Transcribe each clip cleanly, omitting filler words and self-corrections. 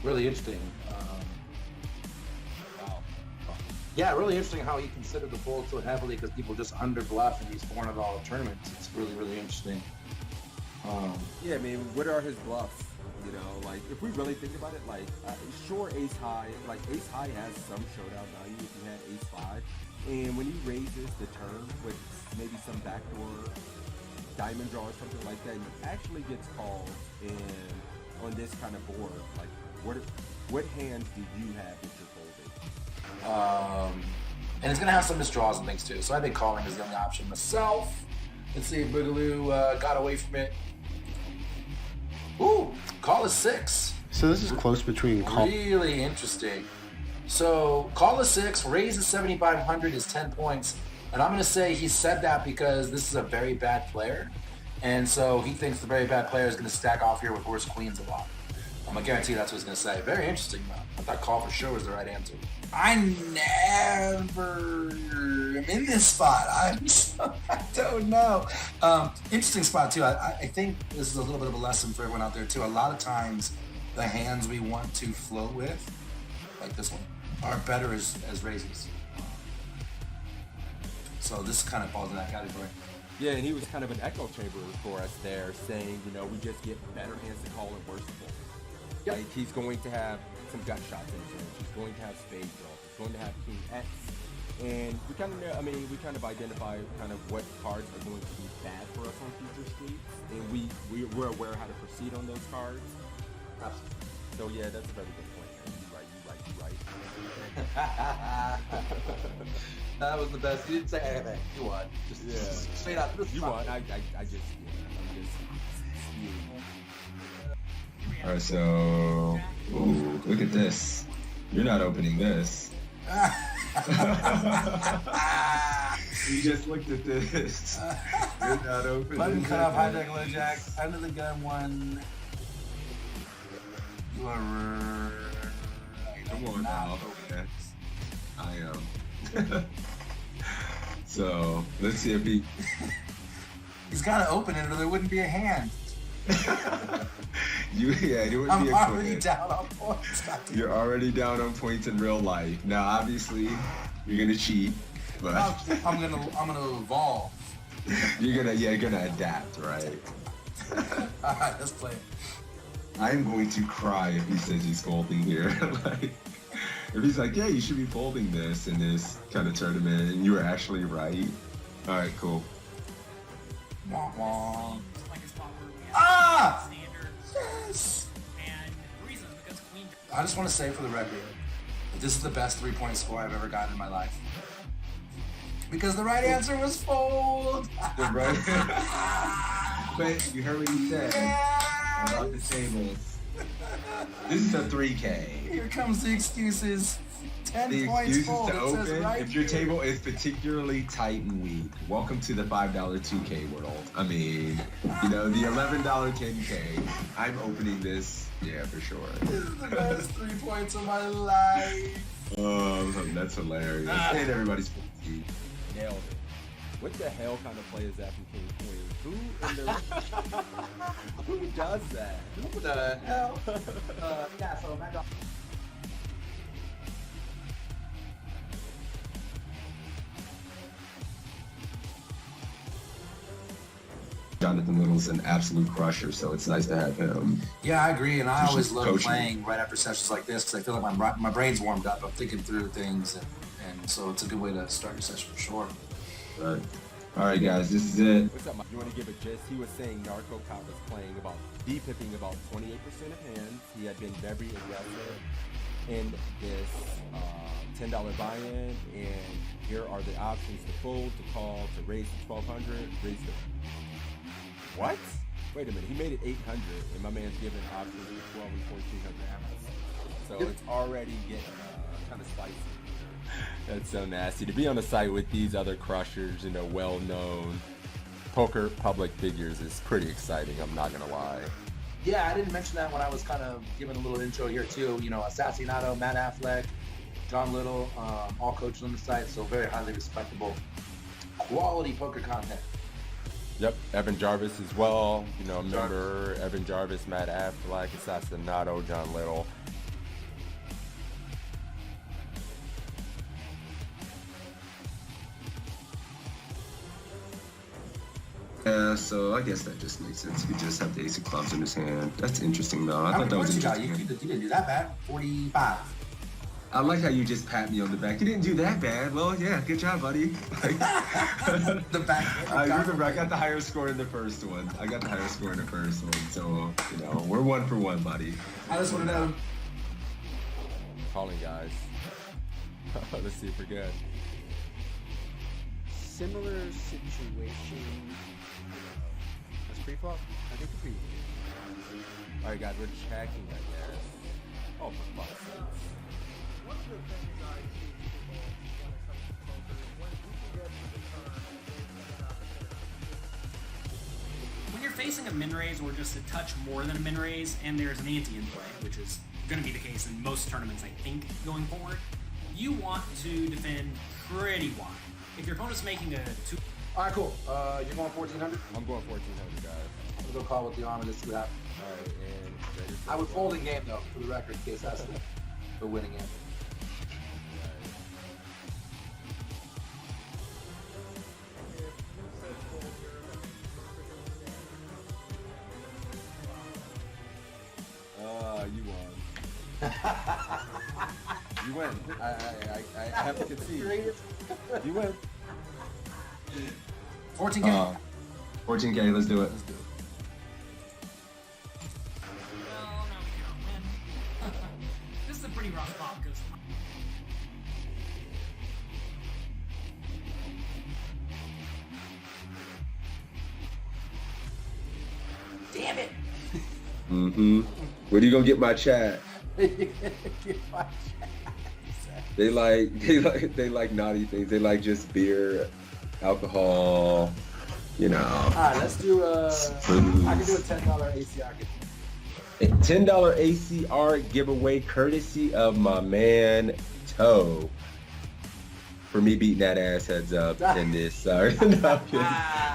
really interesting. Wow. Yeah, really interesting how he considered the fold so heavily because people just under bluff in these $400 tournaments. It's really, really interesting. Yeah, I mean, what are his bluffs? You know, like if we really think about it, like sure, ace high, like ace high has some showdown value if you had ace five, and when he raises the turn with maybe some backdoor diamond draw or something like that, he actually gets called. And on this kind of board, like what hands do you have that you're folding? And it's gonna have some misdraws and things too. So I think calling is the only option myself. Let's see if Boogaloo got away from it. Ooh, call is 6. So this is close between call. Really interesting. So call is 6, raise is 7,500 is 10 points. And I'm going to say he said that because this is a very bad player. And so he thinks the very bad player is going to stack off here with worse queens a lot. I'm going to guarantee that's what he's going to say. Very interesting, though. I thought call for sure was the right answer. I never am in this spot. I don't know. Interesting spot, too. I think this is a little bit of a lesson for everyone out there, too. A lot of times, the hands we want to float with, like this one, are better as raises. So this kind of falls in that category. Yeah, and he was kind of an echo chamber for us there, saying, you know, we just get better hands to call and worse to fold. Yep. Like he's going to have some gut shots in his range. He's going to have spade draw. He's going to have king X. And we kind of, we kind of identify kind of what cards are going to be bad for us on future streets, and we're aware how to proceed on those cards. Absolutely. So yeah, that's a very good point. You right. That was the best. You didn't say anything. You won. Just straight out. You won. I'm just spewing. All right, so ooh, look at this. You're not opening this. You just looked at this. You're not opening. Button cut off, hijack, low jack, under the gun one. You are. Come on now. Okay. I am. So let's see if he. He's got to open it, or there wouldn't be a hand. It wouldn't be a I'm already quiz. down on points. You're already down on points in real life. Now, obviously, you're gonna cheat, but I'm gonna evolve. you're gonna adapt, right? All right, let's play. I'm going to cry if he says he's folding here. Like, if he's like, yeah, you should be folding this in this kind of tournament, and you were actually right. All right, cool. Wah, wah. Like a spot where we have Ah! standard. Yes. And the reason is because queen. I just want to say for the record that this is the best 3-point score I've ever gotten in my life. Because the right answer was fold. Right? But you heard what he said about the Yes. tables. This is a 3K. Here comes the excuses. 10 The points excuses fold. to It says open right if your here. table is particularly tight and weak. Welcome to the $5 2K world. I mean, the $11 10K. I'm opening this, yeah, for sure. This is the best 3 points of my life. That's hilarious. And everybody's 50. Nailed it. What the hell kind of play is that from King Queen? Who does that? What the hell? Yeah, so I got. Jonathan Little's an absolute crusher, so it's nice to have him. Yeah, I agree, and I He's always just love coaching. playing right after sessions like this because I feel like my brain's warmed up. I'm thinking through things, and so it's a good way to start your session for sure. But, all right, guys, this is it. What's up, Mike? You want to give a gist? He was saying Narco Cop was playing about D-pipping about 28% of hands. He had been very aggressive in this $10 buy-in, and here are the options to fold, to call, to raise to 1,200, raise to... What? Wait a minute, he made it 800, and my man's giving options for 12 and 1,400. So it's already getting kind of spicy. That's so nasty. To be on a site with these other crushers, well-known poker public figures is pretty exciting, I'm not gonna lie. Yeah, I didn't mention that when I was kind of giving a little intro here too. Assassinato, Matt Affleck, John Little, all coaches on the site, so very highly respectable, quality poker content. Yep, Evan Jarvis as well. Remember Evan Jarvis, Matt Affleck, Assassinato, John Little. Yeah, so I guess that just makes sense. He just have the ace of clubs in his hand. That's interesting, though. I How thought many that was points you got? interesting. You didn't do that bad. 45. I like how you just pat me on the back. You didn't do that bad. Well, yeah, good job, buddy. Like, The back. I remember I got the higher score in the first one. So, we're 1 for 1, buddy. I just want to know. Calling, guys. Let's see if we're good. Similar situation. That's pre-flop? I think the pre. All right, guys, we're checking, I guess. Oh, for fuck's sake. One of the things I see people when it comes to poker is when you can get to the turn, there's an opportunity. When you're facing a min raise or just a touch more than a min raise, and there's an ante in play, which is going to be the case in most tournaments, I think, going forward, you want to defend pretty wide. If your opponent's making a 2. All right, cool. You're going 1,400. I'm going 1,400, guys. I'm gonna go call with the arm and just see what happens. All right, and I would fold in game though, for the record, in case that's the winning game. You won. You win. I have to concede. You win. 14K. 14K, let's do it. Let's do it. Well, no, we don't win. This is a pretty rough spot because damn it. Mm-hmm. Where do you gonna get my chat? They like naughty things. They like just beer, alcohol, All right, let's do I can do a $10 ACR. $10 ACR giveaway courtesy of my man Toe. For me beating that ass heads up in this. Sorry. No, I'm kidding.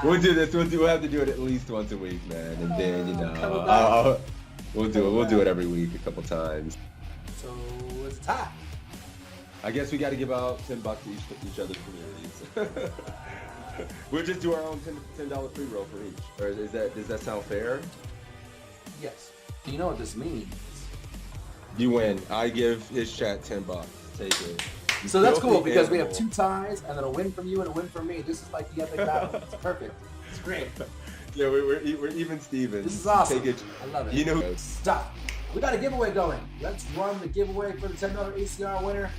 We'll do this. We'll have to do it at least once a week, man. And then we'll do it every week a couple times. So it's a tie. I guess we got to give out $10 to each other's communities. We'll just do our own $10 free roll for each. Or does that sound fair? Yes. Do you know what this means? You win. I give his chat $10. Take it. So that's cool Filthy because we have animal. 2 ties and then a win from you and a win from me. This is like the epic battle. It's perfect. It's great. Yeah, we're even Stevens. This is awesome. Take it. I love it. You know, Stop. We got a giveaway going. Let's run the giveaway for the $10 ACR winner.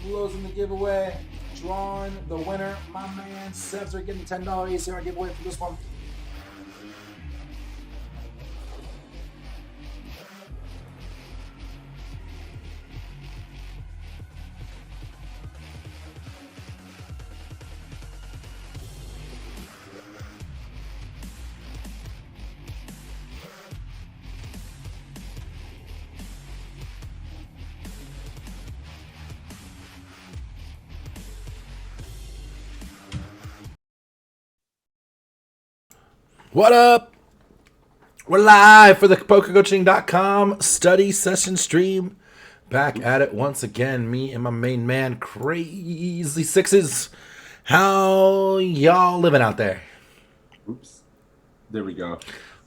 Closing the giveaway. Drawing the winner. My man Sebs are getting the $10 ACR giveaway for this one. What up? We're live for the PokerCoaching.com study session stream. Back at it once again. Me and my main man, Crazy Sixes. How y'all living out there? oops. There we go.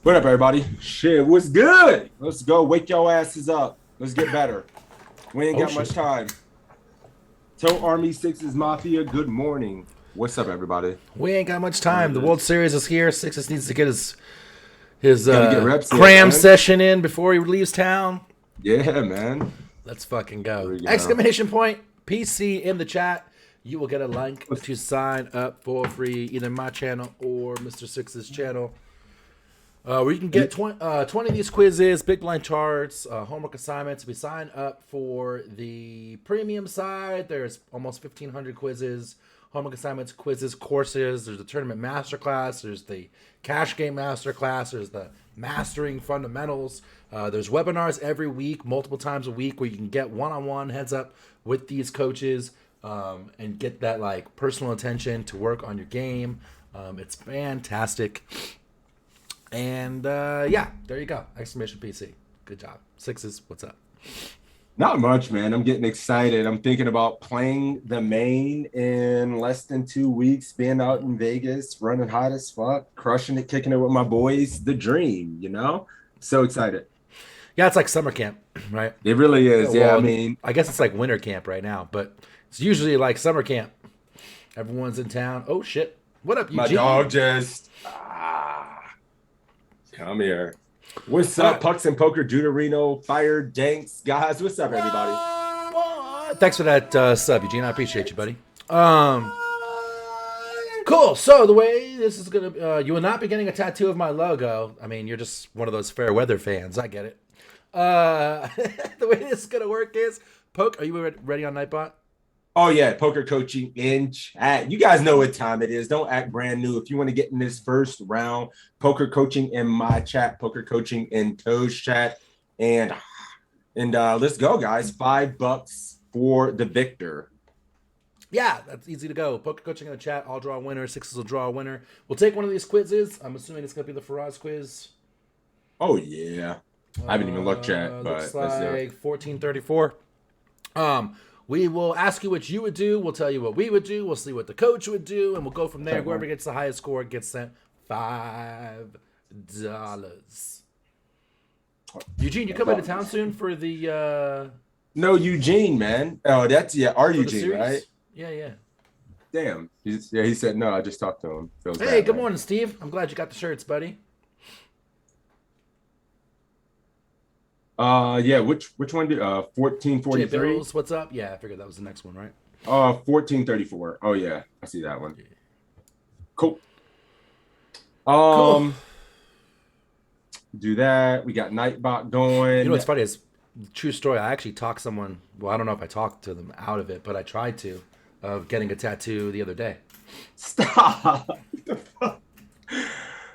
What up, everybody? Shit, what's good? Let's go. Wake your asses up. Let's get better. We ain't got much time. Toe Army Sixes Mafia, good morning. What's up, everybody? We ain't got much time. The World Series is here. Sixes needs to get his Gotta get reps in, cram man. session in before he leaves town. Yeah, man. Let's fucking go. There we go. Exclamation point PC in the chat. You will get a link to sign up for free, either my channel or Mr. Six's channel. Where you can get 20 of these quizzes, big blind charts, homework assignments. If you sign up for the premium side, there's almost 1,500 quizzes, homework assignments, quizzes, courses. There's the tournament masterclass. There's the cash game masterclass. There's the mastering fundamentals. There's webinars every week, multiple times a week, where you can get one-on-one heads up with these coaches and get that like personal attention to work on your game. It's fantastic. And yeah, there you go. Exclamation PC. Good job. Sixes, what's up? Not much, man. I'm getting excited. I'm thinking about playing the main in less than 2 weeks, being out in Vegas, running hot as fuck, crushing it, kicking it with my boys. The dream, you know? So excited. Yeah, it's like summer camp, right? It really is. Yeah, I Well, mean, I guess it's like winter camp right now, but it's usually like summer camp. Everyone's in town. Oh shit! What up, my Eugene? dog just come here. What's up, Pucks and Poker, Deuterino, Fire, Danks, guys? What's up, everybody? Thanks for that sub, Eugene. I appreciate you, buddy. Cool. So the way this is gonna, you will not be getting a tattoo of my logo. I mean, you're just one of those fair weather fans. I get it. The way this is gonna work is, Poke. Are you ready on Nightbot? Oh yeah, poker coaching in chat. You guys know what time it is. Don't act brand new. If you want to get in this first round, poker coaching in my chat, poker coaching in Toe's chat, and let's go, guys. $5 for the victor. Yeah, that's easy to go. Poker coaching in the chat. I'll draw a winner. Sixes will draw a winner. We'll take one of these quizzes. I'm assuming it's gonna be the Faraz quiz. Oh yeah, I haven't even looked yet, but looks like 1434. We will ask you what you would do. We'll tell you what we would do. We'll see what the coach would do, and we'll go from there. Whoever gets the highest score gets sent $5. Eugene, you coming to town soon for the no, Eugene, man. Oh, that's our Eugene, series? right? Yeah. Damn. He said no. I just talked to him. Feels Hey, bad, good man. morning, Steve. I'm glad you got the shirts, buddy. Yeah. Which one did 1443? Bills, what's up? Yeah, I figured that was the next one, right? 1434. Oh yeah, I see that one. Cool. Cool. Do that. We got Nightbot going. You know what's funny is, true story. I actually talked someone. Well, I don't know if I talked to them out of it, but I tried to, of getting a tattoo the other day. Stop. What the fuck?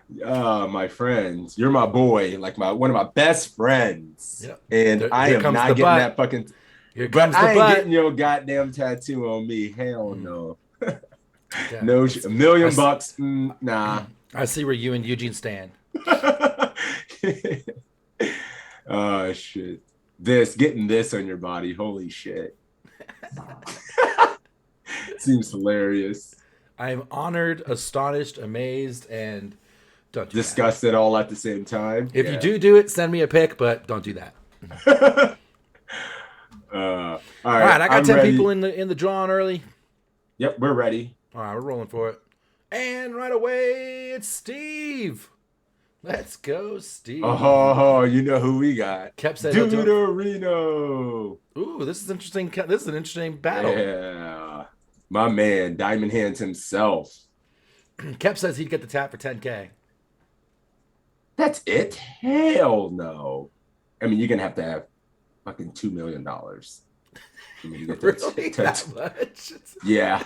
My friends, you're my boy, like one of my best friends. Yep. And I am not getting butt. that fucking. Here But comes the I ain't butt. getting your goddamn tattoo on me. Hell no. Yeah. No, $1 million bucks. Nah. I see where you and Eugene stand. Oh shit. Getting this on your body. Holy shit. Seems hilarious. I am honored, astonished, amazed, and don't do Disgusted all at the same time. that. If you do it, send me a pic, but don't do that. All right, I got 10 ready. people in the drawing early. Yep, we're ready. All right, we're rolling for it. And right away, it's Steve. Let's go, Steve. Oh, you know who we got. Kep said, Deuterino. ooh, this is interesting. This is an interesting battle. Yeah. My man, Diamond Hands himself. Kep says he'd get the tap for 10K. That's it? Hell no. I mean, you're going to have fucking $2 million. I mean, you get Really? That much? Yeah.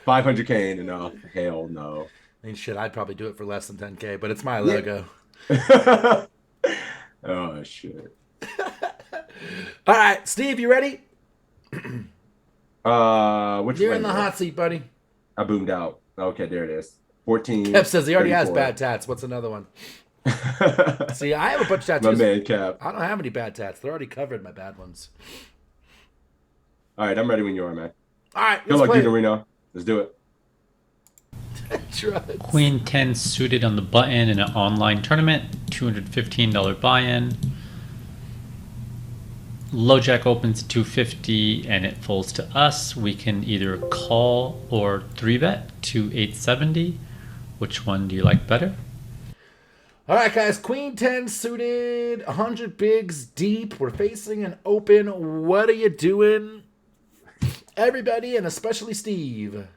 500K ain't enough. Hell no. I mean, shit, I'd probably do it for less than 10K, but it's my logo. Oh, shit. All right, Steve, you ready? Which You're way in the is it? hot seat, buddy. I boomed out. Okay, there it is. 14. Kep says he already has 34. bad tats. What's another one? See, I have a bunch of My tattoos. man, Cap. I don't have any bad tats. They're already covered, my bad ones. All right, I'm ready when you are, man. All right, Good let's luck, play. Deuterino. Let's do it. Drugs. Queen 10 suited on the button in an online tournament, $215 buy-in. Low jack opens at 250 and it folds to us. We can either call or 3-bet to 870. Which one do you like better? All right, guys. Queen 10 suited, 100 bigs deep. We're facing an open. What are you doing? Everybody, and especially Steve.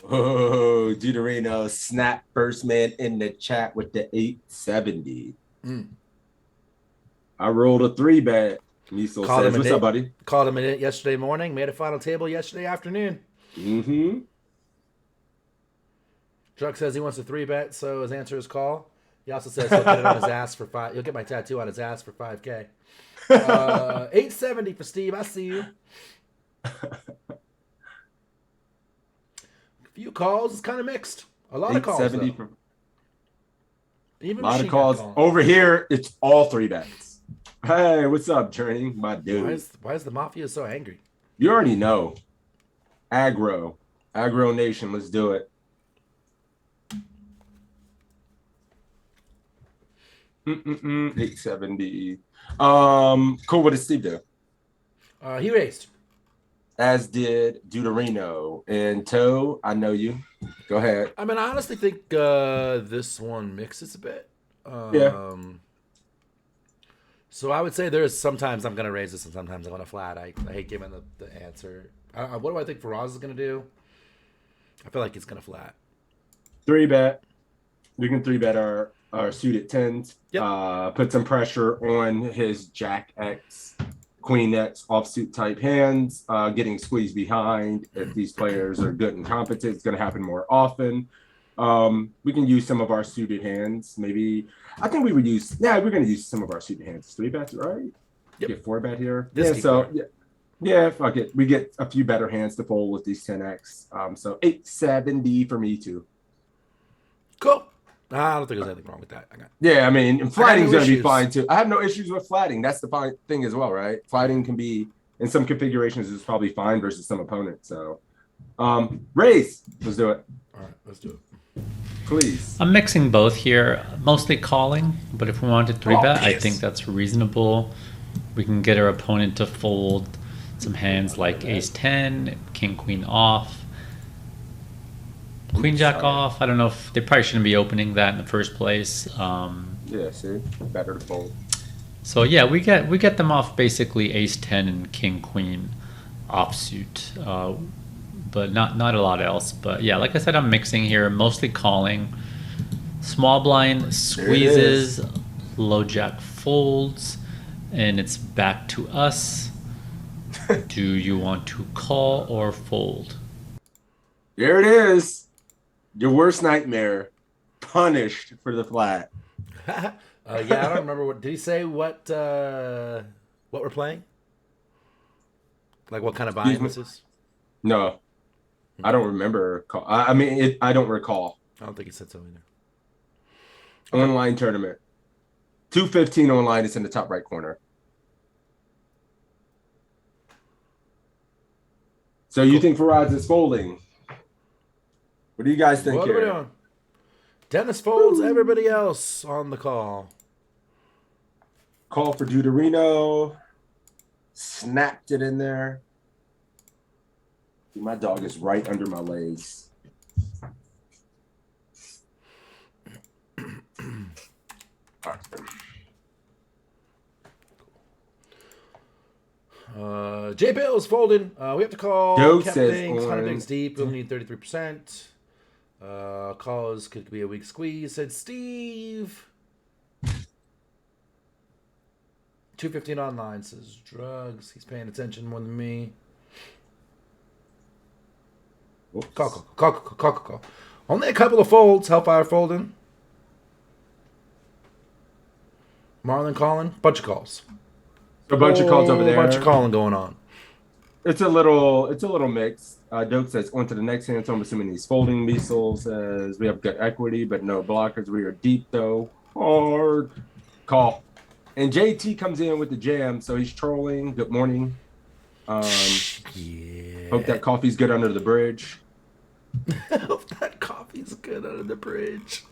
Oh, Deuterino, snap first man in the chat with the 870. I rolled a 3-bet. Miso Called says, him what's a up, buddy? Called him in yesterday morning. Made a final table yesterday afternoon. Mm-hmm. Truck says he wants a 3-bet, so his answer is call. He also says he'll get it on his ass for $5. He'll get my tattoo on his ass for $5K. 870 for Steve. I see you. A few calls. It's kind of mixed. A lot of calls, though. Even A lot of Machine Gun calls. calling. Over here, it's all 3-bets. Hey, what's up, Journey? My dude. Why is the Mafia so angry? You already know. Aggro. Aggro Nation, let's do it. 870. Cool. What did Steve do? He raised. As did Deuterino. And Toe, I know you. Go ahead. I mean, I honestly think this one mixes a bit. Yeah. So I would say there's sometimes I'm going to raise this and sometimes I'm going to flat. I hate giving the answer. What do I think Faraz is going to do? I feel like he's going to flat. 3-bet. We can 3-bet our suited 10s. Yep. Put some pressure on his Jack X, Queen X offsuit type hands, getting squeezed behind. If these players are good and competent, it's going to happen more often. We can use some of our suited hands. Maybe we're going to use some of our suited hands. 3-bets, right? Yep. Get 4-bet here. This Yeah, fuck it. We get a few better hands to fold with these 10x. So 870 for me too. Cool. I don't think there's anything wrong with that. Yeah, I mean, flatting's no going to be issues. fine too. I have no issues with flatting. That's the fine thing as well, right? Flatting can be, in some configurations, is probably fine versus some opponents. So, raise. Let's do it. All right, let's do it. Please. I'm mixing both here, mostly calling, but if we wanted 3-bet, I yes. think that's reasonable. We can get our opponent to fold some hands like Ace-10, King-Queen off, Queen-Jack off. I don't know if they probably shouldn't be opening that in the first place. Yeah, see? Better to fold. So yeah, we get them off basically Ace-10 and King-Queen offsuit, but not a lot else. But yeah, like I said, I'm mixing here, mostly calling. Small blind squeezes, low jack folds, and it's back to us. Do you want to call or fold? There it is. Your worst nightmare. Punished for the flat. Yeah, I don't remember what did he say. What we're playing? Like what kind of buy-in this is? No, I don't remember. I don't recall. I don't think he said so either. Online tournament. 215 online. It's in the top right corner. So you think Faraz is folding? What do you guys think What are we here? doing? Dennis folds. Everybody else on the call. Call for Deuterino. Snapped it in there. My dog is right under my legs. All right. J Bill's folding. We have to call. Joe Kept says things, 100 on- bigs deep. We only need 33%. Calls could be a weak squeeze. Said Steve. 215 online says drugs. He's paying attention more than me. Whoops. Call. Only a couple of folds. Hellfire folding. Marlon calling. Bunch of calls. A bunch of calls over there. Bunch of calling going on. It's a little mixed. Dope says on to the next hand. So I'm assuming he's folding. Measle says we have good equity, but no blockers. We are deep though. Hard call. And JT comes in with the jam, so he's trolling. Good morning. Yeah. Hope that coffee's good under the bridge. Hope that coffee's good under the bridge.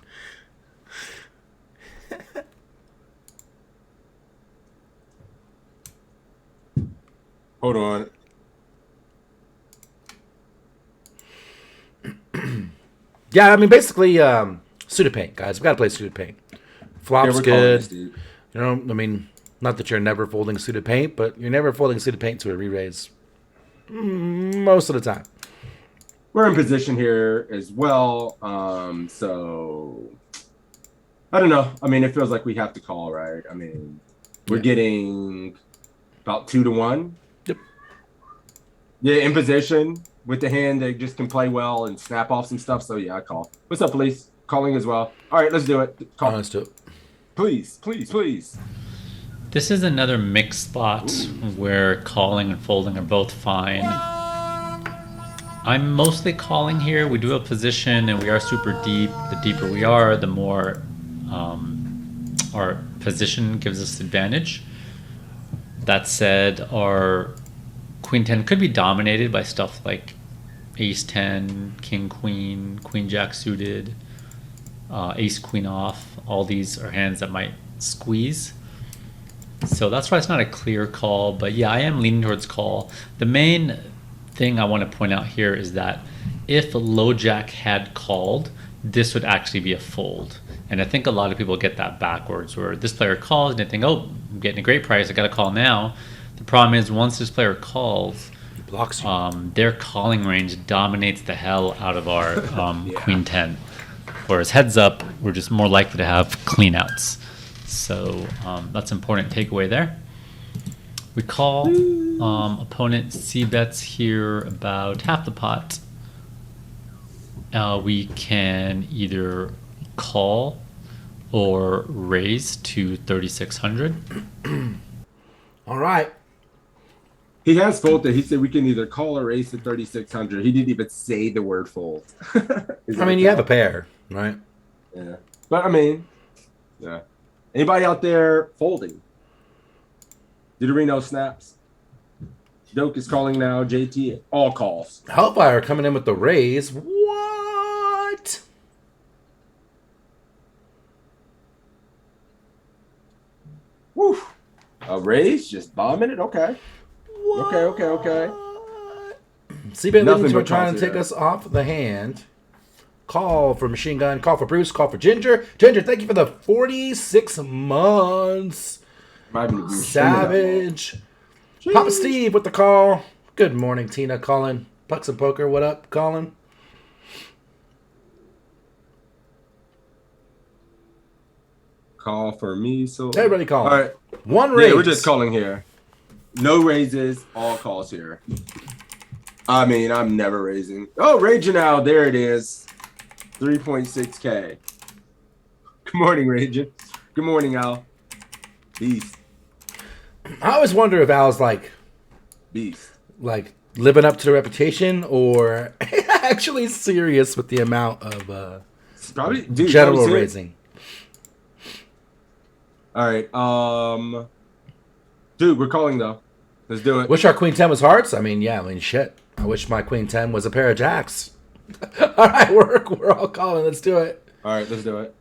Hold on. Yeah, I mean, basically, suited paint, guys. We got to play suited paint. Flop's Yeah, we're calling good. this, dude. You know, I mean, not that you're never folding suited paint, but you're never folding suited paint to a re-raise most of the time. We're in position here as well. So I don't know. I mean, it feels like we have to call, right? I mean, we're getting about 2-1. Yep. Yeah, in position with the hand that just can play well and snap off some stuff. So yeah, I call. What's up, police? Calling as well. All right, let's do it. Call. Let's do it. Please. This is another mixed spot where calling and folding are both fine. I'm mostly calling here. We do have position and we are super deep. The deeper we are, the more our position gives us advantage. That said, our queen 10 could be dominated by stuff like ace 10, king queen, queen jack suited, ace queen off. All these are hands that might squeeze. So that's why it's not a clear call. But yeah, I am leaning towards call. The main thing I want to point out here is that if low jack had called, this would actually be a fold. And I think a lot of people get that backwards, where this player calls and they think, oh, I'm getting a great price, I got to call now. The problem is once this player calls, He blocks you. their calling range dominates the hell out of our queen 10. Whereas heads up, we're just more likely to have clean outs. So that's an important takeaway there. We call. Opponent C bets here about half the pot. We can either call or raise to 3,600. All right. He has folded. He said we can either call or raise to 3,600. He didn't even say the word fold. I mean, you have a pair, right? Yeah. But I mean, yeah. Anybody out there folding? Deuterino snaps. Doke is calling now. JT all calls. Hellfire coming in with the raise. What? Woo. A raise? Just bombing it? Okay. Okay. C-Bet Nothing Leadings were but trying calls to take here. us off the hand. Call for Machine Gun. Call for Bruce. Call for Ginger. Ginger, thank you for the 46 months. Savage. Papa Steve with the call. Good morning, Tina. Colin. Pucks and Poker. What up, Colin? Call for me. So Everybody calling. All right. One raise. Yeah, we're just calling here. No raises. All calls here. I mean, I'm never raising. Oh, Raging Al. There it is. 3.6K. Good morning, Raging. Good morning, Al. Beast. I always wonder if Al's like living up to the reputation or actually serious with the amount of Probably general probably raising. All right. Dude, we're calling though. Let's do it. Wish our Queen 10 was hearts. I mean, shit. I wish my Queen 10 was a pair of jacks. All right, we're all calling. Let's do it. All right, let's do it.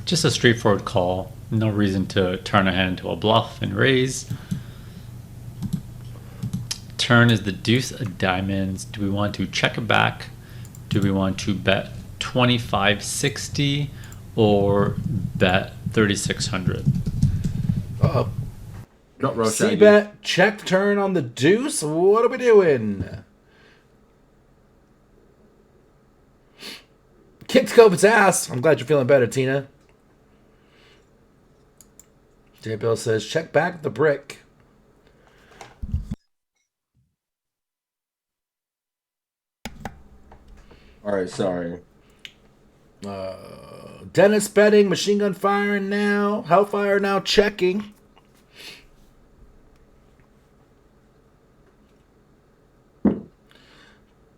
Just a straightforward call. No reason to turn our hand into a bluff and raise. Turn is the deuce of diamonds. Do we want to check it back? Do we want to bet 25.60 or bet 3,600? Uh-oh. Don't roll shaggy. C-Bet, check turn on the deuce. What are we doing? Kicked COVID's ass. I'm glad you're feeling better, Tina. J. Bill says, check back the brick. All right, sorry. Dennis betting, machine gun firing now. Hellfire now checking.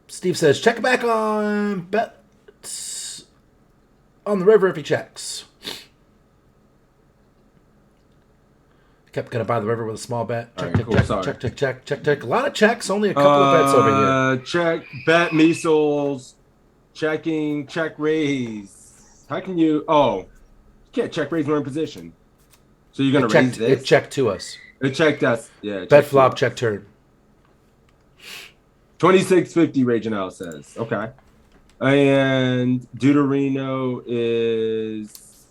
Steve says, check back on bets on the river if he checks. Kept gonna buy the river with a small bet. Check, All right, check, cool, check, sorry. check, check, check, check, check. A lot of checks, only a couple of bets over here. Check, bet, measles, checking, check, raise. How can you? Oh, you can't check, raise, we're in position. So you're gonna raise this? It checked to us. It checked us. Yeah. Bet flop, check turn. 2650 Raging Out says. Okay. And Deuterino is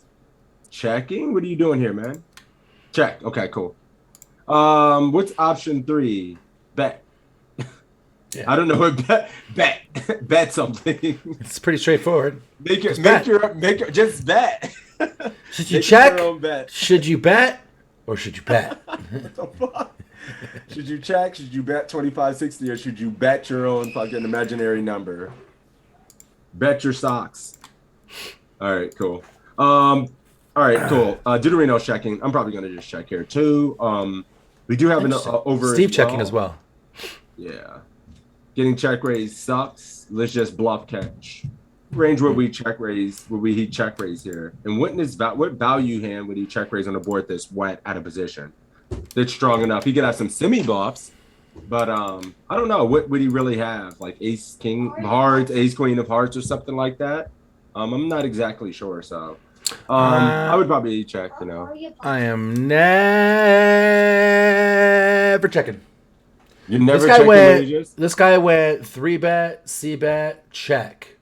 checking. What are you doing here, man? Check. Okay, cool. What's option 3? Bet. Yeah. I don't know what bet something. It's pretty straightforward. Just bet. Should you Make check? your own bet. Should you bet? Or should you bet? What the fuck? Should you check? Should you bet 25.60 or should you bet your own fucking imaginary number? Bet your socks. All right, cool. All right, cool. Deuterino checking. I'm probably gonna just check here too. We do have an over. Steve checking as well. Yeah. Getting check raise sucks. Let's just bluff catch. range would we check raise? Would he check raise here? And what value hand would he check raise on a board that's wet out of position? That's strong enough. He could have some semi bluffs, but I don't know. What would he really have? Like ace king of hearts, ace queen of hearts, or something like that. I'm not exactly sure. So I would probably check. You know, I am never checking. you never check the ranges. This guy went 3-bet, C-bet, check.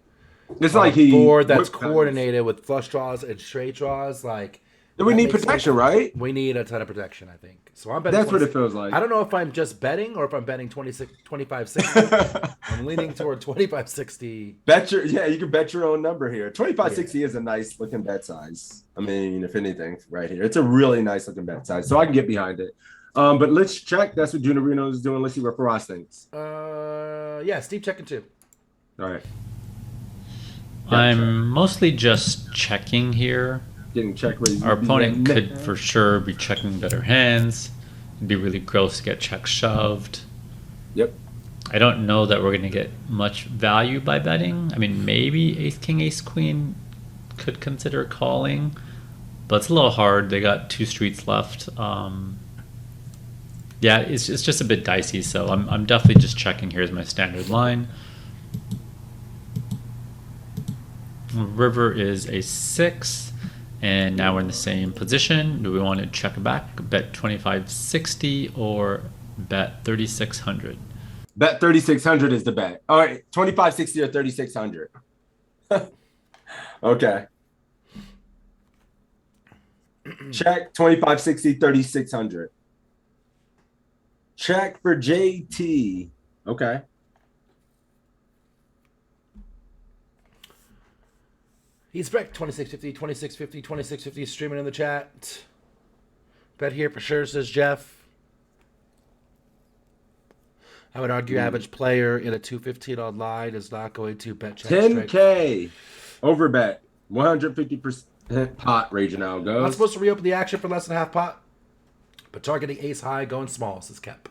It's like he board that's coordinated with flush draws and straight draws. Like we need protection, right? We need a ton of protection, I think. So I'm betting. That's what it feels like. I don't know if I'm just betting or if I'm betting 25-60. I'm leaning toward 25-60. You can bet your own number here. 25-60 is a nice looking bet size. I mean, if anything, right here, it's a really nice looking bet size. So I can get behind it. But let's check. That's what Junarino is doing. Let's see what Faraz thinks. Yeah, Steve checking too. All right. I'm mostly just checking here. Getting check raised. Our opponent could for sure be checking better hands. It'd be really gross to get check shoved. Yep. I don't know that we're going to get much value by betting. I mean, maybe ace king, ace queen could consider calling, but it's a little hard. They got 2 streets left. Yeah, it's just a bit dicey. So I'm definitely just checking. Here's my standard line. River is a 6, and now we're in the same position. Do we want to check back, bet 25-60, or bet 3600? Bet 3600 is the bet. All right, 25-60 or 3600. Okay. Check 25-60, 3600. Check for JT. Okay. He's Breck 2650, 2650, 2650 streaming in the chat. Bet here for sure, says Jeff. I would argue average player in a 215 online is not going to bet check 10K over bet. 150% pot raging now goes. Not supposed to reopen the action for less than half pot, but targeting ace high, going small, says Kep.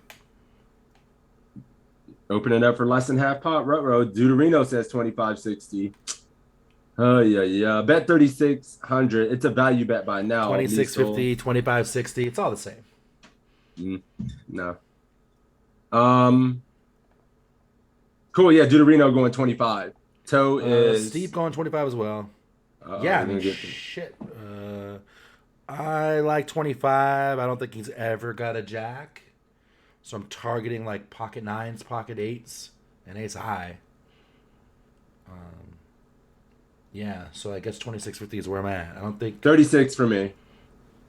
Opening up for less than half pot. Deuterino says 25-60. Oh, yeah. Bet 3,600. It's a value bet by now. 2650, 2560. It's all the same. No. Cool. Yeah. Deuterino going 25. Toe is. Steve going 25 as well. Shit. I like 25. I don't think he's ever got a jack. So I'm targeting like pocket 9s, pocket 8s, and ace high. Yeah, so I guess 2650 is where I'm at. I don't think 36 for me.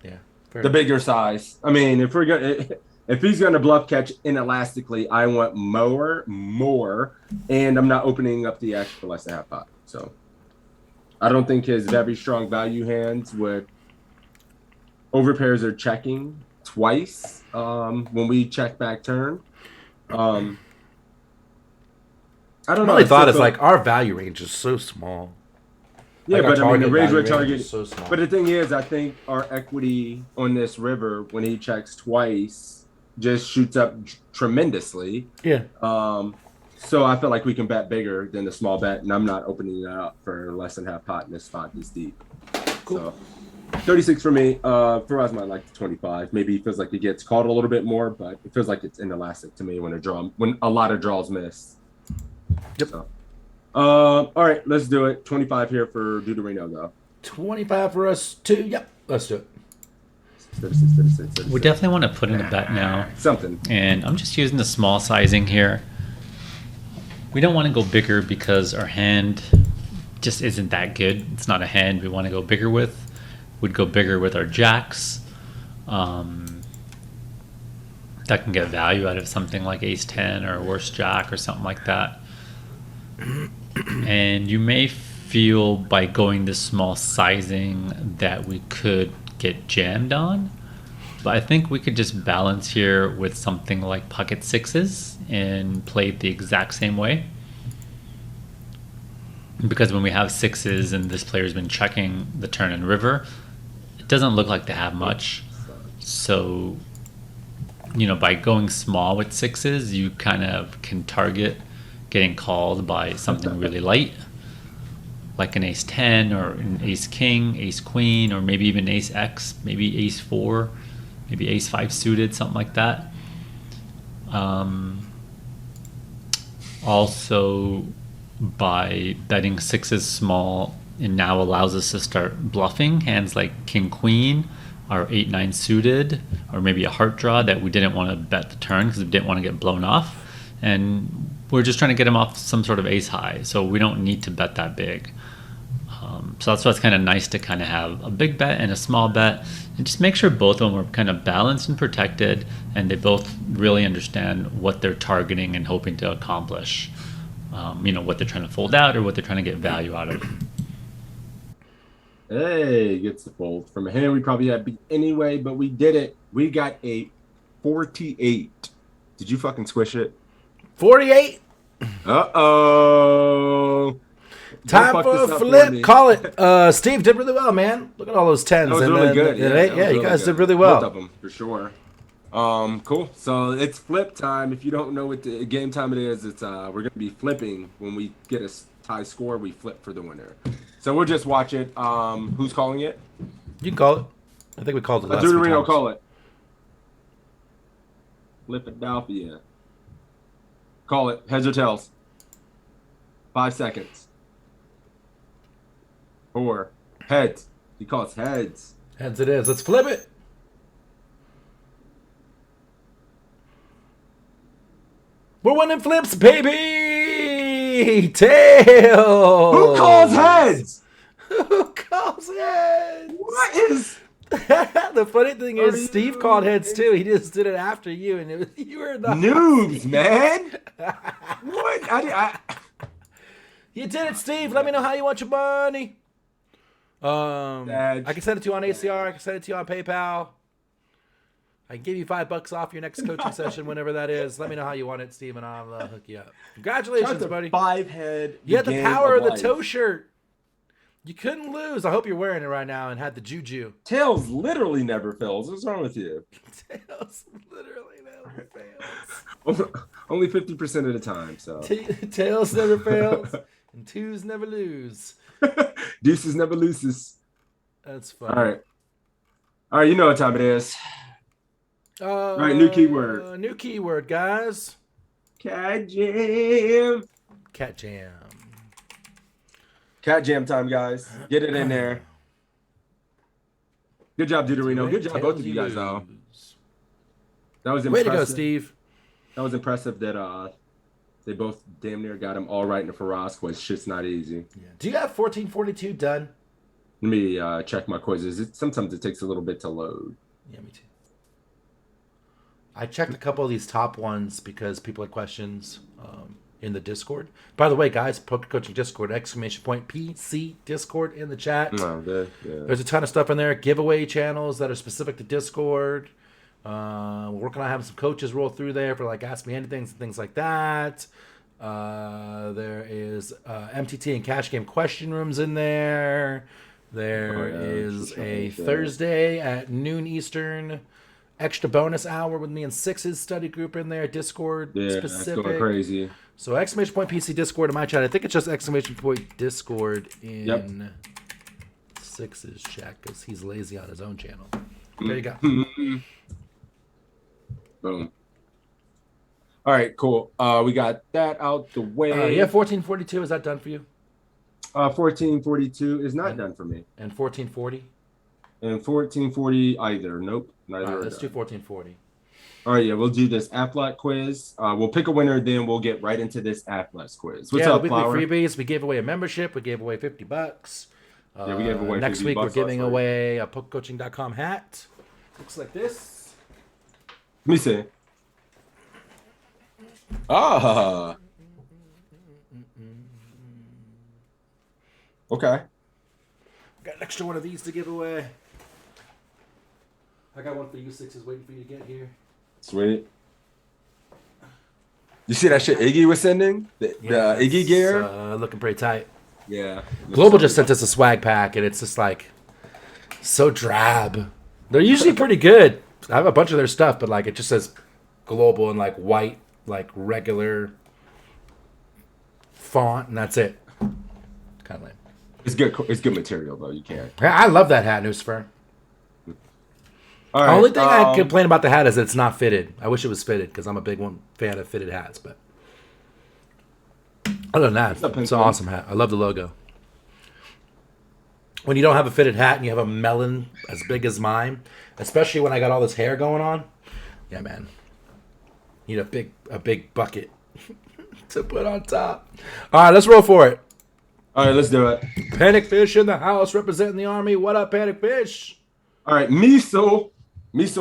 Yeah, the bigger size. I mean, if he's gonna bluff catch inelastically, I want more, and I'm not opening up the action for less than half pot. So I don't think his very strong value hands would. Overpairs are checking twice when we check back turn. I don't know. My only thought is like our value range is so small. Yeah, like but I mean, the range we're targeting. So small. But the thing is, I think our equity on this river, when he checks twice, just shoots up tremendously. Yeah. So I feel like we can bet bigger than the small bet, and I'm not opening it up for less than half pot in this spot this deep. Cool. So 36 for me. Faraz might like the 25. Maybe he feels like he gets called a little bit more, but it feels like it's inelastic to me when a lot of draws miss. Yep. So. All right, let's do it. 25 here for Deuterino, though. 25 for us too. Yep, let's do it. 36. We definitely want to put in a bet now. Something. And I'm just using the small sizing here. We don't want to go bigger because our hand just isn't that good. It's not a hand we want to go bigger with. We'd go bigger with our jacks. That can get value out of something like ace 10 or a worse jack or something like that. And you may feel by going this small sizing that we could get jammed on, but I think we could just balance here with something like pocket 6s and play it the exact same way, because when we have 6s and this player's been checking the turn and river, it doesn't look like they have much. So by going small with 6s, you kind of can target getting called by something really light. like an ace 10 or an ace king, ace queen, or maybe even ace X, maybe ace 4, maybe ace 5 suited, something like that. Also, by betting sixes small, it now allows us to start bluffing hands like king queen, or 8-9 suited, or maybe a heart draw that we didn't want to bet the turn because we didn't want to get blown off, and we're just trying to get him off some sort of ace high, so we don't need to bet that big. So that's why it's kind of nice to kind of have a big bet and a small bet, and just make sure both of them are kind of balanced and protected, and they both really understand what they're targeting and hoping to accomplish. What they're trying to fold out or what they're trying to get value out of. Hey, gets the fold from a hand we probably had beat anyway, but we did it. We got a 48. Did you fucking squish it? 48. Uh-oh. Time for a flip. Call it. Steve did really well, man. Look at all those tens. That was really good. Yeah, you guys did really well. Both of them, for sure. Cool. So it's flip time. If you don't know what the game time it is, it's we're gonna be flipping when we get a tie score. We flip for the winner. So we'll just watch it. Who's calling it? You can call it. I think we called it last Let few Reno times. call it. Philadelphia. Call it. Heads or tails. 5 seconds. 4. Heads. He calls heads. Heads it is. Let's flip it. We're winning flips, baby! Tails! Who calls heads? Who calls heads? What is... The funny thing is, Steve called heads too. He just did it after you, and it was, you were the noobs, man. What? You did it, Steve. Let me know how you want your money. I can send it to you on ACR. I can send it to you on PayPal. I can give you $5 off your next coaching session, whenever that is. Let me know how you want it, Steve, and I'll hook you up. Congratulations, buddy. 5-head. You had the power of the toe shirt. You couldn't lose. I hope you're wearing it right now and had the juju. Tails literally never fails. What's wrong with you? Tails literally never fails. Only 50% of the time. So Tails never fails, and twos never lose. Deuces never loses. That's fun. All right. You know what time it is. All right. New keyword. New keyword, guys. Cat jam. Cat jam. Cat jam time, guys. Get it in there. Good job, Deuterino. Good job, both of you guys, though. That was impressive. Way to go, Steve. That was impressive that they both damn near got him all right in the Faraz quiz. Shit's not easy. Yeah. Do you have 1442 done? Let me check my quizzes. Sometimes it takes a little bit to load. Yeah, me too. I checked a couple of these top ones because people had questions in the Discord. By the way, guys, Poker Coaching Discord, ! PC Discord in the chat. There's a ton of stuff in there. Giveaway channels that are specific to Discord. We're working on having some coaches roll through there for like Ask Me Anything and things like that. There is MTT and Cash Game question rooms in there. There is a Thursday at noon Eastern extra bonus hour with me and Six's study group in there. Discord specific. That's going crazy. So ! PC Discord in my chat. I think it's just ! Discord in Six's chat because he's lazy on his own channel. There you go. Boom. All right, cool. We got that out the way. 1442, is that done for you? 1442 is not done for me. And 1440? And 1440 either. Nope. Neither. All right, let's do 1440. All right, yeah, we'll do this Affleck quiz. We'll pick a winner, then we'll get right into this Affleck quiz. What's up, weekly Flower? freebies. We gave away a membership. We gave away $50. We gave away next $50 week we're giving last week. away a pokercoaching.com hat. Looks like this. Let me see. Ah. Okay. Got an extra one of these to give away. I got one for you Sixes waiting for you to get here. Sweet. You see that shit Iggy was sending? The Iggy gear? Looking pretty tight. Yeah. Global just sent us a swag pack, and it's just like so drab. They're usually pretty good. I have a bunch of their stuff, but like it just says Global in like white, like regular font, and that's it. Kind of lame. It's good. It's good material though. You can't. I love that hat, Newsfer. All The right. only thing I complain about the hat is that it's not fitted. I wish it was fitted because I'm a big fan of fitted hats. But other than that, it's an awesome hat. I love the logo. When you don't have a fitted hat and you have a melon as big as mine, especially when I got all this hair going on, yeah, man, you need a big bucket to put on top. All right, let's roll for it. All right, let's do it. Panic Fish in the house representing the army. What up, Panic Fish? All right, Miso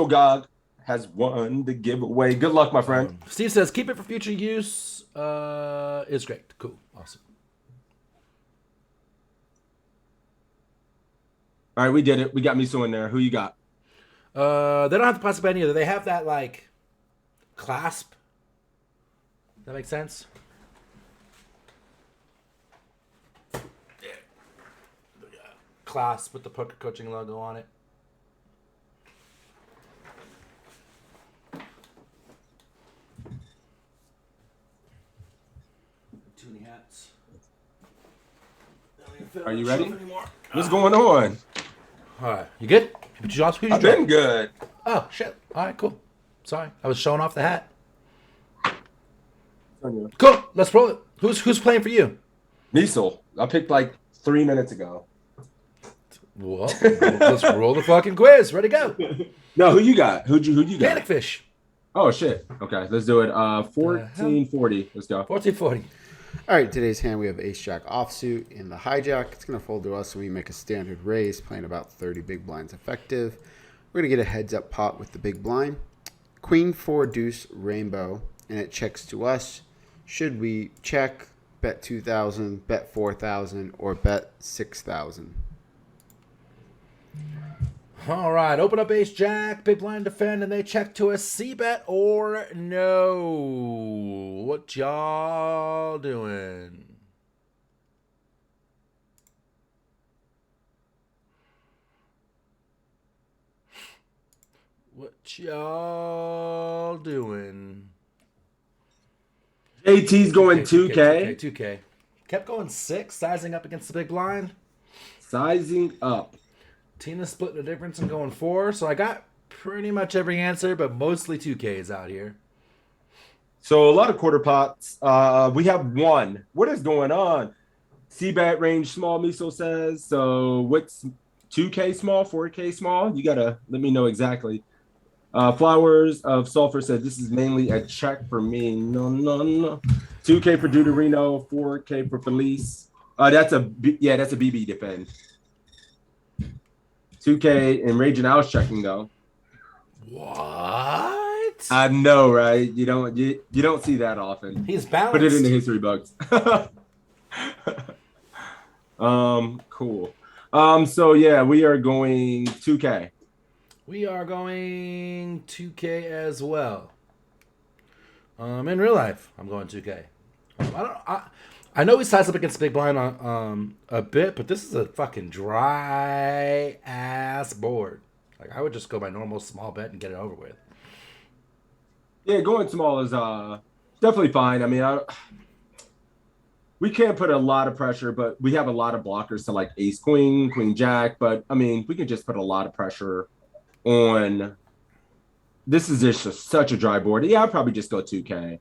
God has won the giveaway. Good luck, my friend. Steve says keep it for future use. Is great. Cool. Awesome. All right, we did it. We got Miso in there. Who you got? They don't have the plastic band either. They have that like clasp. Does that make sense? Yeah. Clasp with the poker coaching logo on it. Too many hats. Are you ready? What's going on? All right, you good? I've been good. Oh shit! All right, cool. Sorry, I was showing off the hat. Cool. Let's roll it. Who's playing for you? Miso. I picked like 3 minutes ago. Well, let's roll the fucking quiz. Ready, go. No, who you got? Who you got? Panic Fish. Oh shit. Okay, let's do it. 1440. Let's go. 1440. All right, today's hand we have Ace Jack offsuit in the hijack. It's going to fold to us, and we make a standard raise, playing about 30 big blinds effective. We're going to get a heads up pot with the big blind. Queen 4 deuce rainbow, and it checks to us. Should we check, bet 2,000, bet 4,000, or bet 6,000? All right, open up Ace Jack, big blind defend, and they check to a C-bet or no. What y'all doing? What y'all doing? JT's going 2K. 2K. Kept going 6, sizing up against the big blind. Sizing up. Tina's splitting the difference and going 4. So I got pretty much every answer, but mostly 2Ks out here. So a lot of quarter pots. We have 1. What is going on? C-bet range small, Miso says. So what's 2K small, 4K small? You got to let me know exactly. Flowers of Sulfur said this is mainly a check for me. No. 2K for Deuterino, 4K for Felice. That's a BB defend. 2K and Raging Owl's checking though. What? I know, right? You don't see that often. He's balanced. Put it in the history books. Cool. So yeah, we are going 2K. We are going 2K as well. In real life, I'm going 2K. I know he sized up against Big Blind a bit, but this is a fucking dry ass board. Like I would just go by normal small bet and get it over with. Yeah, going small is definitely fine. I mean, we can't put a lot of pressure, but we have a lot of blockers to like Ace Queen, Queen Jack. But I mean, we can just put a lot of pressure on. This is just such a dry board. Yeah, I'd probably just go 2K.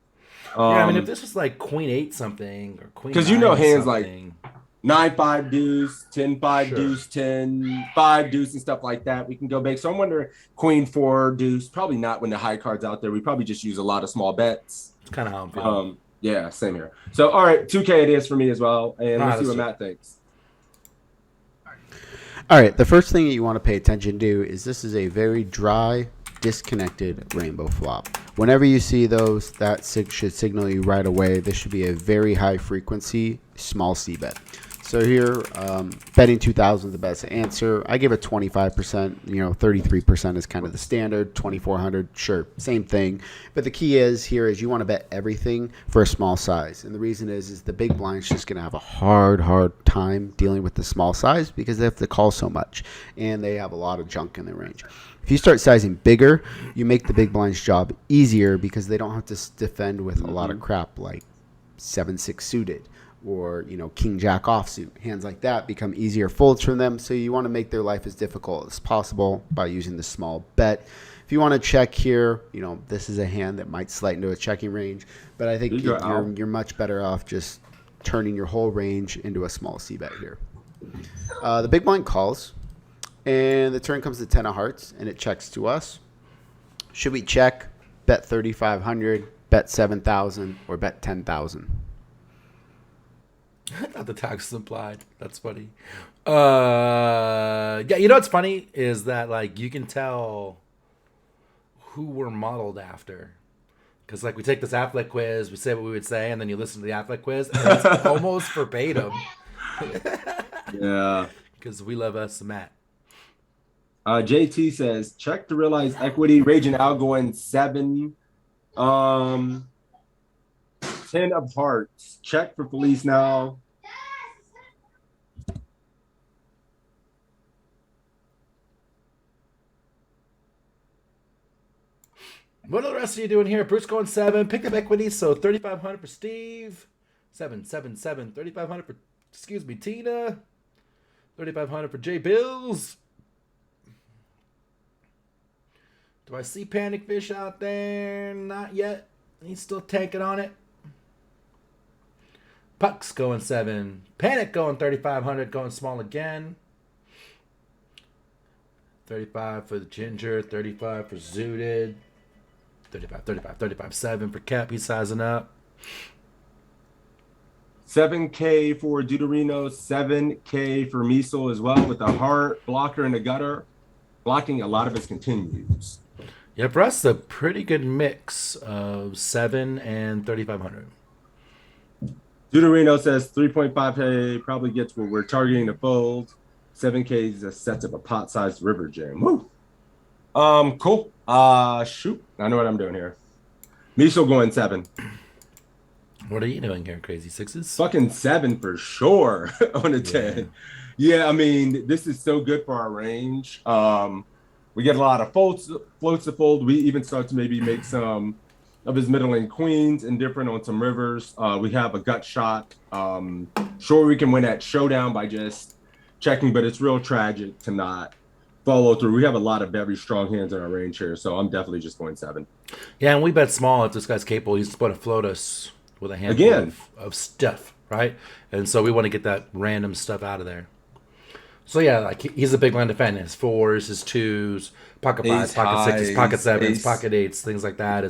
Yeah, I mean, if this was like Queen 8 something or Queen 9 because you know hands something. like 9-5 deuce, 10-5 Sure. deuce, 10-5 deuce, and stuff like that. We can go big. So I'm wondering Queen 4 deuce. Probably not when the high card's out there. We probably just use a lot of small bets. It's kind of how I'm feeling. Yeah, same here. So all right, 2K it is for me as well, and All let's right, see what let's Matt thinks. All right, the first thing that you want to pay attention to is this is a very dry, disconnected rainbow flop. Whenever you see those, that should signal you right away. This should be a very high frequency, small C bet. So here, betting 2,000 is the best answer. I give it 25%. 33% is kind of the standard. 2,400, sure, same thing. But the key is here is you want to bet everything for a small size. And the reason is the big blind's just going to have a hard time dealing with the small size because they have to call so much. And they have a lot of junk in their range. If you start sizing bigger, you make the big blind's job easier because they don't have to defend with a lot of crap like 7-6 suited or, king jack offsuit. Hands like that become easier folds from them, so you want to make their life as difficult as possible by using the small bet. If you want to check here, this is a hand that might slide into a checking range, but I think you're much better off just turning your whole range into a small C bet here. The big blind calls, and the turn comes to 10 of hearts, and it checks to us. Should we check, bet 3,500, bet 7,000, or bet 10,000? I thought the tax was implied. That's funny. Yeah, what's funny is that like you can tell who we're modeled after. Because like we take this Affleck quiz, we say what we would say, and then you listen to the Affleck quiz, and it's almost verbatim. Yeah. Because we love us some Matt. JT says, check to realize equity. Raging out going 7. 10 of hearts. Check for Felice now. What are the rest of you doing here? Bruce going 7. Pick up equity, so 3,500 for Steve. 7, 7, 7. 3,500 for, Tina. 3,500 for J Bills. Do I see Panic Fish out there? Not yet. He's still tanking on it. Puck's going 7. Panic going 3,500, going small again. 35 for the Ginger. 35 for Zooted. 35, 7 for Cap. He's sizing up. 7K for Deuterino, 7K for Miesel as well, with a heart, blocker, and a gutter. Blocking a lot of his continues. Yeah, for us, a pretty good mix of 7 and 3,500. Deuterino says 3.5K probably gets what we're targeting to fold. 7K is a sets up a pot-sized river jam. Woo! Cool. Shoot. I know what I'm doing here. Miesel going 7. What are you doing here, Crazy Sixes? Fucking 7 for sure on a 10. Yeah, I mean, this is so good for our range. We get a lot of floats to fold. We even start to maybe make some of his middling queens indifferent on some rivers. We have a gut shot. Sure, we can win at showdown by just checking, but it's real tragic to not follow through. We have a lot of very strong hands in our range here, so I'm definitely just going 7. Yeah, and we bet small if this guy's capable. He's going to float us with a handful of stuff, right? And so we want to get that random stuff out of there. So yeah, like he's a big line defender. His 4s, his 2s, pocket 5s, pocket 6s, pocket 7s, pocket 8s, things like that.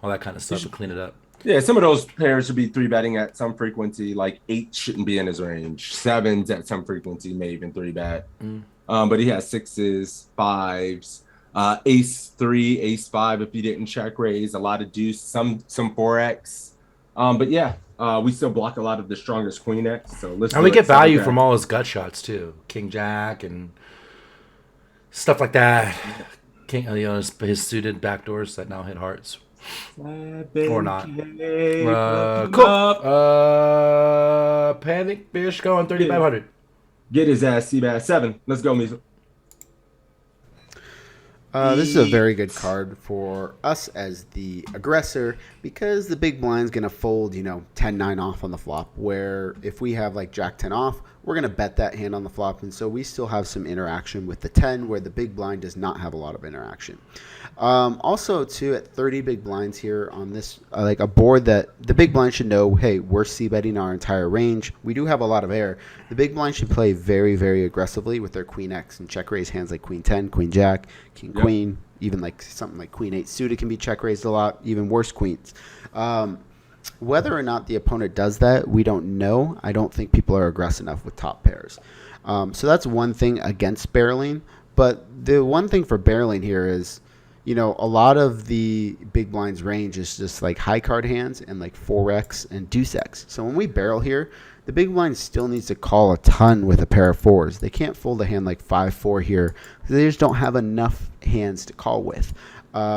All that kind of stuff to clean it up. Yeah, some of those pairs should be 3-betting at some frequency. Like 8 shouldn't be in his range. 7s at some frequency, may even 3-bet. But he has 6s, 5s, ace 3, ace 5 if he didn't check raise, a lot of deuce, some 4x. But yeah, we still block a lot of the strongest queen X. So and we get value from all his gut shots too, King Jack and stuff like that. King, his suited backdoors that now hit hearts. Or not. Cool. Panic Fish going 3,500. Get his ass, Seabass. 7. Let's go, Miesel. This is a very good card for us as the aggressor because the big blind's going to fold, 10-9 off on the flop, where if we have like Jack 10 off, we're going to bet that hand on the flop, and so we still have some interaction with the 10 where the big blind does not have a lot of interaction. Also, too, at 30 big blinds here on this, like a board that the big blind should know, hey, we're c-betting our entire range. We do have a lot of air. The big blind should play very, very aggressively with their Queen X and check raise hands like Queen 10, Queen Jack, King Queen, even like something like Queen 8 suited can be check raised a lot, even worse queens. Whether or not the opponent does that, we don't know. I don't think people are aggressive enough with top pairs. So that's one thing against barreling. But the one thing for barreling here is, a lot of the big blind's range is just like high card hands and like 4x and deuce x. So when we barrel here, the big blind still needs to call a ton with a pair of 4s. They can't fold a hand like 5-4 here. They just don't have enough hands to call with.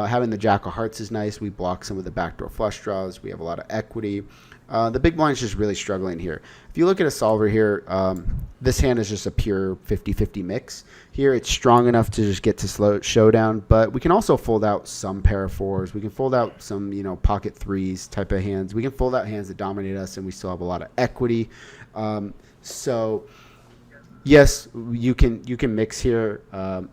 Having the Jack of Hearts is nice. We block some of the backdoor flush draws. We have a lot of equity. The big blind's just really struggling here. If you look at a solver here, this hand is just a pure 50-50 mix. Here it's strong enough to just get to slow showdown, but we can also fold out some pair of fours. We can fold out some, pocket threes type of hands. We can fold out hands that dominate us, and we still have a lot of equity. So yes, you can mix here.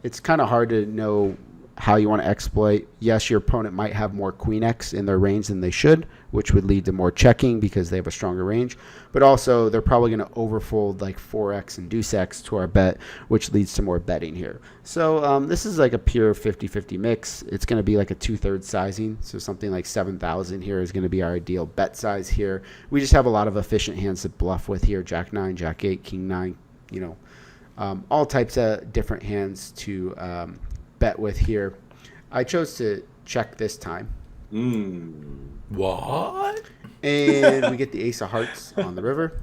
It's kind of hard to know how you want to exploit. Yes, your opponent might have more Queen X in their range than they should, which would lead to more checking because they have a stronger range. But also, they're probably going to overfold like 4X and Deuce X to our bet, which leads to more betting here. So this is like a pure 50-50 mix. It's going to be like a 2/3 sizing. So something like 7,000 here is going to be our ideal bet size here. We just have a lot of efficient hands to bluff with here. Jack 9, Jack 8, King 9, all types of different hands to bet with here. I chose to check this time. What? And we get the Ace of Hearts on the river.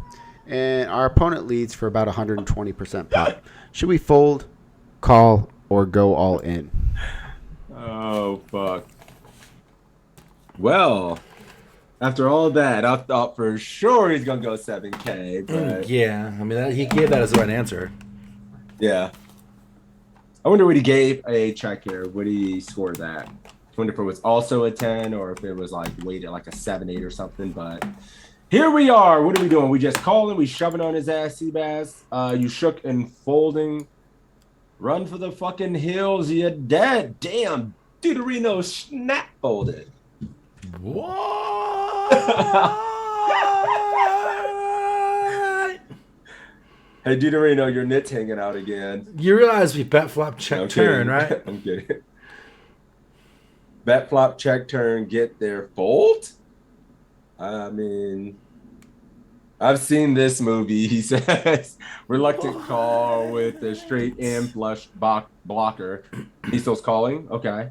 And our opponent leads for about 120% pot. Should we fold, call, or go all in? Oh, fuck. Well, after all that, I thought for sure he's going to go 7K. But Yeah, I mean, he gave that as the right answer. yeah. I wonder what he gave a check here. Would he score that? I wonder if it was also a 10 or if it was like weighted like a 7-8 or something. But here we are. What are we doing? We just calling. We shoving on his ass, Seabass. You shook and folding. Run for the fucking hills. You're dead. Damn. Deuterino snap folded. What? Hey, Deuterino, your knit's hanging out again. You realize we bet flop check I'm turn, kidding. right? I'm kidding. Bet flop check turn, get there, fold? I mean, I've seen this movie. He says, reluctant call with a straight in flush blocker. He still's calling? Okay.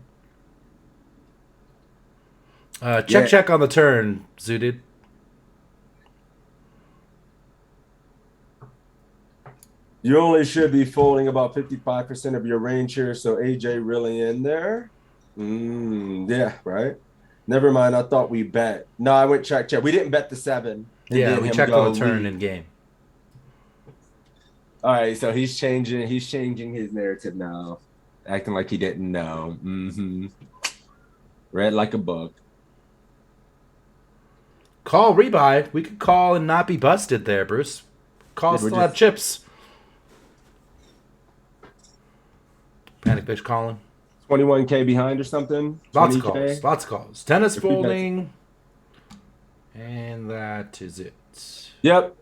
Check on the turn, Zooted. You only should be folding about 55% of your range here, so AJ really in there? Yeah, right. Never mind. I thought we bet. No, I went check. We didn't bet the 7. Yeah, we checked on the turn in game. All right, so he's changing his narrative now, acting like he didn't know. Read like a book. Call rebuy. We could call and not be busted there, Bruce. Call still have chips. Panic fish calling. 21K behind or something. Lots of 20K? calls. Lots of calls. Tennis folding. And that is it. Yep.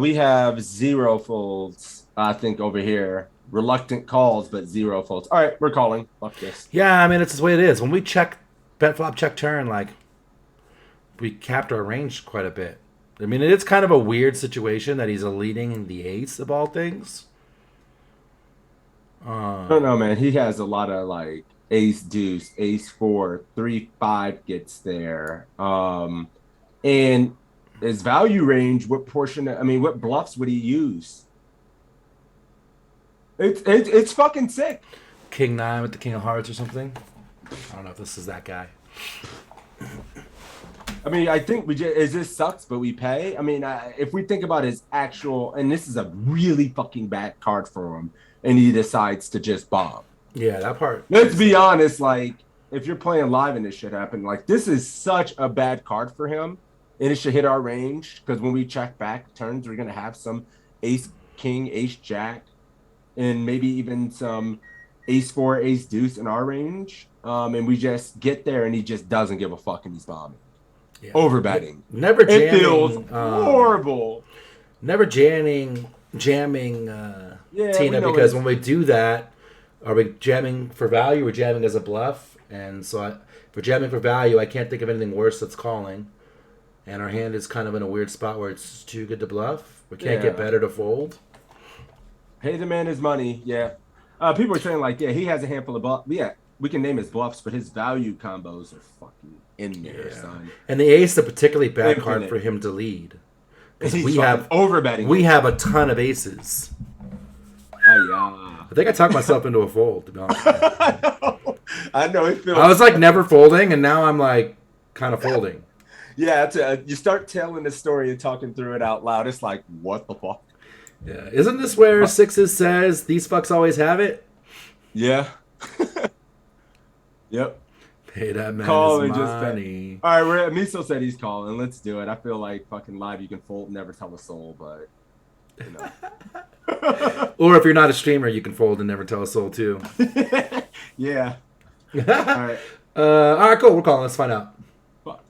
We have 0 folds, I think, over here. Reluctant calls, but 0 folds. All right, we're calling. Fuck this. Yeah, I mean, it's the way it is. When we check bet flop check turn, like, we capped our range quite a bit. I mean, it's kind of a weird situation that he's a leading in the ace of all things. I don't know, man. He has a lot of like ace deuce, ace 4, 3-5 gets there. And his value range, what bluffs would he use? It's fucking sick. King 9 with the King of Hearts or something. I don't know if this is that guy. I mean, I think this sucks, but we pay. I mean, if we think about his actual, and this is a really fucking bad card for him, and he decides to just bomb. Yeah, that part. Let's be honest, like, if you're playing live and this shit happened, like, this is such a bad card for him, and it should hit our range, because when we check back turns, we're going to have some ace king, ace jack, and maybe even some ace 4, ace deuce in our range, and we just get there, and he just doesn't give a fuck, and he's bombing. Yeah. Overbetting. Never jamming. It feels horrible. Never jamming Tina, because when we do that, are we jamming for value or jamming as a bluff? And so if we're jamming for value, I can't think of anything worse that's calling. And our hand is kind of in a weird spot where it's too good to bluff. We can't get better to fold. Pay the man his money, yeah. People are saying, like, yeah, he has a handful of bluffs. Yeah, we can name his bluffs, but his value combos are fucking in there, son. And the ace is a particularly bad card for him to lead. Because we have overbetting. We have a ton of aces. I think I talked myself into a fold, to be honest. I know it feels. I was like never folding, and now I'm like kind of folding. Yeah, you start telling the story and talking through it out loud. It's like, what the fuck? Yeah, isn't this where Sixes says these fucks always have it? Yeah. Yep. Pay that man Call his and just money. All right, Miso said he's calling. Let's do it. I feel like fucking live you can fold, never tell a soul, but you know. Or if you're not a streamer, you can fold and never tell a soul too. Yeah. All right. All right, cool. We're calling. Let's find out. Fuck.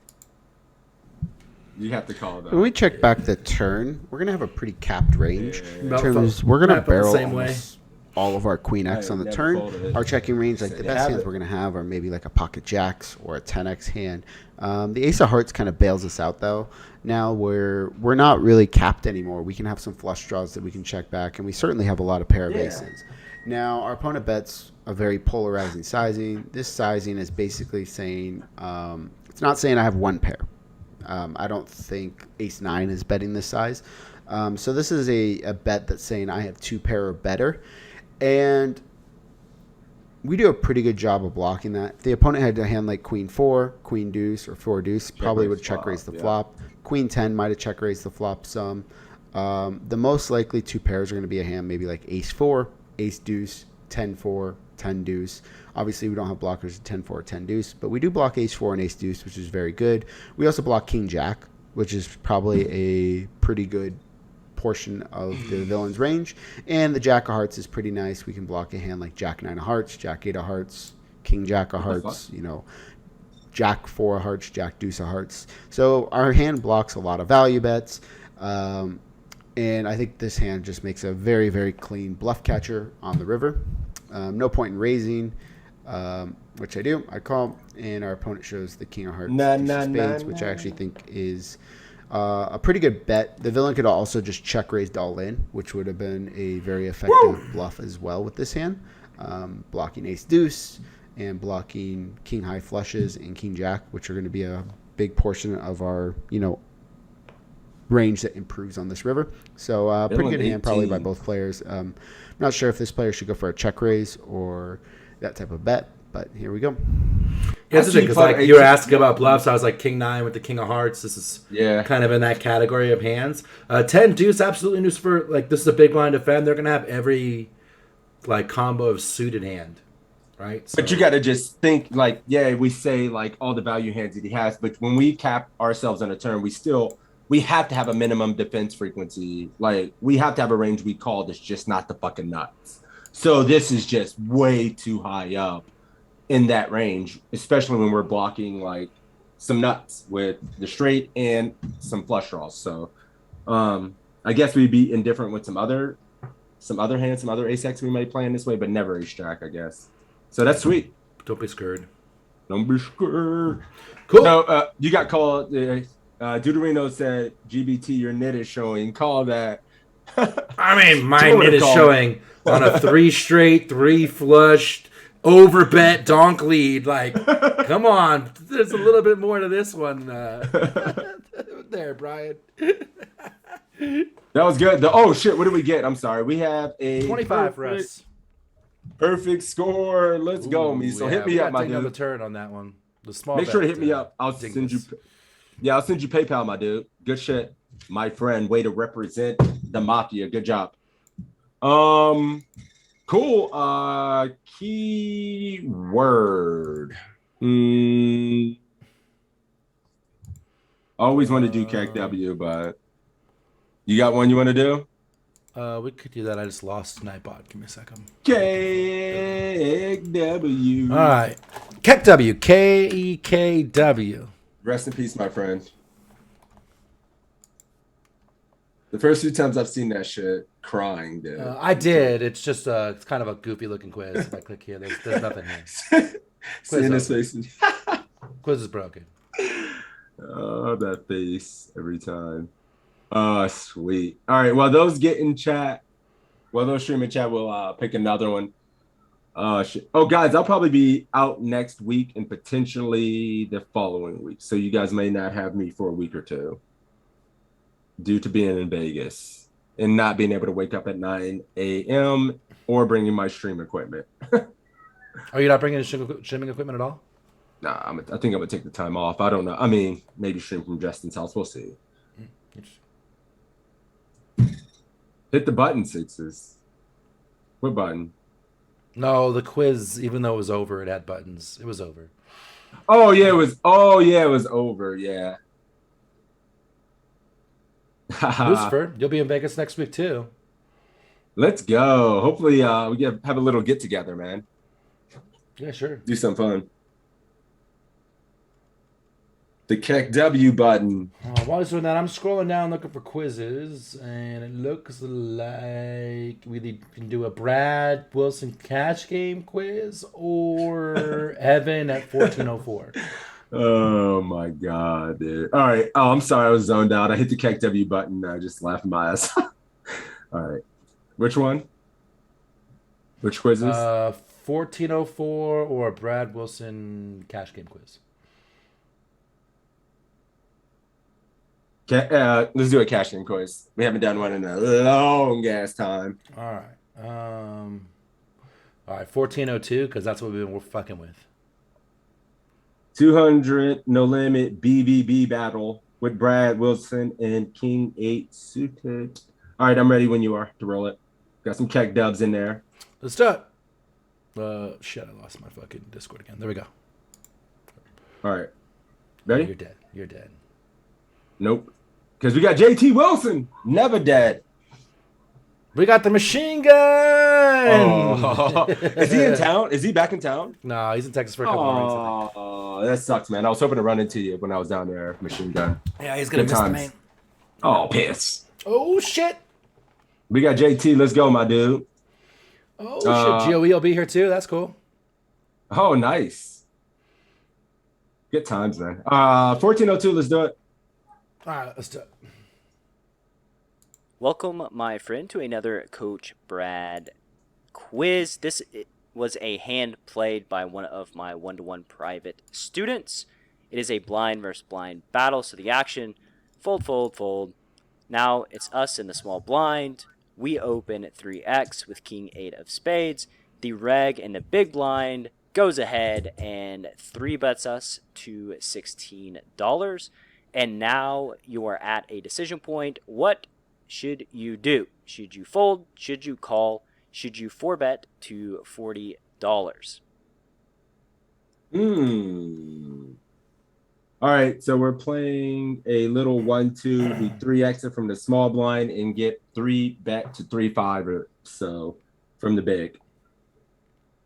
You have to call though. When we check back the turn, we're gonna have a pretty capped range. Yeah. In terms, we're gonna Map it the barrel same way. almost all of our Queen X I on the never turn. folded it. Our checking range, like So the they best have hands it. we're gonna have are maybe like a pocket jacks or a 10x hand. The Ace of Hearts kind of bails us out though. Now we're not really capped anymore. We can have some flush draws that we can check back, and we certainly have a lot of pair of aces. Now our opponent bets a very polarizing sizing. This sizing is basically saying it's not saying I have one pair. I don't think Ace 9 is betting this size. So this is a bet that's saying I have two pair or better. And we do a pretty good job of blocking that. If the opponent had a hand like Queen 4, Queen Deuce, or 4 Deuce, probably would check raise the flop. Queen 10 might have check raised the flop some. The most likely two pairs are going to be a hand maybe like Ace 4, Ace Deuce, 10 4, 10 Deuce. Obviously, we don't have blockers of 10 4, 10 Deuce, but we do block Ace 4 and Ace Deuce, which is very good. We also block King Jack, which is probably a pretty good portion of the villain's range. And the Jack of Hearts is pretty nice. We can block a hand like Jack 9 of Hearts, Jack 8 of Hearts, King Jack of Hearts, you know, Jack 4 of Hearts, Jack Deuce of Hearts. So our hand blocks a lot of value bets. And I think this hand just makes a very, very clean bluff catcher on the river. No point in raising, which I do. I call, and our opponent shows the King of Hearts, spades, which I actually think is a pretty good bet. The villain could also just check raised all in, which would have been a very effective bluff as well with this hand. Blocking Ace Deuce and blocking King High flushes and King Jack, which are going to be a big portion of our, range that improves on this river. So pretty good hand probably by both players. Not sure if this player should go for a check raise or that type of bet, but here we go. Yeah, it's because like you were asking about bluffs, I was like King 9 with the King of Hearts. This is kind of in that category of hands. 10 Deuce absolutely news for like this is a big blind defend. They're gonna have every like combo of suited hand, right? So, but you got to just think like, we say like all the value hands that he has, but when we cap ourselves on a turn, we have to have a minimum defense frequency. Like we have to have a range we call that's just not the fucking nuts. So this is just way too high up in that range, especially when we're blocking like some nuts with the straight and some flush draws. So I guess we'd be indifferent with some other hands, some other ace X we might play in this way, but never ace jack, I guess. So that's sweet. Don't be scared. Don't be scared. Cool. No, you got called. Deuterino said, GBT, your knit is showing. Call that. I mean, my knit is showing on a 3 straight, 3 flushed, overbet donk lead. Like, come on. There's a little bit more to this one. There, Brian. That was good. Oh, shit. What did we get? I'm sorry. We have a 25 for us. Perfect score. Let's go, me. So hit me up, my dude. The turn on that one. The small. Make sure to hit me up. I'll send you. Yeah, I'll send you PayPal, my dude. Good shit, my friend. Way to represent the mafia. Good job. Cool. Keyword. Always want to do KW, but you got one you want to do? We could do that. I just lost Nightbot. Give me a second. KW. All right. KEKW. KEKW. Rest in peace, my friend. The first few times I've seen that shit, crying, dude. I did. It's just it's kind of a goofy looking quiz. If I click here, there's nothing here. Seeing his face. Quiz is broken. Oh, that face every time. Oh, sweet. All right. While those get in chat, while those stream in chat, we'll pick another one. Shit. Oh, guys, I'll probably be out next week and potentially the following week. So you guys may not have me for a week or two due to being in Vegas and not being able to wake up at 9 a.m. or bringing my stream equipment. Are you not bringing streaming equipment at all? Nah, I think I'm gonna take the time off. I don't know. I mean, maybe stream from Justin's house. We'll see. Hit the button, sixes. What button? No, the quiz. Even though it was over, it had buttons. It was over. Oh yeah, it was. Oh yeah, it was over. Yeah. Lucifer, you'll be in Vegas next week too. Let's go. Hopefully, we have a little get together, man. Yeah, sure. Do something fun. The Keck W button. While he's doing that, I'm scrolling down looking for quizzes, and it looks like we can do a Brad Wilson cash game quiz or Evan at 1404. Oh my god, dude. All right. Oh, I'm sorry, I was zoned out. I hit the Keck W button. I just laughed my ass. All right. Which one? Which quizzes? 1404 or a Brad Wilson cash game quiz. Let's do a cash in quiz. We haven't done one in a long ass time. All right. All right, 1402, because that's what we're fucking with. 200 no limit BBB battle with Brad Wilson and King 8 suited. All right, I'm ready when you are to roll it. Got some Keck dubs in there. Let's do it. Shit, I lost my fucking Discord again. There we go. All right. Ready? You're dead. You're dead. Nope. Because we got JT Wilson, never dead. We got the machine gun. Oh. Is he in town? Is he back in town? No, he's in Texas for a couple of weeks. Oh, that sucks, man. I was hoping to run into you when I was down there, machine gun. Yeah, he's gonna Good miss the times. main. Oh, piss. Oh shit. We got JT. Let's go, my dude. Oh shit. GOE will be here too. That's cool. Oh, nice. Good times, man. 1402. Let's do it. All right, let's do it. Welcome, my friend, to another Coach Brad quiz. This was a hand played by one of my one-to-one private students. It is a blind versus blind battle, so the action, fold, fold, fold. Now it's us in the small blind. We open 3x with King 8 of spades. The reg in the big blind goes ahead and 3-bets us to $16. And now you are at a decision point. What should you do? Should you fold? Should you call? Should you 4-bet to $40? All right, so we're playing a little 1-2. We 3x it from the small blind and get 3-bet to 3-5 or so from the big.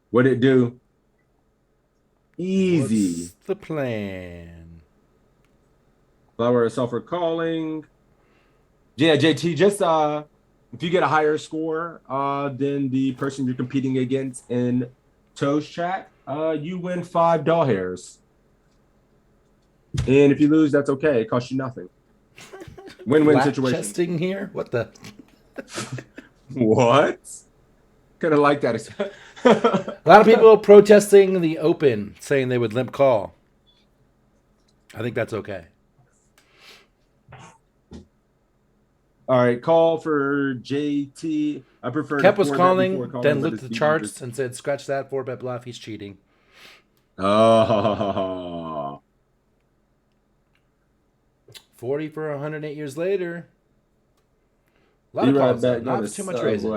What'd it do? Easy. What's the plan? Flower sulfur calling. Yeah, JT, just if you get a higher score than the person you're competing against in Toe's chat, you win 5 doll hairs. And if you lose, that's okay. It costs you nothing. Win-win situation. Chesting here? What the? What? Kind of like that. A lot of people protesting the open, saying they would limp call. I think that's okay. All right, call for JT. I prefer. Kep was calling, then looked at the charts and said, "Scratch that 4-bet bluff. He's cheating." Oh. 40 for 108 years later. A lot of calls, not too much raising.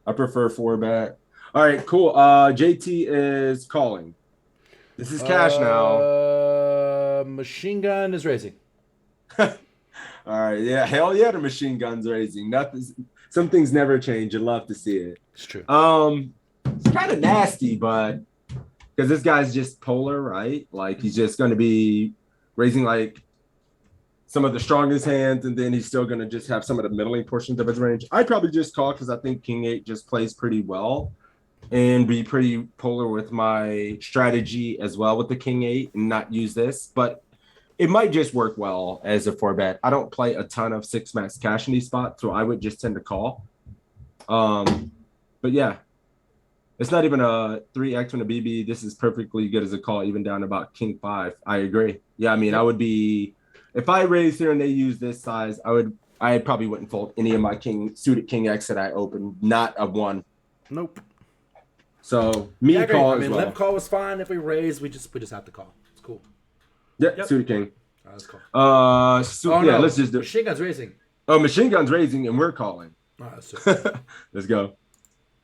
I prefer 4-bet. All right, cool. JT is calling. This is cash now. Machine gun is raising. All right, yeah, hell yeah, the machine gun's raising. Nothing. Some things never change. You love to see it. It's true. It's kind of nasty, but because this guy's just polar, right? Like he's just going to be raising like some of the strongest hands, and then he's still going to just have some of the middling portions of his range. I'd probably just call because I think King 8 just plays pretty well and be pretty polar with my strategy as well with the King 8 and not use this. But it might just work well as a 4-bet. I don't play a ton of 6-max cash in these spots, so I would just tend to call. But yeah, it's not even a 3x and a BB. This is perfectly good as a call, even down about King 5. I agree. Yeah, I mean, I would be, if I raise here and they use this size, I I probably wouldn't fold any of my suited king X that I opened, not a one. Nope. So me Yeah, call I as mean, well. limp call was fine. If we raise, we just have to call. It's cool. Yep. Suited king. All right, let's call. Yeah, let's just do. Machine Gun's raising. Oh, machine gun's raising, and we're calling. All right, so. Let's go,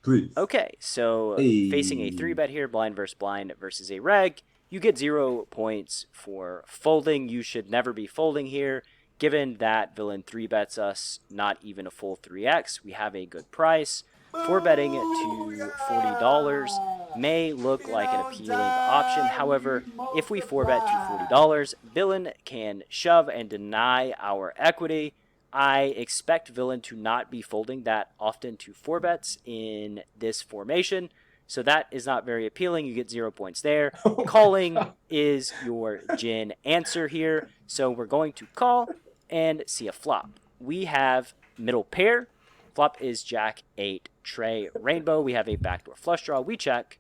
please. Okay, so facing a 3-bet here, blind versus a reg. You get 0 points for folding. You should never be folding here. Given that villain 3-bets us not even a full 3x, we have a good price. 4-betting to $40 may look like an appealing option. However, if we 4-bet to $40, villain can shove and deny our equity. I expect villain to not be folding that often to 4-bets in this formation, so that is not very appealing. You get 0 points there. Calling is your Jin answer here, so we're going to call and see a flop. We have middle pair. Flop is Jack 8 Trey Rainbow. We have a backdoor flush draw. We check.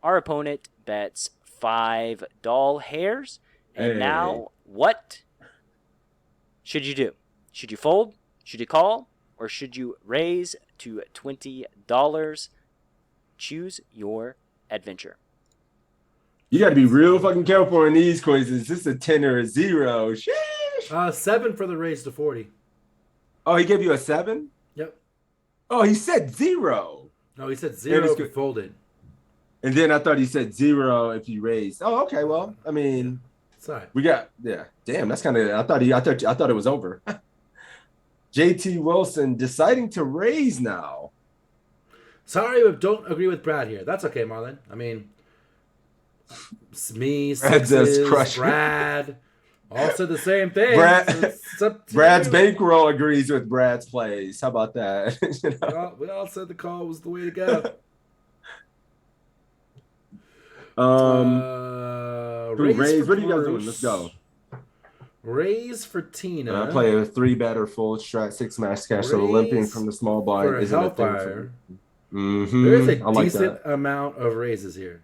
Our opponent bets 5 doll hairs. And now, what should you do? Should you fold? Should you call? Or should you raise to $20? Choose your adventure. You got to be real fucking careful in these quizzes. This is a 10 or a 0. Sheesh. 7 for the raise to 40. Oh, he gave you a 7? Yep. Oh, he said 0. No, he said 0 if you folded. And then I thought he said 0 if you raised. Oh, okay. Well, I mean, sorry. We got Damn, that's kind of. I thought it was over. JT Wilson deciding to raise now. Sorry, but don't agree with Brad here. That's okay, Marlon. I mean, me, Brad, all said the same thing. Brad's bankroll agrees with Brad's plays. How about that? You know? We all said the call was the way to go. Raise. What are you guys doing? Let's go. Raise for Tina. I play a 3-bet or full strat 6 max cash. So Olympian from the small blind isn't a thing for me. There is a decent amount of raises here.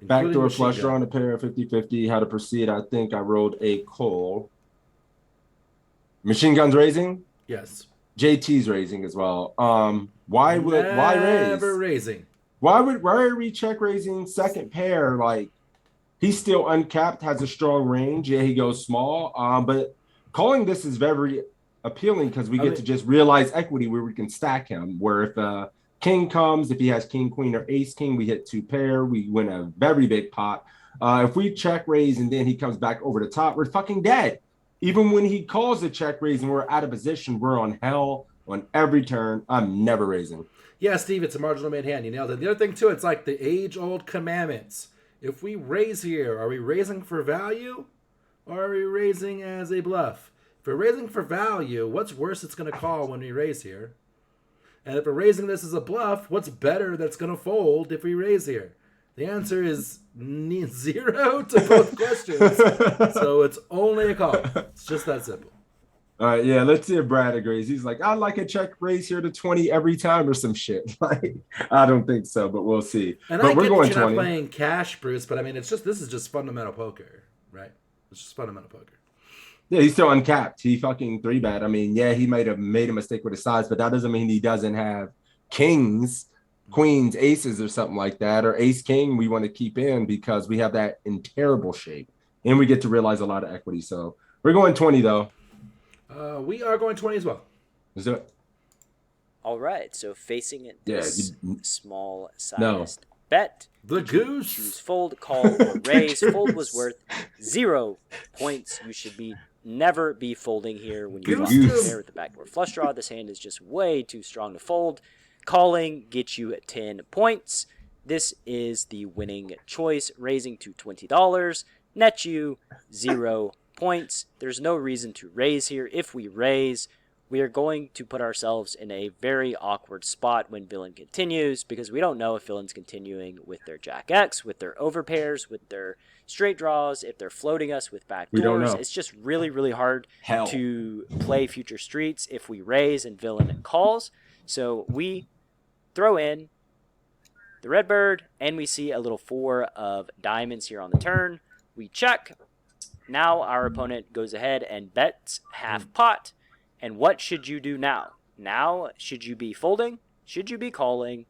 Backdoor flush draw on a pair of 50-50. How to proceed? I think I rolled a call. Machine Gun's raising? Yes. JT's raising as well. Why raise? Never raising. Why are we check raising second pair? Like, he's still uncapped, has a strong range. Yeah, he goes small. But calling this is very appealing because we get to just realize equity where we can stack him. Where if king comes, if he has king, queen, or ace, king, we hit 2 pair. We win a very big pot. If we check raise and then he comes back over the top, we're fucking dead. Even when he calls a check raise and we're out of position, we're on hell on every turn. I'm never raising. Yeah, Steve, it's a marginal made hand. You nailed it. The other thing, too, it's like the age-old commandments. If we raise here, are we raising for value or are we raising as a bluff? If we're raising for value, what's worse it's going to call when we raise here? And if we're raising this as a bluff, what's better that's going to fold if we raise here? The answer is 0 to both questions. So it's only a call. It's just that simple. All right, yeah, let's see if Brad agrees. He's like, I'd like a check raise here to 20 every time or some shit. Like, I don't think so, but we'll see. And but we're going 20. Not playing cash, Bruce, but I mean, this is just fundamental poker, right? It's just fundamental poker. Yeah, he's still uncapped. He fucking 3-bet. I mean, yeah, he might have made a mistake with his size, but that doesn't mean he doesn't have kings, queens, aces, or something like that, or ace king we want to keep in because we have that in terrible shape, and we get to realize a lot of equity. So we're going 20 though. We are going 20 as well. Let's do it. All right, so facing this small sized No. bet. The goose. Choose fold, call, or raise. Fold was worth 0 points. You should never be folding here when you there with the backdoor flush draw. This hand is just way too strong to fold. Calling gets you 10 points. This is the winning choice. Raising to $20 net you 0 points. There's no reason to raise here. If we raise, we are going to put ourselves in a very awkward spot when villain continues because we don't know if villain's continuing with their Jack X, with their overpairs, with their straight draws, if they're floating us with back doors. It's just really, really hard to play future streets if we raise and villain calls. So we throw in the red bird and we see a little 4 of diamonds here on the turn. We check. Now our opponent goes ahead and bets half pot. And what should you do now? Now, should you be folding? Should you be calling?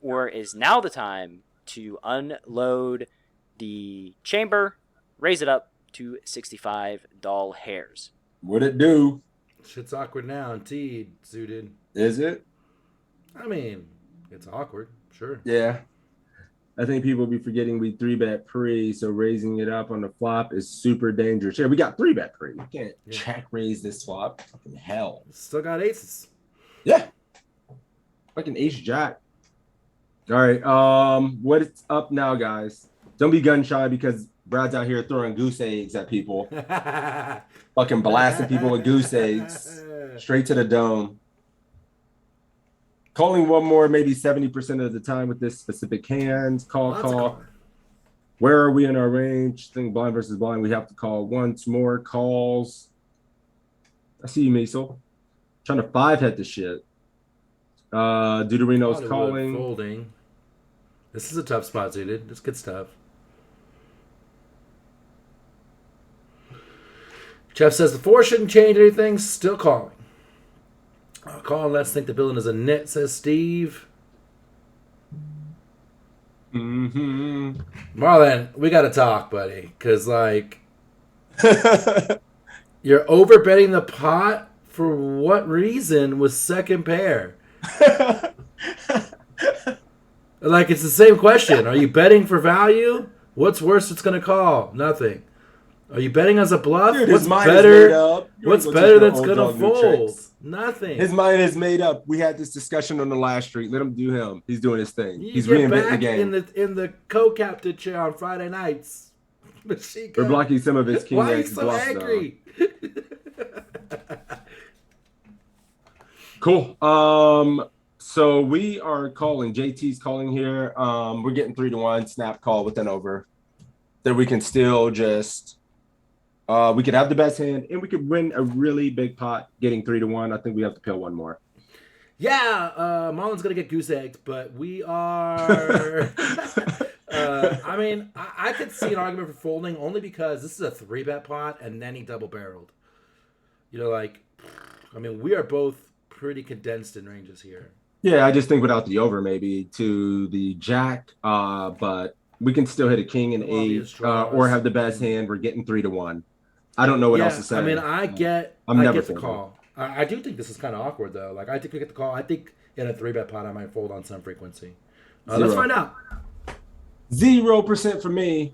Or is now the time to unload the chamber, raise it up to 65 doll hairs? What it do? Shit's awkward now, indeed, Zooted. Is it? I mean, it's awkward, sure. Yeah. I think people be forgetting we 3-bet pre, so raising it up on the flop is super dangerous. Yeah, we got 3-bet pre. We can't check raise this flop. Fucking hell. Still got aces. Yeah. Fucking ace jack. All right. What's up now, guys? Don't be gun shy because Brad's out here throwing goose eggs at people. Fucking blasting people with goose eggs straight to the dome. Calling one more, maybe 70% of the time with this specific hand. Call. Where are we in our range? Think blind versus blind. We have to call once more calls. I see you, Miesel. Trying to 5-head the shit. Deuterino's calling. Folding. This is a tough spot, Zooted. This gets tough. Jeff says the 4 shouldn't change anything. Still calling. Calling, let's think the villain is a nit, says Steve. Mm-hmm. Marlon, we got to talk, buddy. Because, like, you're overbetting the pot for what reason with second pair? Like, it's the same question. Are you betting for value? What's worse it's going to call? Nothing. Are you betting as a bluff? Dude, what's his mind better? is made up. What's better that's going to fold? Nothing. His mind is made up. We had this discussion on the last street. Let him do him. He's doing his thing. You He's get reinventing back the game. in the co-captain chair on Friday nights. We're blocking some of his king Why are you X so bluffs, angry? Cool. So we are calling. JT's calling here. We're getting 3-1 snap call with an over. That we can still just we could have the best hand and we could win a really big pot getting 3-1. I think we have to peel one more. Yeah, Marlon's gonna get goose eggs, but we are. I mean, I could see an argument for folding only because this is a 3-bet pot and then he double barreled. You know, like, I mean, we are both pretty condensed in ranges here. Yeah, I just think without the over maybe to the jack, but we can still hit a king and 8 or have the best hand. We're getting 3-1. I don't know what else to say. I mean, I get the call. I do think this is kind of awkward though. Like, I think we get the call. I think in a 3-bet pot, I might fold on some frequency. Let's find out. 0% for me.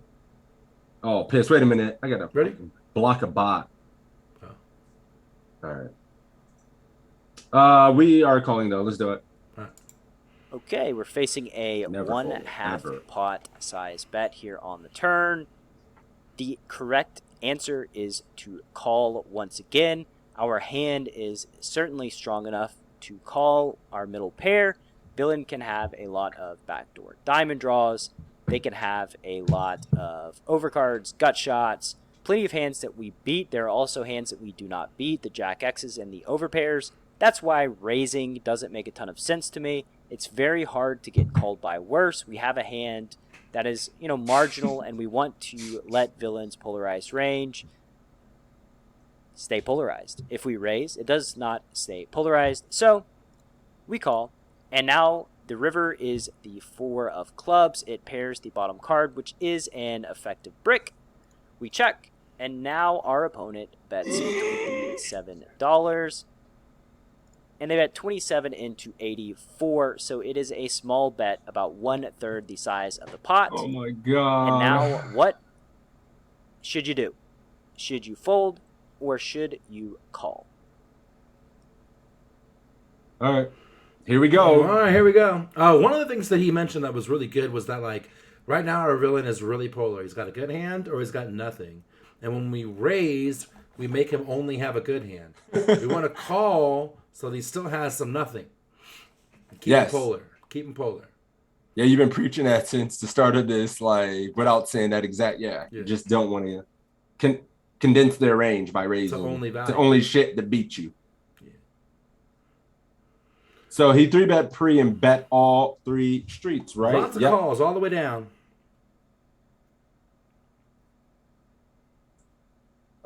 Oh, piss! Wait a minute. I gotta block a bot. Oh. All right. We are calling though. Let's do it. Okay, we're facing a 1/2 pot size bet here on the turn. The correct answer is to call once again. Our hand is certainly strong enough to call our middle pair. Villain can have a lot of backdoor diamond draws. They can have a lot of overcards, gut shots, plenty of hands that we beat. There are also hands that we do not beat, the jack X's and the overpairs. That's why raising doesn't make a ton of sense to me. It's very hard to get called by worse. We have a hand that is, marginal, and we want to let villains' polarized range stay polarized. If we raise, it does not stay polarized. So we call, and now the river is the 4 of clubs. It pairs the bottom card, which is an effective brick. We check, and now our opponent bets $27. And they bet 27 into 84, so it is a small bet, about 1/3 the size of the pot. Oh my god. And now, what should you do? Should you fold, or should you call? All right. Here we go. All right, here we go. One of the things that he mentioned that was really good was that, like, right now our villain is really polar. He's got a good hand or he's got nothing. And when we raise, we make him only have a good hand. We want to call so that he still has some nothing. Keep him polar. Keep him polar. Yeah, you've been preaching that since the start of this, like, without saying that exact, You just don't want to condense their range by raising. To only shit that beat you. So he 3-bet pre and bet all 3 streets, right? Lots of calls all the way down.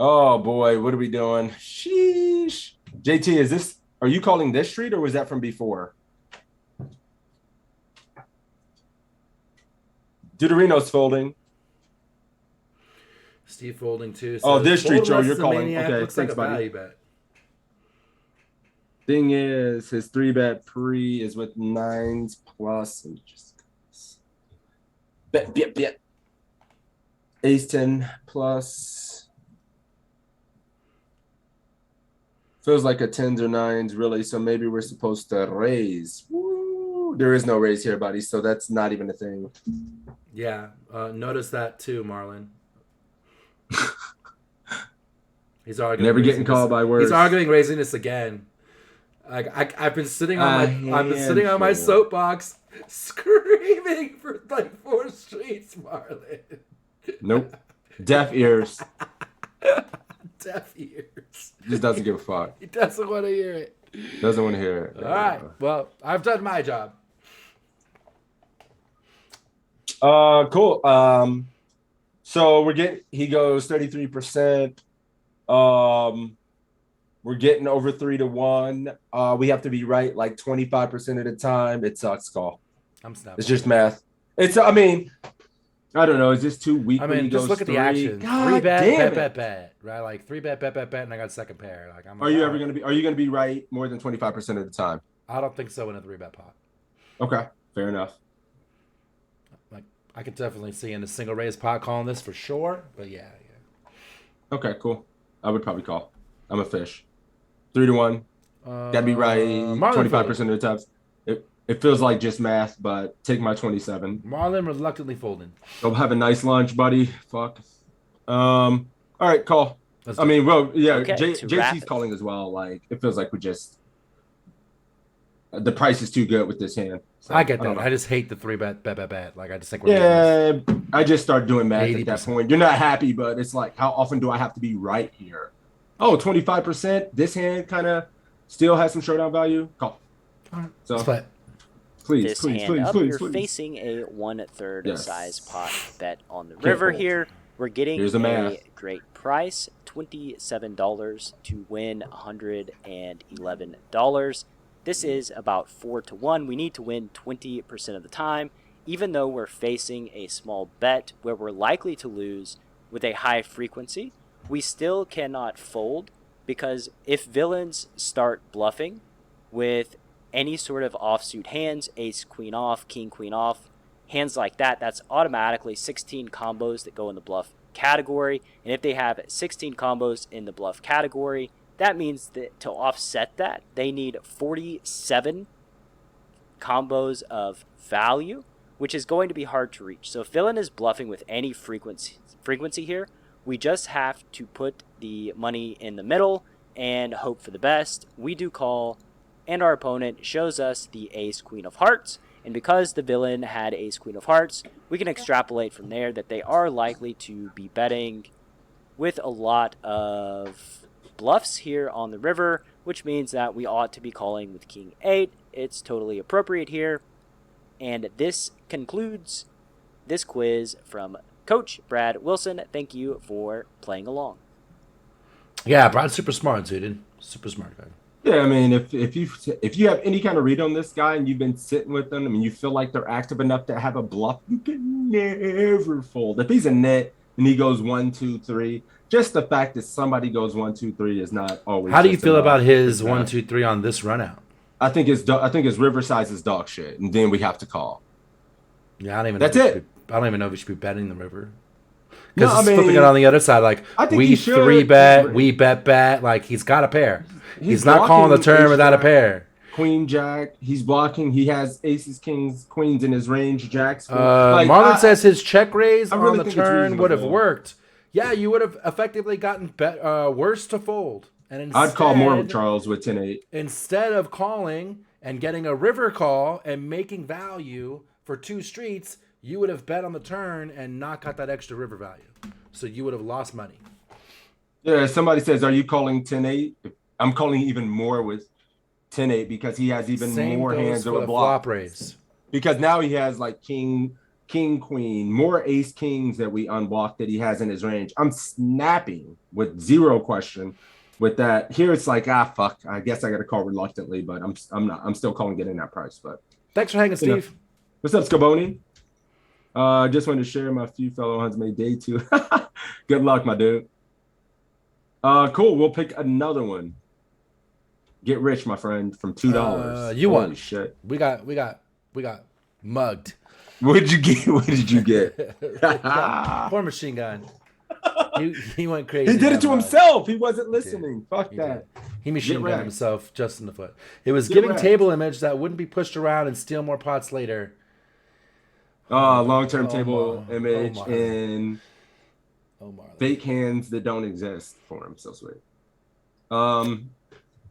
Oh boy, what are we doing? Sheesh. JT, are you calling this street or was that from before? Deuterino's folding. Steve folding too. Oh, So this street, Joe, less you're than calling. Maniac. Okay, Looks thanks, like a buddy. value bet. Thing is, his 3-bet pre is with 9s plus. And just bet. Ace 10 plus. Feels like a 10s or 9s, really. So maybe we're supposed to raise. Woo! There is no raise here, buddy. So that's not even a thing. Yeah, notice that too, Marlon. He's arguing. Never getting called by words. He's arguing raising this again. I've been sitting on my soapbox, screaming for like 4 streets, Marlon. Nope. Deaf ears. Deaf ears. Just doesn't give a fuck. He doesn't want to hear it. Doesn't want to hear it. All right. Well, I've done my job. Cool. So he goes 33%. We're getting over 3-1. We have to be right like 25% of the time. It sucks, call. I'm snapping. It's just math. I don't know. It's just too weak. I mean, just look at the action. God 3-bet, bet. Right, like 3-bet, bet, and I got second pair. Like, Are you gonna be right more than 25% of the time? I don't think so in a 3-bet pot. Okay, fair enough. Like, I could definitely see in a single raise pot calling this for sure. But yeah. Okay, cool. I would probably call. I'm a fish. 3-1. Gotta be right 25% of the times. It feels like just math, but take my 27. Marlon reluctantly folding. Go have a nice lunch, buddy. Fuck. All right, call. Okay, JC's calling as well. Like, it feels like the price is too good with this hand. So, I get that. I just hate the 3-bet, bet. Like, I just think I just start doing math 80%. At that point. You're not happy, but it's like, how often do I have to be right here? Oh, 25%. This hand kind of still has some showdown value. Call. All right. So, split. Please. You're facing a 1/3 size pot bet on the river here. We're getting a great price, $27 to win $111. This is about 4-1. We need to win 20% of the time, even though we're facing a small bet where we're likely to lose with a high frequency. We still cannot fold because if villains start bluffing with any sort of offsuit hands, ace, queen off, king, queen off, hands like that, that's automatically 16 combos that go in the bluff category. And if they have 16 combos in the bluff category, that means that to offset that, they need 47 combos of value, which is going to be hard to reach. So if villain is bluffing with any frequency here, we just have to put the money in the middle and hope for the best. We do call, and our opponent shows us the ace, queen of hearts. And because the villain had ace, queen of hearts, we can extrapolate from there that they are likely to be betting with a lot of bluffs here on the river, which means that we ought to be calling with king 8. It's totally appropriate here. And this concludes this quiz from Coach Brad Wilson. Thank you for playing along. Yeah, Brad's super smart, dude. Super smart guy. Yeah, I mean, if you have any kind of read on this guy and you've been sitting with them, I mean, you feel like they're active enough to have a bluff, you can never fold. If he's a net and he goes 1, 2, 3, just the fact that somebody goes 1, 2, 3 is not always. How do you feel about his 1, 2, 3 on this run out? I think his river size is dog shit, and then we have to call. Yeah, I don't even. That's it. I don't even know if we should be betting the river. Because it's flipping it on the other side. Like, I think we 3-bet, we bet. Like, he's got a pair. He's not calling the turn without a pair. Queen, jack. He's blocking. He has aces, kings, queens in his range. Jacks. Marlon says his check raise on the turn would have worked. Yeah, you would have effectively gotten worse to fold. And instead, I'd call more with Charles with 10-8. Instead of calling and getting a river call and making value for 2 streets, you would have bet on the turn and not got that extra river value. So you would have lost money. Yeah, somebody says, are you calling 10-8? I'm calling even more with 10-8 because he has even more hands over flop raise. Because now he has like king king, queen, more ace kings that we unblocked that he has in his range. I'm snapping with zero question with that. Here it's like, fuck. I guess I got to call reluctantly, but I'm not. I'm still calling getting that price. But Thanks for hanging, Steve. What's up, Scaboni? Just wanted to share my few fellow hunts made day 2. Good luck, my dude. Cool. We'll pick another one. Get rich, my friend, from $2. You won. Holy shit. We got mugged. What did you get? What did you get? Poor machine gun. He went crazy. He did it to himself. He wasn't listening. Fuck that. He machine gunned himself just in the foot. It was giving table image that wouldn't be pushed around and steal more pots later. Long-term table image in fake hands that don't exist for him. So sweet.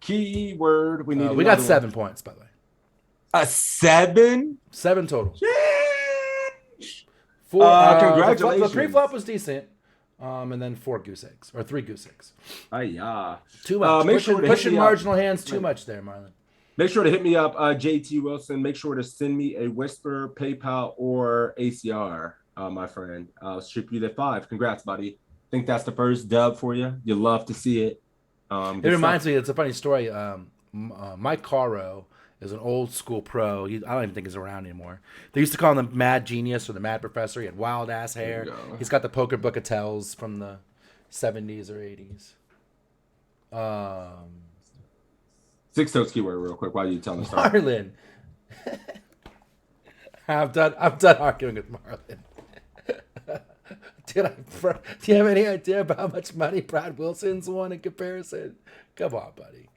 Keyword. We got 7 points, by the way. A 7? 7 total. Sheesh. 4. Congratulations. The pre-flop was decent. And then 4 goose eggs or 3 goose eggs. Too much. Pushing marginal hands too much there, Marlon. Make sure to hit me up, JT Wilson. Make sure to send me a Whisper, PayPal, or ACR, my friend. I'll ship you the 5. Congrats, buddy. Think that's the first dub for you. You love to see it. It reminds me. It's a funny story. Mike Caro is an old school pro. I don't even think he's around anymore. They used to call him the Mad Genius or the Mad Professor. He had wild ass hair. He's got the Poker Book of Tells from the 70s or 80s. 6 toes keyword real quick while you tell the story. Marlon. I'm done arguing with Marlon. Do you have any idea about how much money Brad Wilson's won in comparison? Come on, buddy.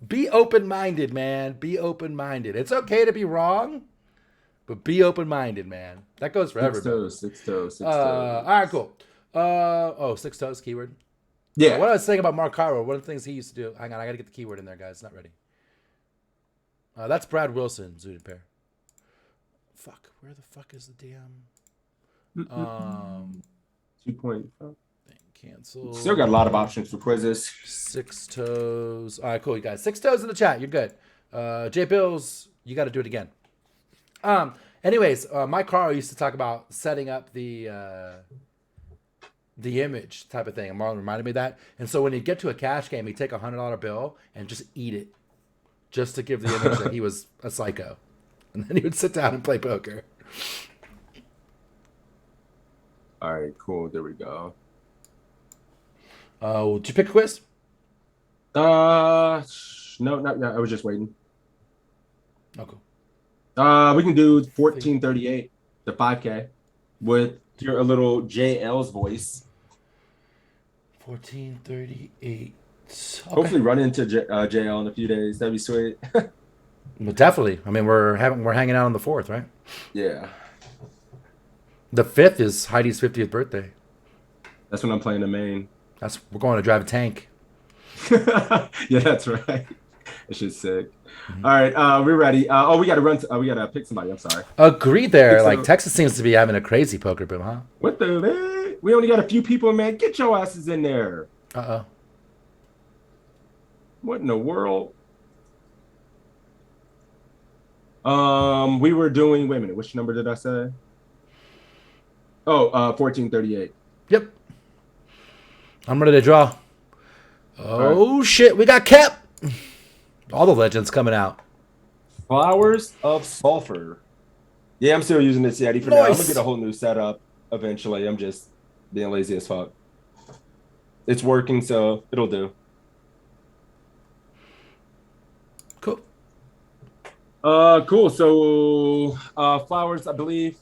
Be open-minded, man. Be open-minded. It's okay to be wrong, but be open-minded, man. That goes for everybody. 6 toes. All right, cool. 6 toes keyword. Yeah. What I was saying about Mark Caro, one of the things he used to do. Hang on, I got to get the keyword in there, guys. It's not ready. That's Brad Wilson, Zooted Pair. Fuck. Where the fuck is the damn... 2.5. Cancel. Still got a lot of options for quizzes. 6 toes. All right, cool, you guys. 6 toes in the chat. You're good. J Bills, you got to do it again. Anyways, Mike Carl used to talk about setting up the image type of thing. And Marlon reminded me of that. And so when you get to a cash game, he'd take $100 bill and just eat it, just to give the image that he was a psycho. And then he would sit down and play poker. All right, cool. There we go. Did you pick a quiz? No, not yet. I was just waiting. Oh, cool. We can do 1438, the 5K, with a little JL's voice. 1438. Okay. Hopefully, run into JL in a few days. That'd be sweet. Well, definitely. I mean, we're hanging out on the 4th, right? Yeah. The 5th is Heidi's 50th birthday. That's when I'm playing the main. We're going to drive a tank. Yeah, that's right. It's just sick. Mm-hmm. All right, we're ready. We got to run. We got to pick somebody. I'm sorry. Agreed there. Like, Texas seems to be having a crazy poker boom, huh? What the man? We only got a few people, man. Get your asses in there. Uh-oh. What in the world? We were doing. Wait a minute. Which number did I say? 1438. Yep. I'm ready to draw. Oh, right. Shit. We got Kep. All the legends coming out. Flowers of Sulfur. Yeah, I'm still using this Yeti for now. I'm going to get a whole new setup eventually. I'm just being lazy as fuck. It's working, so it'll do. Cool. Cool. So, Flowers, I believe,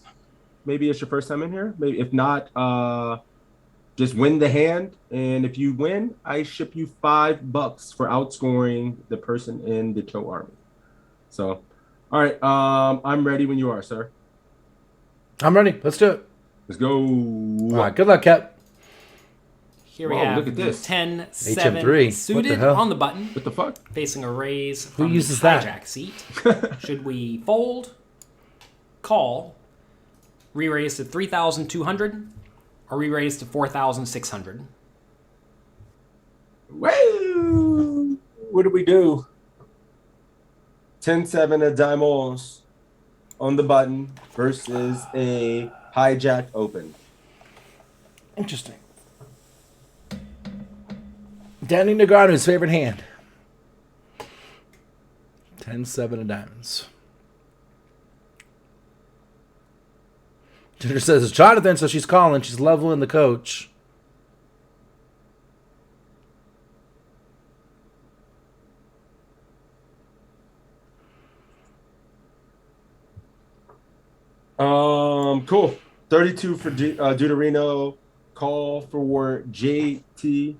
maybe it's your first time in here. Maybe if not, just win the hand, and if you win, I ship you $5 for outscoring the person in the Toe Army. So, all right, I'm ready when you are, sir. I'm ready. Let's do it. Let's go. All right, good luck, Cap. Here we have look at this. 10-7 HM3. suited on the button. What the fuck? Facing a raise from Who uses the that? hijack seat. Should we fold, call, re-raise to 3,200, or re-raise to 4,600? Woo! What do we do? 10-7 of diamonds. on the button versus a hijack open. Interesting. Danny Nagano's favorite hand. 10-7 of diamonds. Ginger says it's Jonathan, so she's calling. She's leveling the coach. Cool. 32 for Deuterino. Call for JT.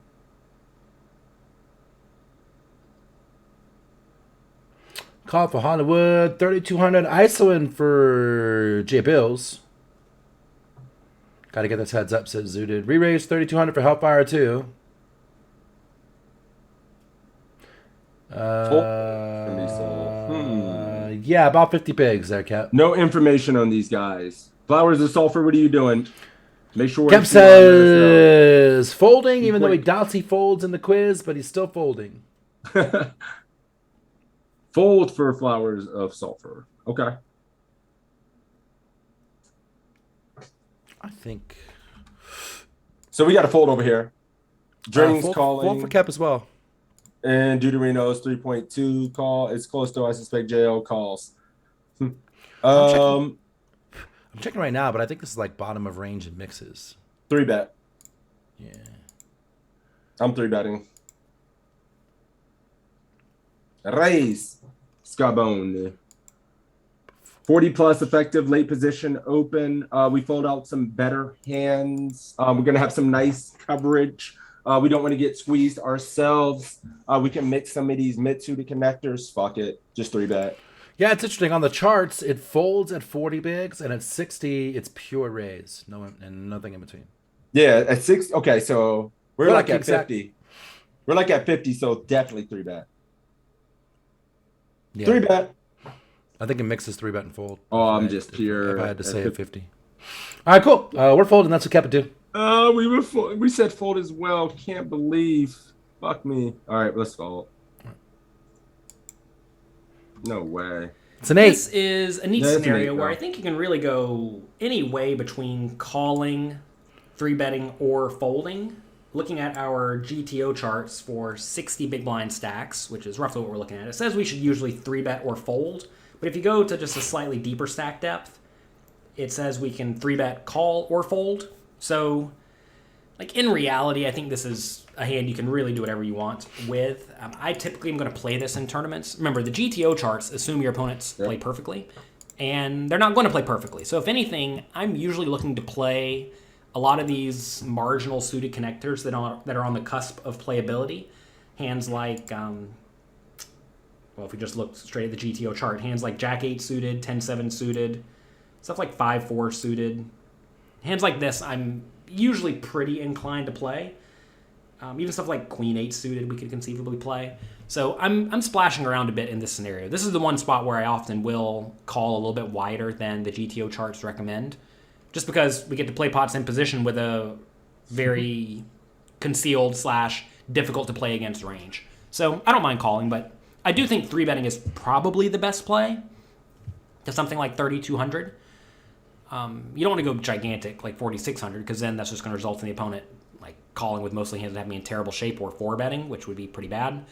Call for Hollywood. 3,200 ISOing for J Bills. Got to get this heads up, says Zooted. Re-raise 3,200 for Hellfire 2. Yeah, about 50 pigs there, Cap. No information on these guys. Flowers of Sulfur, what are you doing? Make sure. Cap says folding, even though he doubts he folds in the quiz, but he's still folding. Fold for Flowers of Sulfur. Okay. I think. So we got a fold over here. Draining's calling. Fold for Cap as well. And Deuterino's 3.2 call. It's close to, I suspect, JO calls. I'm checking right now, but I think this is like bottom of range and mixes. 3-bet. Yeah. I'm 3-betting. Raise. Scarbone. 40 plus effective late position open. We fold out some better hands. We're going to have some nice coverage. We don't want to get squeezed ourselves. We can mix some of these mid-suited connectors. Fuck it. Just 3-bet. Yeah, it's interesting. On the charts, it folds at 40 bigs, and at 60, it's pure raise. And nothing in between. Yeah, at 6. Okay, so we're like at 50. We're like at 50, so definitely 3-bet. Yeah. 3-bet. I think it mixes 3-bet and fold. Oh, I'm just pure. If I had to say at 50. All right, cool. We're folding. That's what Cap would do. We said fold as well. Can't believe. Fuck me. All right, let's fold. No way. It's an 8. This is a neat scenario where I think you can really go any way between calling, 3-betting, or folding. Looking at our GTO charts for 60 big blind stacks, which is roughly what we're looking at, it says we should usually 3-bet or fold. But if you go to just a slightly deeper stack depth, it says we can 3-bet, call, or fold. So, like, in reality, I think this is a hand you can really do whatever you want with. I typically am going to play this in tournaments. Remember, the GTO charts assume your opponents play perfectly, and they're not going to play perfectly. So, if anything, I'm usually looking to play a lot of these marginal suited connectors that are on the cusp of playability. Hands like, well, if we just look straight at the GTO chart, hands like Jack-8 suited, 10-7 suited, stuff like 5-4 suited. Hands like this, I'm usually pretty inclined to play. Even stuff like Queen-8 suited, we could conceivably play. So I'm splashing around a bit in this scenario. This is the one spot where I often will call a little bit wider than the GTO charts recommend, just because we get to play pots in position with a very concealed / difficult to play against range. So I don't mind calling, but I do think 3-betting is probably the best play to something like 3,200. You don't want to go gigantic like 4,600 because then that's just going to result in the opponent like calling with mostly hands that have me in terrible shape or 4-betting, which would be pretty bad.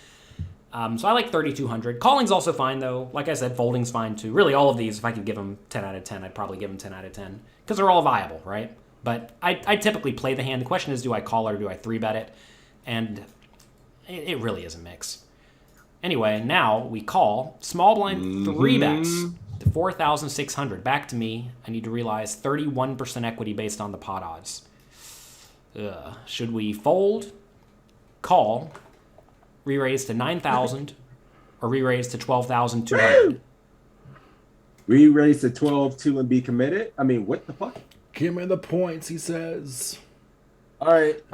So I like 3,200. Calling's also fine though. Like I said, folding's fine too. Really, all of these, if I could give them 10 out of 10, I'd probably give them 10 out of 10 because they're all viable, right? But I typically play the hand. The question is, do I call or do I 3-bet it? And it really is a mix. Anyway, now we call small blind 3-bets. To 4,600. Back to me. I need to realize 31% equity based on the pot odds. Should we fold, call, re-raise to 9,000, or re-raise to 12,200? Re-raise to 12-2 and be committed? I mean, what the fuck? Give me the points, he says. All right.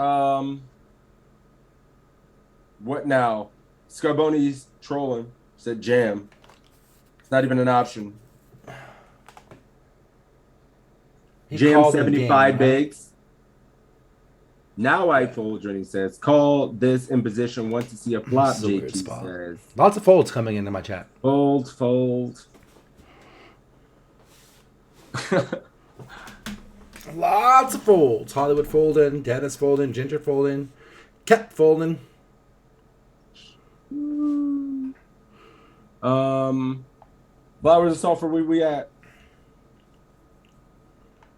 What now? Scarbone's trolling. Said jam. Not even an option. Jam 75 bigs. Now I fold, Drenning says. Call this in position once to see a flop, JT says. Lots of folds coming into my chat. Fold, fold. Lots of folds. Hollywood folding, Dennis folding, Ginger folding, Cat folding. Flowers of Sulphur, where we at?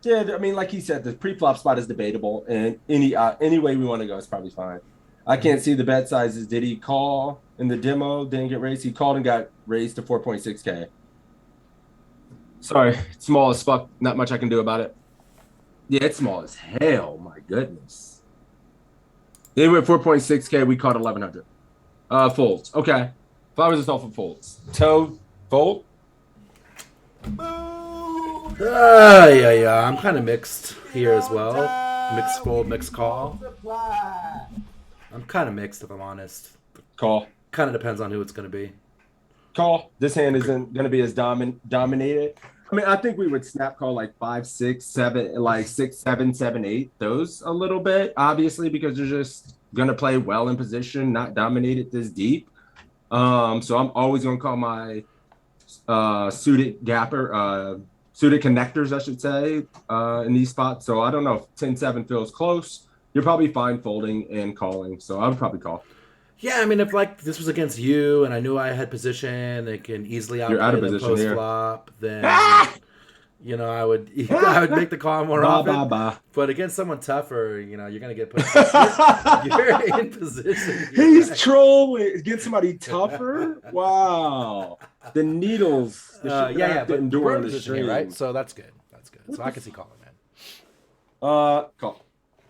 Yeah, I mean, like he said, the pre-flop spot is debatable, and any way we want to go is probably fine. I can't see the bet sizes. Did he call in the demo? Didn't get raised. He called and got raised to 4.6K. Sorry, it's small as fuck. Not much I can do about it. Yeah, it's small as hell. My goodness. They went 4.6K. We caught 1100. Folds. Okay. Flowers of Sulphur folds. Toe fold. Yeah. I'm kind of mixed here as well. Mixed fold, mixed call. I'm kind of mixed, if I'm honest. Call. Kind of depends on who it's going to be. Call. This hand isn't going to be as dominated. I mean, I think we would snap call like 5, 6, 7, like 6, 7, 7, 8. Those a little bit, obviously, because they're just going to play well in position, not dominated this deep. So I'm always going to call my suited connectors, I should say, in these spots. So I don't know if 10-7 feels close. You're probably fine folding and calling. So I would probably call. Yeah, I mean, if like this was against you and I knew I had position, it can easily outplay the post flop, then I would make the call more often. But against someone tougher, you're gonna get put. You're in position. He's trolling against somebody tougher. Wow, the needles. But we're in position here, right? So that's good. So I can see calling, man. Call.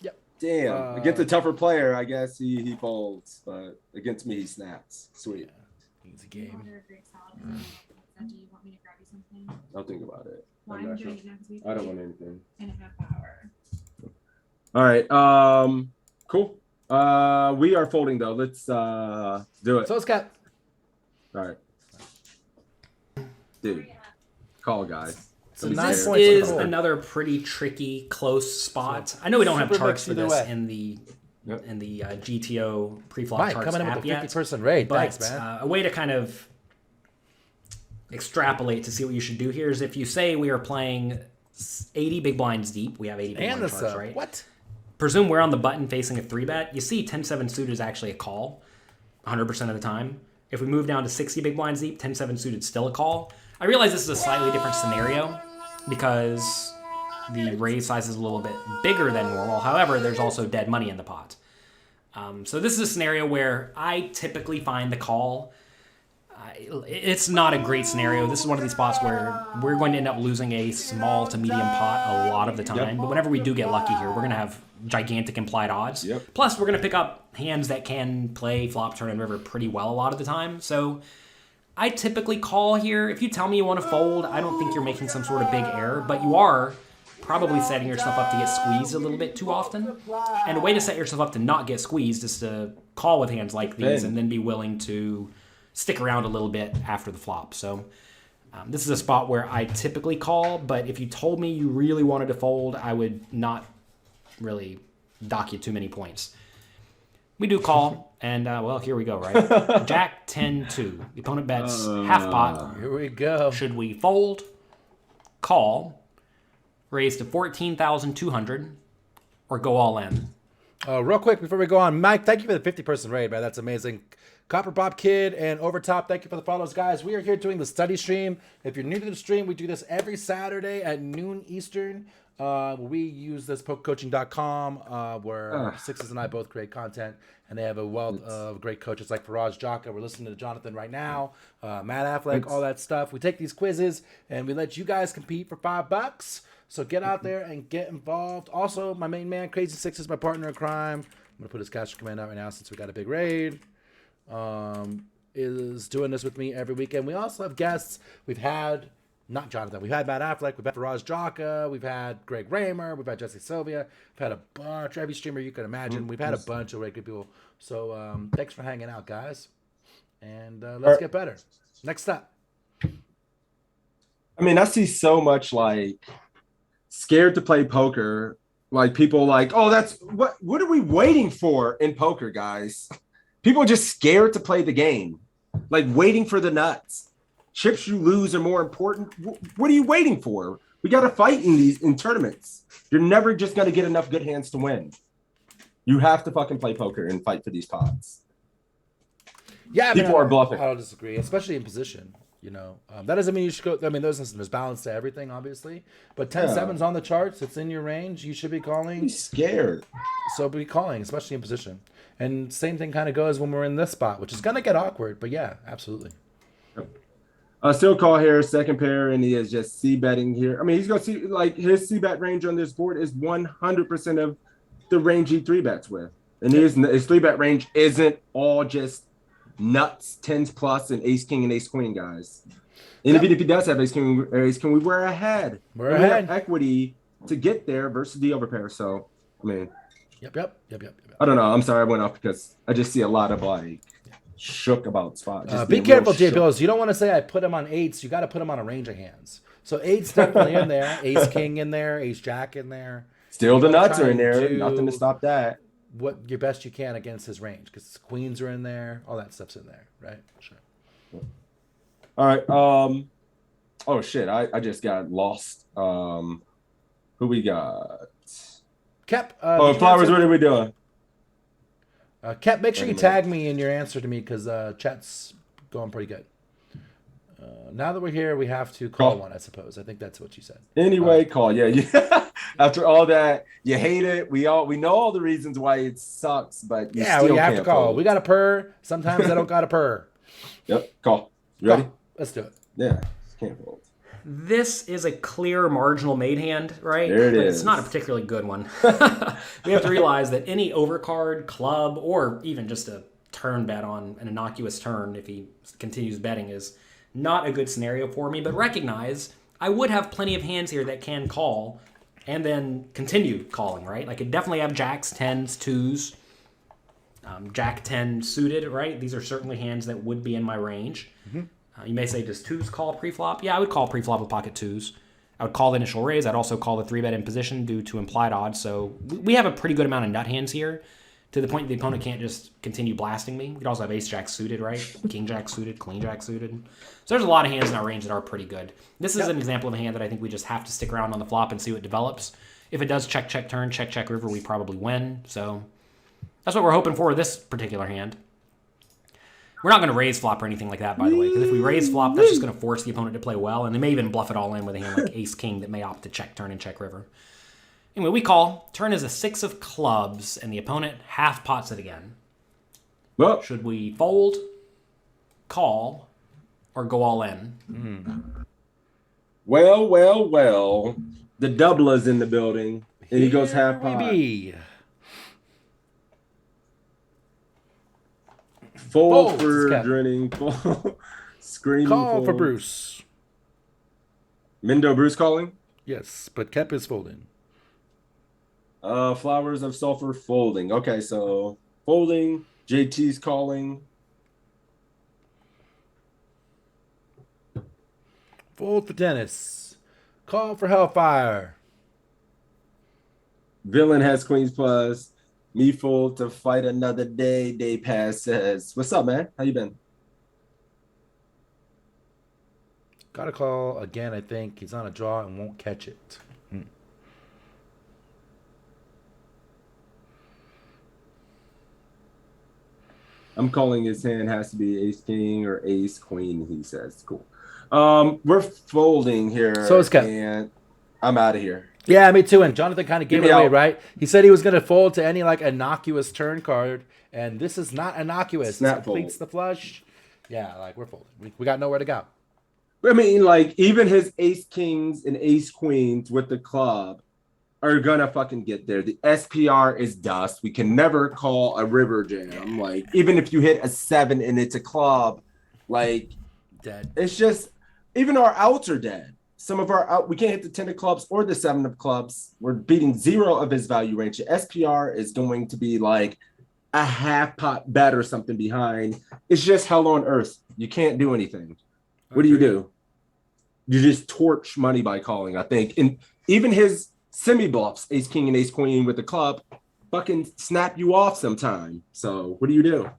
Yep. Damn. Against a tougher player, I guess he folds, but against me he snaps. Sweet. Yeah. Easy game. Do you want me to grab you something? I'll think about it. Well, I'm not sure. I don't want anything. In a half hour. All right. Cool. We are folding though. Let's do it. So it's got. All right. Dude. Call, guys. So this is another pretty tricky, close spot. I know we don't have charts for this in the GTO pre-flop charts coming in app with a yet. 50% raid. But Thanks, man. A way to kind of extrapolate to see what you should do here is if you say we are playing 80 big blinds deep, we have 80 big blind charts, right? What? Presume we're on the button facing a 3-bet. You see 10-7 suited is actually a call 100% of the time. If we move down to 60 big blinds deep, 10-7 suited is still a call. I realize this is a slightly different scenario because the raise size is a little bit bigger than normal. However, there's also dead money in the pot. So this is a scenario where I typically find the call. It's not a great scenario. This is one of these spots where we're going to end up losing a small to medium pot a lot of the time. Yep. But whenever we do get lucky here, we're going to have gigantic implied odds. Yep. Plus, we're going to pick up hands that can play flop, turn, and river pretty well a lot of the time. So I typically call here. If you tell me you want to fold, I don't think you're making some sort of big error, but you are probably setting yourself up to get squeezed a little bit too often. And a way to set yourself up to not get squeezed is to call with hands like these and then be willing to stick around a little bit after the flop. So this is a spot where I typically call, but if you told me you really wanted to fold, I would not really dock you too many points. We do call, and well, here we go, right? Jack 10-2. The opponent bets half pot. Here we go. Should we fold, call, raise to 14,200, or go all in? Real quick before we go on, Mike, thank you for the 50-person raid, man. That's amazing. Copper Bob Kid and Overtop, thank you for the follows, guys. We are here doing the study stream. If you're new to the stream, we do this every Saturday at noon Eastern. We use this pokercoaching.com where Sixes and I both create content, and they have a wealth of great coaches like Faraz Jaka. We're listening to Jonathan right now, Matt Affleck, all that stuff. We take these quizzes and we let you guys compete for $5. So get out there and get involved. Also, my main man, Crazy Six, is my partner in crime. I'm going to put his cash command out right now since we got a big raid. Is doing this with me every weekend. We also have guests. We've had, not Jonathan, we've had Matt Affleck, we've had Faraz Jaka, we've had Greg Raymer, we've had Jesse Sylvia, we've had a bunch, every streamer you can imagine. We've had a bunch of really good people. So thanks for hanging out, guys. And let's get better. Next up. I mean, I see so much like scared to play poker. Like people like, oh, that's what are we waiting for in poker, guys? People are just scared to play the game, like waiting for the nuts. Chips you lose are more important. What are you waiting for? We got to fight in tournaments. You're never just going to get enough good hands to win. You have to fucking play poker and fight for these pots. Yeah, I mean, People are bluffing. I don't disagree, especially in position. You know, that doesn't mean you should go. I mean, there's balance to everything, obviously. But 10-7's on the charts. It's in your range. You should be calling. Be scared. So be calling, especially in position. And same thing kind of goes when we're in this spot, which is gonna get awkward. But yeah, absolutely. Still call here, second pair, and he is just C betting here. I mean, he's gonna see like his C bet range on this board is 100% of the range he 3-bets with, and his 3-bet range isn't all just nuts, 10s plus, and ace king and ace queen guys. And even if he does have ace king, we're ahead. We're ahead. We have equity to get there versus the overpair. So, I mean, Yep. I don't know. I'm sorry I went off because I just see a lot of like shook about spot. Just Be being careful, real J shook. Bills. You don't want to say I put him on 8s. You got to put him on a range of hands. So 8's definitely in there. Ace king in there. Ace jack in there. Still the You wanna nuts try are in and there. do Nothing to stop that. What your best you can against his range, because queens are in there. All that stuff's in there, right? Sure. All right. Oh shit. I just got lost. Who we got? Kep. Flowers. What are we doing? Kep, make sure you tag me in your answer to me because chat's going pretty good. Now that we're here, we have to call one, I suppose. I think that's what you said. Anyway, call. Yeah. After all that, you hate it. We know all the reasons why it sucks, but you still we have to can't call. fold. We got a purr. Sometimes I don't got a purr. Yep. Call. You ready? Call. Let's do it. Yeah. Can't fold. This is a clear marginal made hand, right? There it but is. It's not a particularly good one. We have to realize that any overcard, club, or even just a turn bet on an innocuous turn, if he continues betting, is not a good scenario for me. But recognize I would have plenty of hands here that can call and then continue calling, right? I could definitely have jacks, 10s, 2s, jack 10 suited, right? These are certainly hands that would be in my range. You may say, does 2s call pre-flop? Yeah, I would call pre-flop with pocket 2s. I would call the initial raise. I'd also call the 3-bet in position due to implied odds. So we have a pretty good amount of nut hands here to the point that the opponent can't just continue blasting me. We could also have ace-jack suited, right? King-jack suited, queen-jack suited. So there's a lot of hands in our range that are pretty good. This is an example of a hand that I think we just have to stick around on the flop and see what develops. If it does check, check, turn, check, check, river, we probably win. So that's what we're hoping for this particular hand. We're not going to raise flop or anything like that, by the way, because if we raise flop, that's just going to force the opponent to play well, and they may even bluff it all in with a hand like ace-king that may opt to check, turn, and check river. Anyway, we call. Turn is a 6 of clubs, and the opponent half pots it again. Well, Should we fold, call, or go all in? well. The doubler's in the building, and he goes half pot. Maybe. Fold Folds, for Cap. drinking. Screaming. Call for fold. Bruce. Mindo Bruce calling. Yes, but Kep is folding. Flowers of sulfur folding. Okay, so folding. JT's calling. Fold for Dennis. Call for Hellfire. Villain has queens plus. Me fold to fight another day. Day pass says, "What's up, man? How you been?" Got a call again, I think. He's on a draw and won't catch it. I'm calling his hand has to be ace king or ace queen. He says, "Cool." We're folding here. So is Kev. And I'm out of here. Yeah, me too. And Jonathan kind of gave Get it me away, out. right? He said he was going to fold to any like innocuous turn card, and this is not innocuous. Snap This completes fold. the flush. Yeah, like we're folding. We got nowhere to go. I mean, like, even his ace kings and ace queens with the club are gonna fucking get there. The SPR is dust. We can never call a river jam. Like, even if you hit a 7 and it's a club, like, Dead. it's just, even our outs are dead. Some of our out, we can't hit the 10 of clubs or the 7 of clubs. We're beating 0 of his value range. The SPR is going to be like a half pot bet or something behind. It's just hell on earth. You can't do anything. What do you do? You just torch money by calling, I think. And even his semi-bluffs, ace king and ace queen with the club, fucking snap you off sometime. So what do?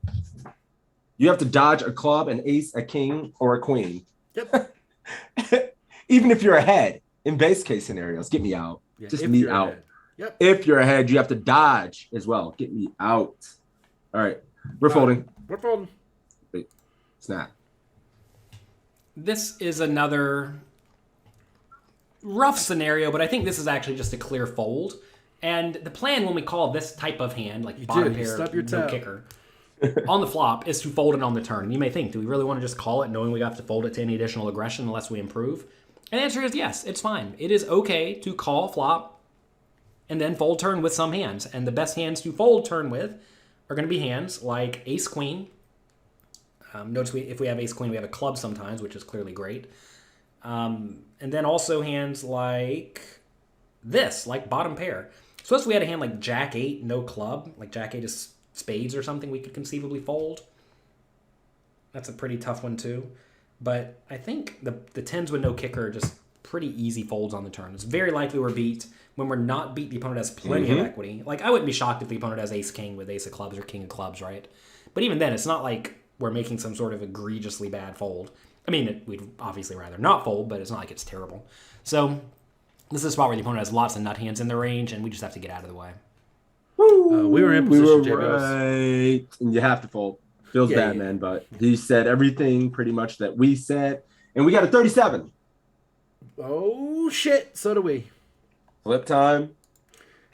You have to dodge a club, an ace, a king, or a queen. Yep. Even if you're ahead. in base case scenarios, get me out. Yeah, Just if me you're out. ahead. Yep. If you're ahead, you have to dodge as well. Get me out. All right. We're folding. We're folding. Wait. Snap. This is another rough scenario, but I think this is actually just a clear fold. And the plan when we call this type of hand, like bottom pair, stub your no toe. kicker, on the flop, is to fold it on the turn. And you may think, do we really want to just call it knowing we have to fold it to any additional aggression unless we improve? And the answer is yes, it's fine. It is okay to call flop and then fold turn with some hands. And the best hands to fold turn with are going to be hands like ace-queen. Notice if we have ace-queen, we have a club sometimes, which is clearly great. And then also hands like this, like bottom pair. Suppose if we had a hand like jack-8, no club, like jack-8 is spades or something we could conceivably fold. That's a pretty tough one too. But I think the tens with no kicker are just pretty easy folds on the turn. It's very likely we're beat. When we're not beat, the opponent has plenty of equity. Like, I wouldn't be shocked if the opponent has ace-king with ace of clubs or king of clubs, right? But even then, it's not like we're making some sort of egregiously bad fold. I mean, we'd obviously rather not fold, but it's not like it's terrible. So this is a spot where the opponent has lots of nut hands in their range, and we just have to get out of the way. We were in position, We were right. And you have to fold. Feels bad, man, but he said everything pretty much that we said. And we got a 37. Oh, shit. So do we. Flip time.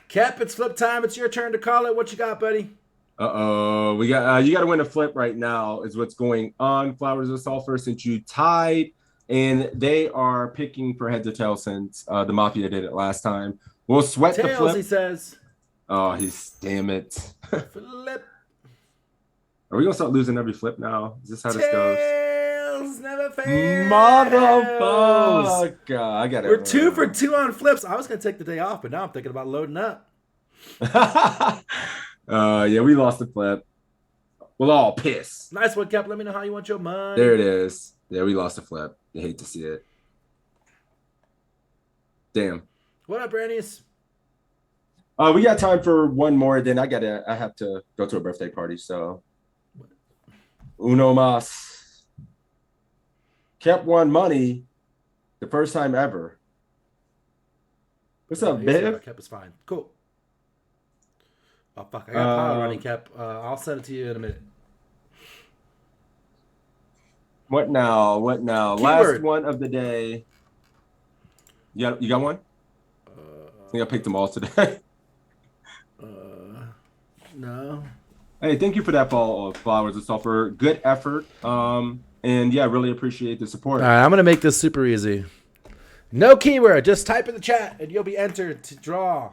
Cap, it's flip time. It's your turn to call it. What you got, buddy? Uh-oh. We got you got to win a flip right now is what's going on. Flowers of Sulfur, since you tied. And they are picking for heads or tails since the Mafia did it last time. We'll sweat the Tails, flip. he says. Oh, damn it. Flip. Are we going to start losing every flip now? Is this how this goes? Tails never fails. Motherfucker. I got it. We're 2 for 2 on flips. I was going to take the day off, but now I'm thinking about loading up. Yeah, we lost the flip. We'll all piss. Nice one, Cap. Let me know how you want your money. There it is. Yeah, we lost the flip. I hate to see it. Damn. What up, Brannies? We got time for one more. Then I have to go to a birthday party. So, uno mas. Kept won money, the first time ever. What's up, Biv? Cap is fine. Cool. Oh fuck! I got pile running, Cap. I'll send it to you in a minute. What now? What now? Keyword. Last one of the day. Yeah, you got one? I think I picked them all today. No. Hey, thank you for that ball, Flowers of Sulfur. Good effort. And yeah, really appreciate the support. All right, I'm gonna make this super easy. No keyword. Just type in the chat, and you'll be entered to draw.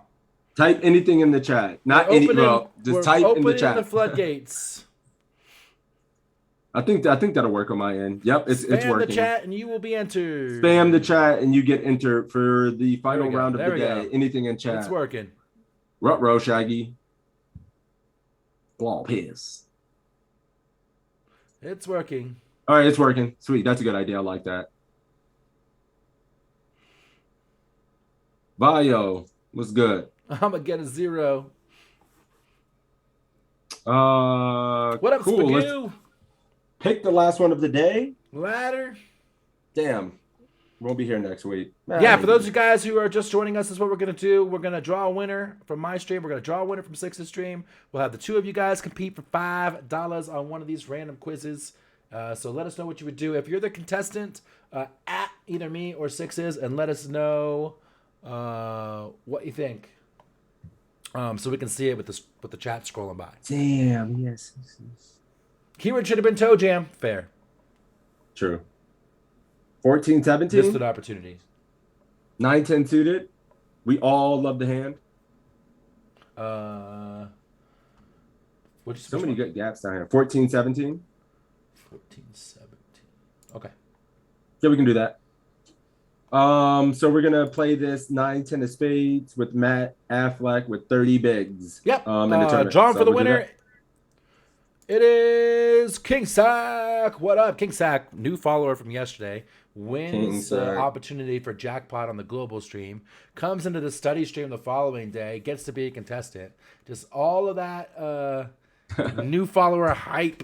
Type anything in the chat. Not any. Well, just type in the chat. Opening the floodgates. I think that'll work on my end. Yep, it's working. Spam the chat, and you will be entered. Spam the chat, and you get entered for the final round of There the we day. go. Anything in chat. It's working. Ruh-roh, Shaggy. Ball piss. It's working. All right, it's working. Sweet. That's a good idea. I like that. Bio, what's good? I'm gonna get a 0. What up, cool. Let's Spagoo? pick the last one of the day. Ladder. Damn. Won't be here next week. Yeah, for those of you guys who are just joining us, this is what we're going to do. We're going to draw a winner from my stream. We're going to draw a winner from Six's stream. We'll have the 2 of you guys compete for $5 on one of these random quizzes. So let us know what you would do. If you're the contestant, at either me or Six's, and let us know what you think. So we can see it with the chat scrolling by. Damn, yes. Keyword should have been Toe Jam. Fair. True. 14, 17. Missed an opportunity. 9, 10 suited. We all love the hand. So many good gaps down here. 14, 17. 14, 17. Okay. Yeah, we can do that. So we're gonna play this 9, 10 of spades with Matt Affleck with 30 bigs. Yep. In the tournament. Drawing So for the we'll do winner. that. It is King Sack. What up, King Sack? New follower from yesterday. Wins the opportunity for jackpot on the global stream. Comes into the study stream the following day. Gets to be a contestant. Just all of that new follower hype.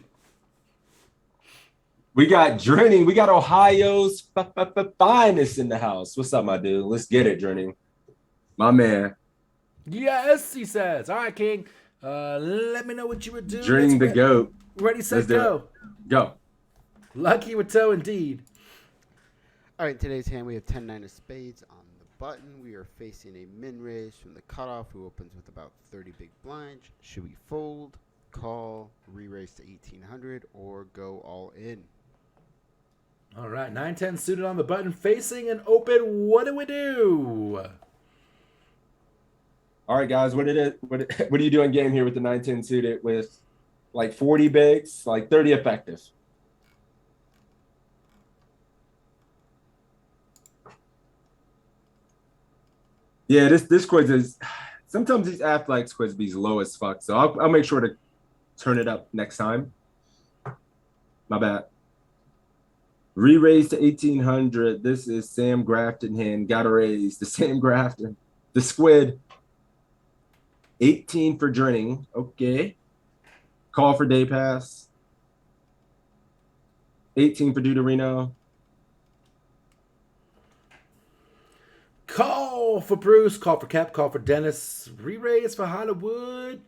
We got Drenning. We got Ohio's finest in the house. What's up, my dude? Let's get it, Drenning. My man. Yes, he says. All right, King. Let me know what you would do. Drenning the GOAT. Ready, set, Let's do go. it. Go. Lucky with toe, indeed. All right, in today's hand, we have 10-9 of spades on the button. We are facing a min raise from the cutoff, who opens with about 30 big blinds. Should we fold, call, re-raise to 1800, or go all in? All right, 9-10 suited on the button, facing an open. What do we do? All right, guys. What are you doing game here with the 9-10 suited with like 40 bigs, like 30 effective? Yeah, this quiz is sometimes these Affleck's quiz be low as fuck, so I'll make sure to turn it up next time. My bad. Re-raise to 1800. This is Sam Grafton hand. Got to raise the Sam Grafton. The squid. 18 for Drenning. Okay. Call for day pass. 18 for Deuterino. Call for Bruce. Call for Cap. Call for Dennis. Re-raise for Hollywood.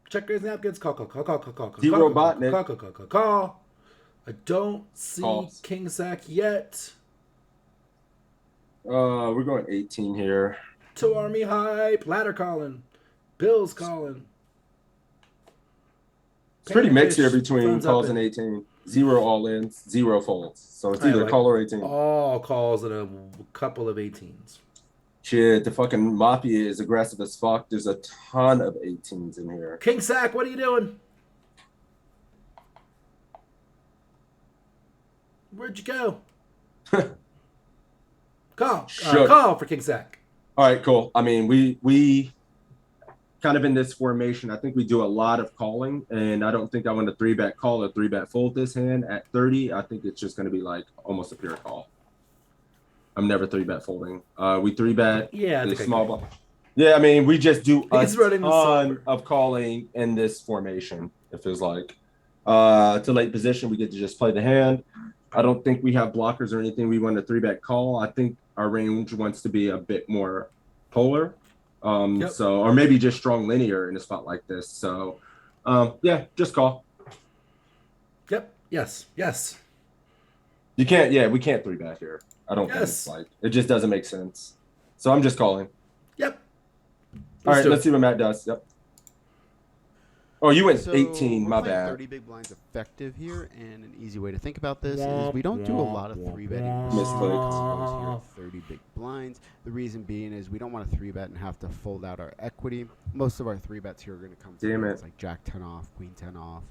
Check raise napkins. Call. Zero Botnet. Call. I don't see Calls. King Sack yet. We're going 18 here. To Army Hype. Ladder calling. Bill's calling. It's pretty mixed here Fish, between thumbs calls up and 18. 0 all-ins, 0 folds. So it's either like call or 18. All calls and a couple of 18s. Shit, the fucking Mafia is aggressive as fuck. There's a ton of 18s in here. King Sack, what are you doing? Where'd you go? Call. Call for King Sack. All right, cool. I mean, we kind of in this formation, I think we do a lot of calling, and I don't think I want to 3-bet call or 3-bet fold this hand. At 30, I think it's just going to be like almost a pure call. I'm never 3-bet folding. We 3-bet the small ball. Yeah, I mean, we just do a ton of calling in this formation. It feels like to late position, we get to just play the hand. I don't think we have blockers or anything. We want a 3-bet call. I think our range wants to be a bit more polar. So, or maybe just strong linear in a spot like this. So, yeah, just call. Yep. Yes. You can't. Yeah, we can't 3-bet here. I don't think it's like it just doesn't make sense. So I'm just calling. Yep. All right, let's see what Matt does. Yep. Oh, you went 18. My bad. 30 big blinds effective here, and an easy way to think about this is we don't do a lot of 3-betting. Misclicked. 30 big blinds. The reason being is we don't want to 3-bet and have to fold out our equity. Most of our 3-bets here are going to come from things like Jack 10 off, Queen 10 off.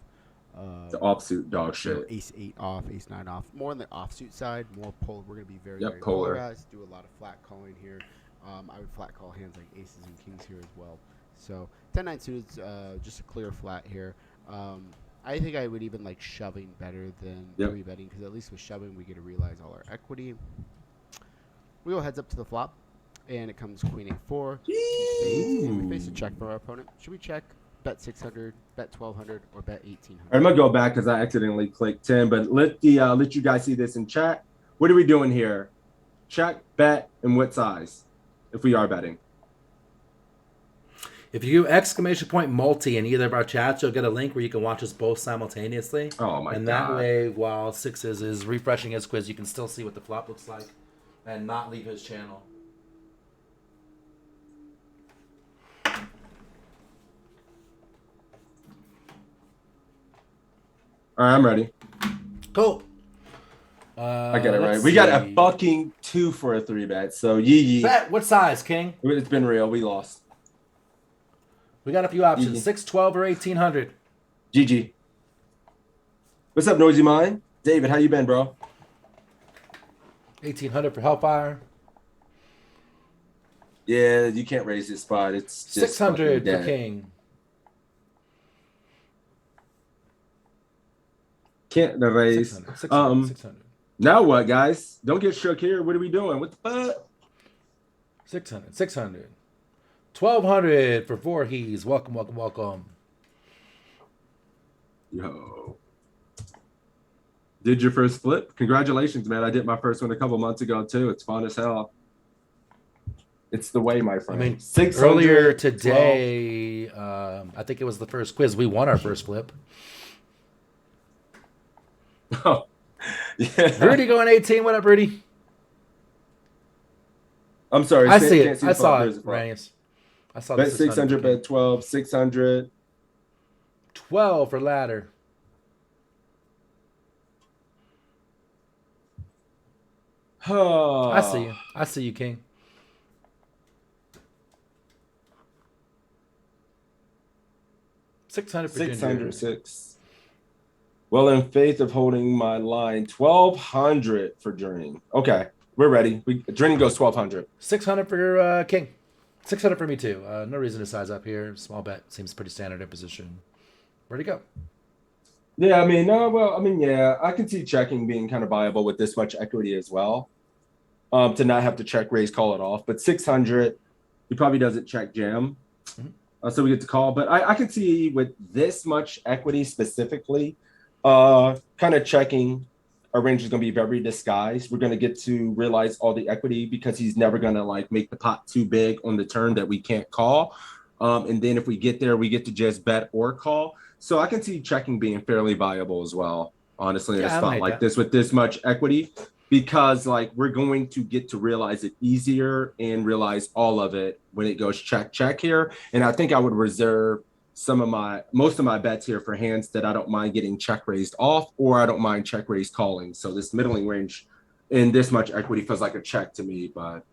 The offsuit dog shit. Ace 8 off, Ace 9 off. More on the offsuit side, more polar. We're going to be very polar. polarized. Do a lot of flat calling here. I would flat call hands like aces and kings here as well. So 10-9 suited, just a clear flat here. I think I would even like shoving better than 3-betting because at least with shoving we get to realize all our equity. We go heads up to the flop, and it comes Queen 8-4. And we face a check from our opponent. Should we check? Bet 600, bet 1200, or bet 1800. I'm gonna go back because I accidentally clicked 10. But let you guys see this in chat. What are we doing here? Check, bet, and what size? If we are betting. If you do ! multi in either of our chats, you'll get a link where you can watch us both simultaneously. Oh my god! And that way, while Sixes is refreshing his quiz, you can still see what the flop looks like, and not leave his channel. All right, I'm ready. Cool. I got it right. We got a fucking 2 for a 3-bet. So yee. Bet what size, King? It's been real. We lost. We got a few options: 6, 12, or 1800. GG. What's up, Noisy Mind? David, how you been, bro? 1800 for Hellfire. Yeah, you can't raise this spot. It's just 600 for King. Can't raise. 600. Now what, guys? Don't get shook here. What are we doing? What the fuck? 600. 1200 for Voorhees. Welcome. Yo. Did your first flip? Congratulations, man. I did my first one a couple months ago, too. It's fun as hell. It's the way, my I friend. mean, 600, earlier today, I think it was the first quiz. We won our first flip. 12. Oh, yeah. Rudy going 18. What up, Rudy? I'm sorry. I see can't it. the I saw flop. it, Ranius. I saw Bet the 600, bet 12, 600. 12 for ladder. I see you. I see you, King. $600 for 600, Ginger. 6. Well, in faith of holding my line, 1,200 for Dream. Okay, we're ready. Dream goes 1,200. 600 for King. 600 for me, too. No reason to size up here. Small bet seems pretty standard in position. Where'd he go? Yeah, I mean, yeah, I can see checking being kind of viable with this much equity as well. To not have to check, raise, call it off. But 600, he probably doesn't check jam. So we get to call. But I can see with this much equity specifically, kind of checking, our range is going to be very disguised. We're going to get to realize all the equity because he's never going to like make the pot too big on the turn that we can't call. And then if we get there, we get to just bet or call. So I can see checking being fairly viable as well, honestly, in a spot like this with this much equity, because like we're going to get to realize it easier and realize all of it when it goes check, check here. And I think I would reserve most of my bets here for hands that I don't mind getting check raised off, or I don't mind check raised calling. So this middling range in this much equity feels like a check to me, but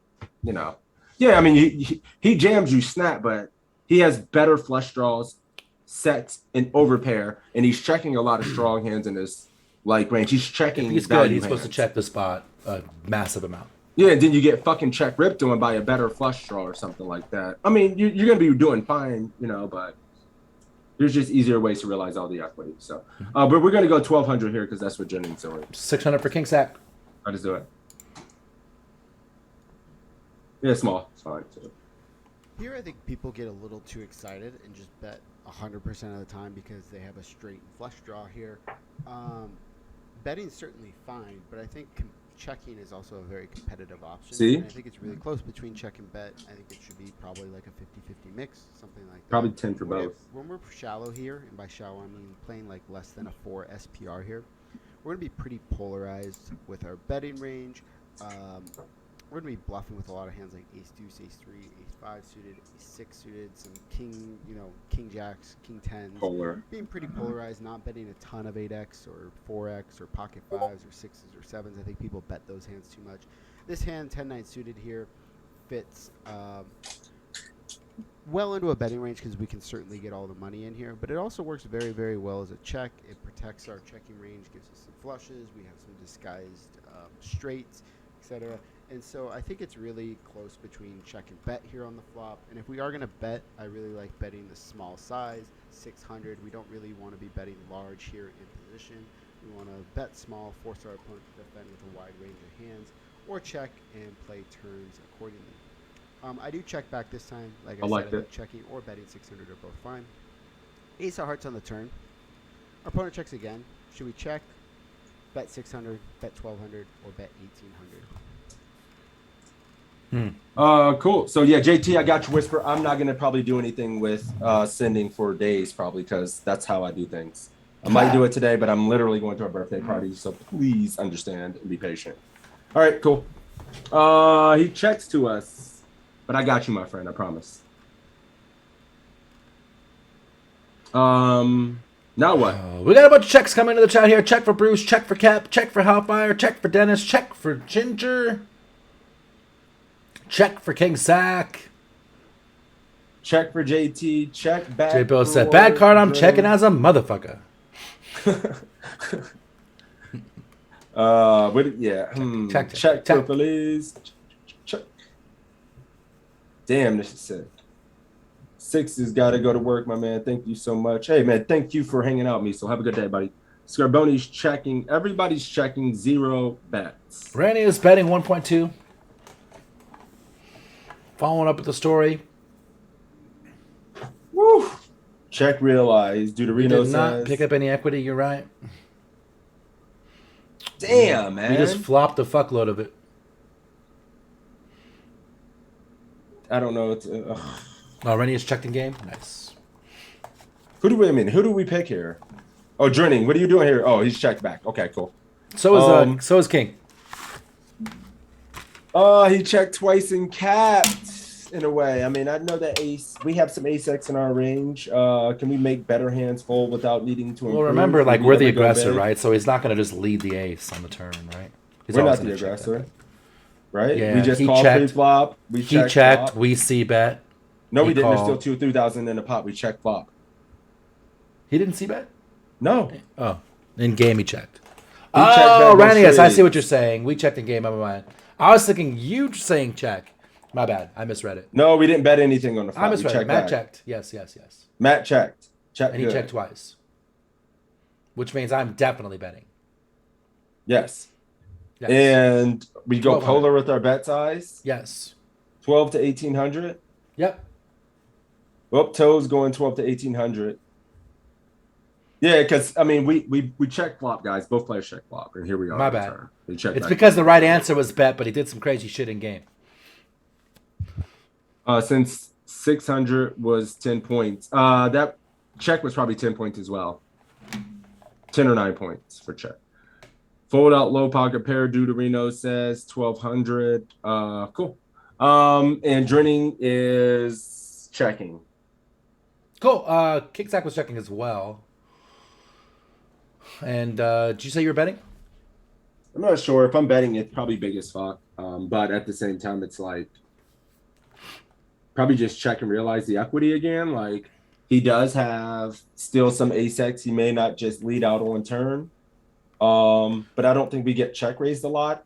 you know, yeah, I mean, he jams you snap, but he has better flush draws, sets, and overpair, and he's checking a lot of strong hands in his like range. He's checking. If he's good, he's supposed to check the spot a massive amount. Yeah, and then you get fucking check ripped to him by a better flush draw or something like that. I mean, you're going to be doing fine, you know, but there's just easier ways to realize all the equity. So, but we're going to go 1,200 here because that's what Jennings doing. 600 for King Sack. I'll just do it. Yeah, small. It's fine too. Here, I think people get a little too excited and just bet 100% of the time because they have a straight flush draw here. Betting is certainly fine, but I think checking is also a very competitive option. See? And I think it's really close between check and bet. I think it should be probably like a 50-50 mix, something like that. Probably 10 for both. When we're shallow here, and by shallow I mean playing like less than a 4 SPR here, we're going to be pretty polarized with our betting range. We're going to be bluffing with a lot of hands like ace deuce, ace 3, ace 5 suited, ace 6 suited, some king, king jacks, king 10s. Polar. Being pretty polarized, not betting a ton of 8x or 4x or pocket 5s or 6s or 7s. I think people bet those hands too much. This hand, 10-9 suited here, fits well into a betting range because we can certainly get all the money in here. But it also works very, very well as a check. It protects our checking range, gives us some flushes. We have some disguised straights, etc. And so I think it's really close between check and bet here on the flop. And if we are going to bet, I really like betting the small size, 600. We don't really want to be betting large here in position. We want to bet small, force our opponent to defend with a wide range of hands, or check and play turns accordingly. I do check back this time. Like I said, I think checking or betting 600 are both fine. Ace of hearts on the turn. Our opponent checks again. Should we check, bet 600, bet 1,200, or bet 1,800? Cool. So yeah, JT, I got your whisper. I'm not gonna probably do anything with sending for days probably because that's how I do things. I might do it today, but I'm literally going to a birthday party, so please understand and be patient. All right, cool. He checks to us, but I got you, my friend. I promise. Now what? We got a bunch of checks coming into the chat here. Check for Bruce, check for Cap, check for Hellfire, check for Dennis, check for Ginger. Check for King Sack. Check for JT. Check back. J Bill said, bad card, I'm checking as a motherfucker. Check for police. Check. Damn, this is sick. 6 has got to go to work, my man. Thank you so much. Hey, man, thank you for hanging out with me. So have a good day, buddy. Scarboni's checking. Everybody's checking 0 bets. Randy is betting 1.2. Following up with the story. Woo! Check realize. Deuterino did not pick up any equity. You're right. Damn, man. We just flopped a fuckload of it. I don't know. Rennie has checked in game. Nice. Who do we pick here? Oh, Drenning, what are you doing here? Oh, he's checked back. Okay, cool. So is King. He checked twice and capped in a way. I mean, I know that ace. We have some ace X in our range. Can we make better hands fold without needing to improve? Well, remember, like, we're the aggressor, right? So he's not going to just lead the ace on the turn, right? We're not the aggressor, right? Yeah, we just call pre-flop. He checked. We see bet. No, we didn't. There's still 3,000 in the pot. We checked flop. He didn't see bet? No. Oh, in game he checked. Ranius, I see what you're saying. We checked in game. I'm mind. I was thinking you saying check. My bad. I misread it. No, we didn't bet anything on the flop. I misread it. Matt checked. Yes. Matt checked. And he checked twice. Which means I'm definitely betting. Yes. And we go polar with our bet size. Yes. 12 to 1,800. Yep. Well, Toe's going 12 to 1,800. Yeah, because I mean we check flop, guys. Both players check flop, and here we are. My bad. It's because the right answer was bet, but he did some crazy shit in game. Since 600 was 10 points, that check was probably 10 points as well. 10 or 9 points for check. Fold out low pocket pair. Deuterino says 1,200. Cool. And Drenning is checking. Cool. Kicksack was checking as well. And did you say you were betting? I'm not sure. If I'm betting, it's probably big as fuck. But at the same time, it's like probably just check and realize the equity again. Like he does have still some ace-x. He may not just lead out on turn. But I don't think we get check raised a lot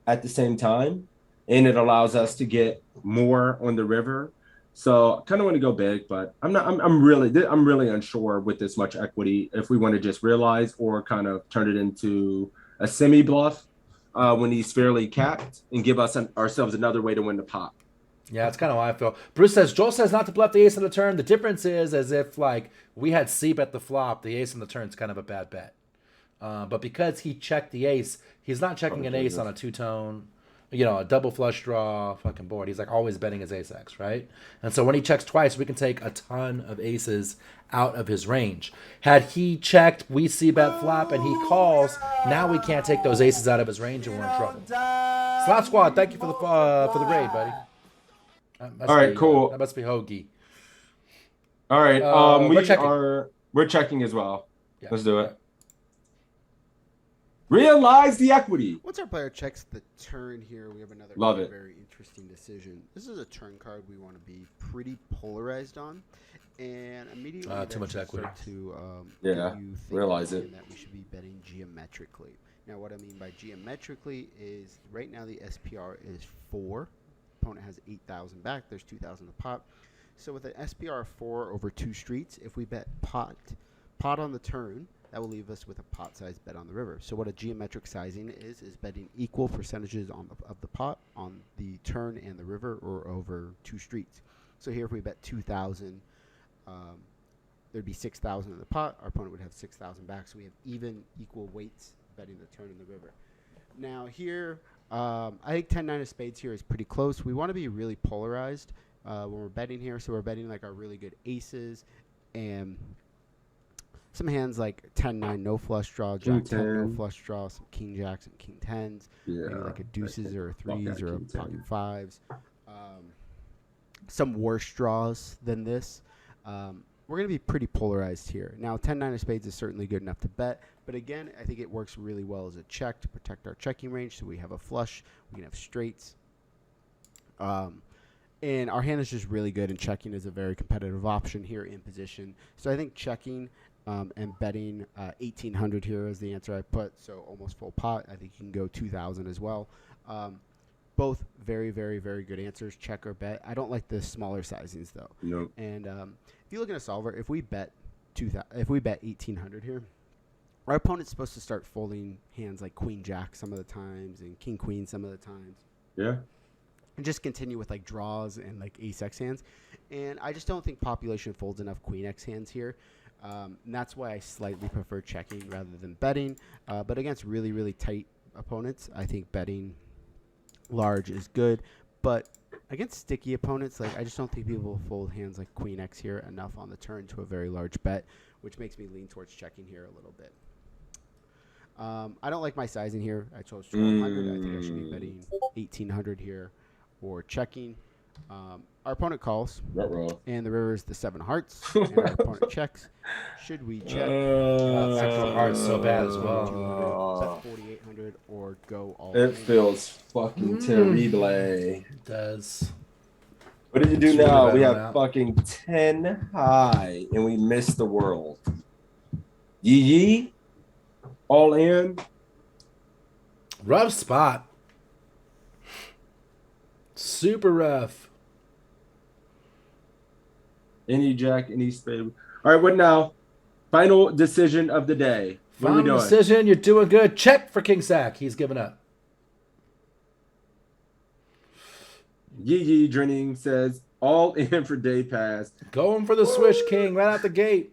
at the same time. And it allows us to get more on the river. So I kind of want to go big, but I'm really unsure with this much equity if we want to just realize or kind of turn it into a semi bluff when he's fairly capped and give ourselves another way to win the pot. Yeah, that's kind of how I feel. Bruce says, Joel says not to bluff the ace on the turn. The difference is as if like we had C bet the flop, the ace on the turn is kind of a bad bet. But because he checked the ace, he's not checking an ace on a two-tone, a double flush draw fucking board. He's like always betting his ace-x, right? And so when he checks twice, we can take a ton of aces out of his range. Had he checked, we see bet flop, and he calls, now we can't take those aces out of his range and we're in trouble. Slot Squad, thank you for the raid, buddy. All right, cool. That must be Hoagie. All right, we're checking as well. Yeah. Let's do it. Realize the equity. Once our player checks the turn here, we have another very interesting decision. This is a turn card we want to be pretty polarized on, and immediately too much equity. Realize it. That we should be betting geometrically. Now, what I mean by geometrically is right now the SPR is 4. Opponent has 8,000 back. There's 2,000 to pot. So with an SPR of 4 over 2 streets, if we bet pot on the turn, that will leave us with a pot size bet on the river. So what a geometric sizing is betting equal percentages of the pot on the turn and the river or over 2 streets. So here if we bet 2,000, there'd be 6,000 in the pot. Our opponent would have 6,000 back. So we have equal weights betting the turn and the river. Now here, I think 10-9 of spades here is pretty close. We want to be really polarized when we're betting here. So we're betting like our really good aces and some hands like 10-9 no flush draw, Jack 10 no flush draw, some King Jacks and King 10s, maybe like a deuces or a threes or a pocket fives. Some worse draws than this. We're going to be pretty polarized here. Now 10-9 of spades is certainly good enough to bet, but again, I think it works really well as a check to protect our checking range. So we have a flush, we can have straights. And our hand is just really good, and checking is a very competitive option here in position. So I think checking and betting 1,800 here is the answer I put, so almost full pot. I think you can go 2,000 as well. Both very, very, very good answers, check or bet. I don't like the smaller sizings though. No. And if you look at a solver, if we bet 1,800 here, our opponent's supposed to start folding hands like Queen Jack some of the times and King Queen some of the times. Yeah. And just continue with like draws and like ace-x hands. And I just don't think population folds enough queen x hands here. And that's why I slightly prefer checking rather than betting. But against really, really tight opponents, I think betting large is good. But against sticky opponents, like I just don't think people will fold hands like Queen X here enough on the turn to a very large bet, which makes me lean towards checking here a little bit. I don't like my sizing here. I chose 1,200. I think I should be betting 1,800 here or checking. Our opponent calls, and the river is the 7 hearts, and our opponent checks. Should we check? Seven hearts so bad as well. Bet 4,800 or go all It in. feels fucking terrible. It does. What did you do It's really now? bad We on have that. fucking 10 high, and we missed the world. Yee, all in. Rough spot. Super rough. Any jack, any spade. All right, what now? Final decision of the day. What are we Final doing? decision. You're doing good. Check for King Sack. He's given up. Yee Drinning says all in for day pass. Going for the Swish King right out the gate.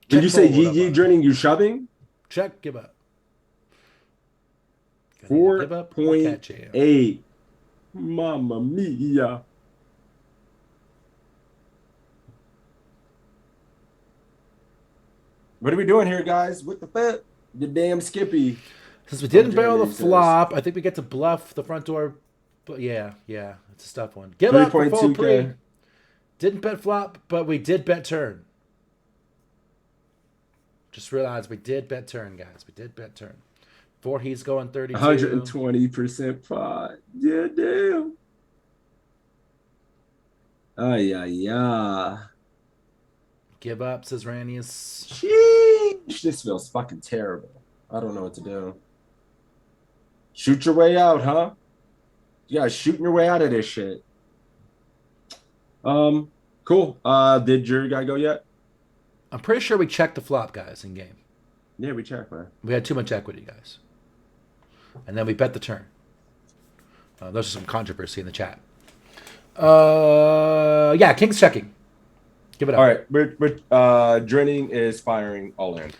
Did you say fold up on Yee it. Drinning? You shoving? Check, give up. Gonna either give up or catch you. 4.8. Mamma mia. What are we doing here, guys? What the fuck? The damn Skippy. Since we didn't Jeremy barrel the says. flop, I think we get to bluff the front door. But yeah, it's a tough one. Give up for fold 3.2K. pre. Didn't bet flop, but we did bet turn. Just realized we did bet turn, guys. We did bet turn. 4 he's going 32. 120% pot. Yeah, damn. Yeah. Give up, says Ranius. Sheesh. This feels fucking terrible. I don't know what to do. Shoot your way out, huh? You guys shooting your way out of this shit. Cool. Did your guy go yet? I'm pretty sure we checked the flop, guys, in game. Yeah, we checked, man. We had too much equity, guys. And then we bet the turn. There's some controversy in the chat. Yeah, King's checking. Give it up. All right, we're Drenning is firing all in.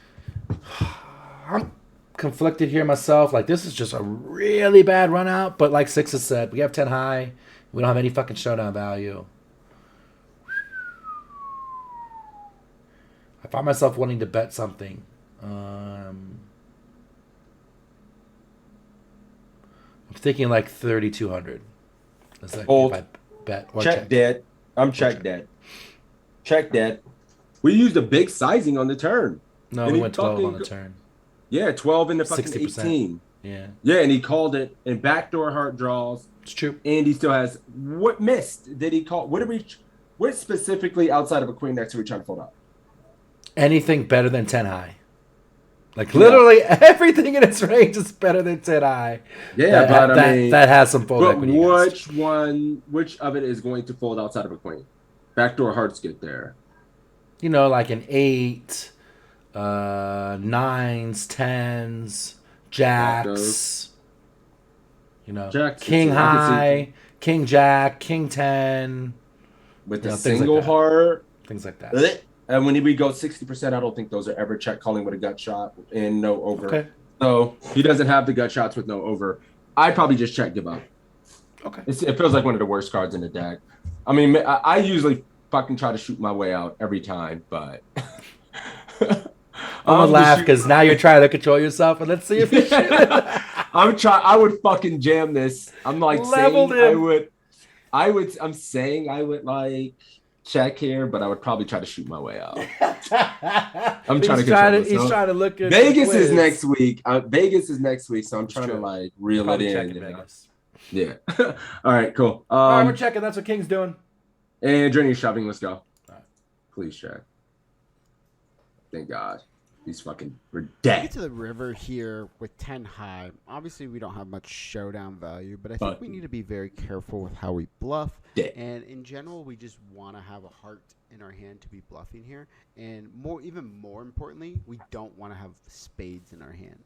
I'm conflicted here myself. Like, this is just a really bad run out. But like Six has said, we have 10 high. We don't have any fucking showdown value. I find myself wanting to bet something. I'm thinking like 3,200. That's like Hold. if I bet or Check dead. I'm check dead. Check dead. We used a big sizing on the turn. No, And we he went 12 on fucking the turn. Yeah, 12 in the fucking 60%. 18. Yeah, Yeah, and he called it and backdoor heart draws. it's true. And he still has what missed? Did he call? What specifically outside of a queen next are we trying to fold out? Anything better than 10 high. Like literally everything in its range is better than 10 high. Yeah, but I mean, that has some fold but equity. guys. which of it is going to fold outside of a queen? Backdoor hearts get there. You know, like an 8, 9s, 10s, jacks. You know, Jacks, king I can see- high, king jack, king 10, With You the know, things like single that. heart. things like that. Blech. And when we go 60%, I don't think those are ever check calling with a gut shot and no over. Okay. So he doesn't have the gut shots with no over. I'd probably just check give up. Okay. It feels like one of the worst cards in the deck. I mean, I usually fucking try to shoot my way out every time, but I'm gonna laugh shoot- because now you're trying to control yourself, and let's see if you shoot. I would fucking jam this. I'm like Leveled saying him. I'm saying I would like check here, but I would probably try to shoot my way out. I'm He's trying to trying control to, he's this. trying to look at Vegas the is quiz. next week. Vegas is next week, so I'm trying to true. like reel it Probably in. checking you know? Vegas. Yeah. All right, cool. All right, we're checking. That's what King's doing. And Drenny shoving. Let's go. right. Please check. Thank God. We're We dead. get to the river here with 10 high. Obviously, we don't have much showdown value, but I think we need to be very careful with how we bluff. Dead. And in general, we just want to have a heart in our hand to be bluffing here. And even more importantly, we don't want to have spades in our hand.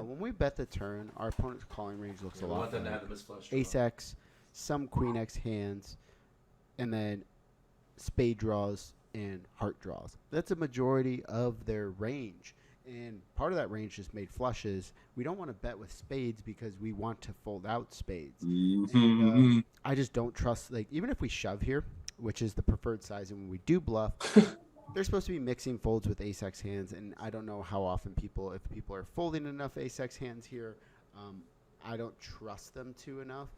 When we bet the turn, our opponent's calling range looks a lot like ace X, some queen X hands, and then spade draws, and heart draws. That's a majority of their range. And part of that range is made flushes. We don't want to bet with spades because we want to fold out spades. And I just don't trust, like, even if we shove here, which is the preferred size, and when we do bluff, they're supposed to be mixing folds with ace-x hands, and I don't know how often if people are folding enough ace-x hands here. I don't trust them to enough.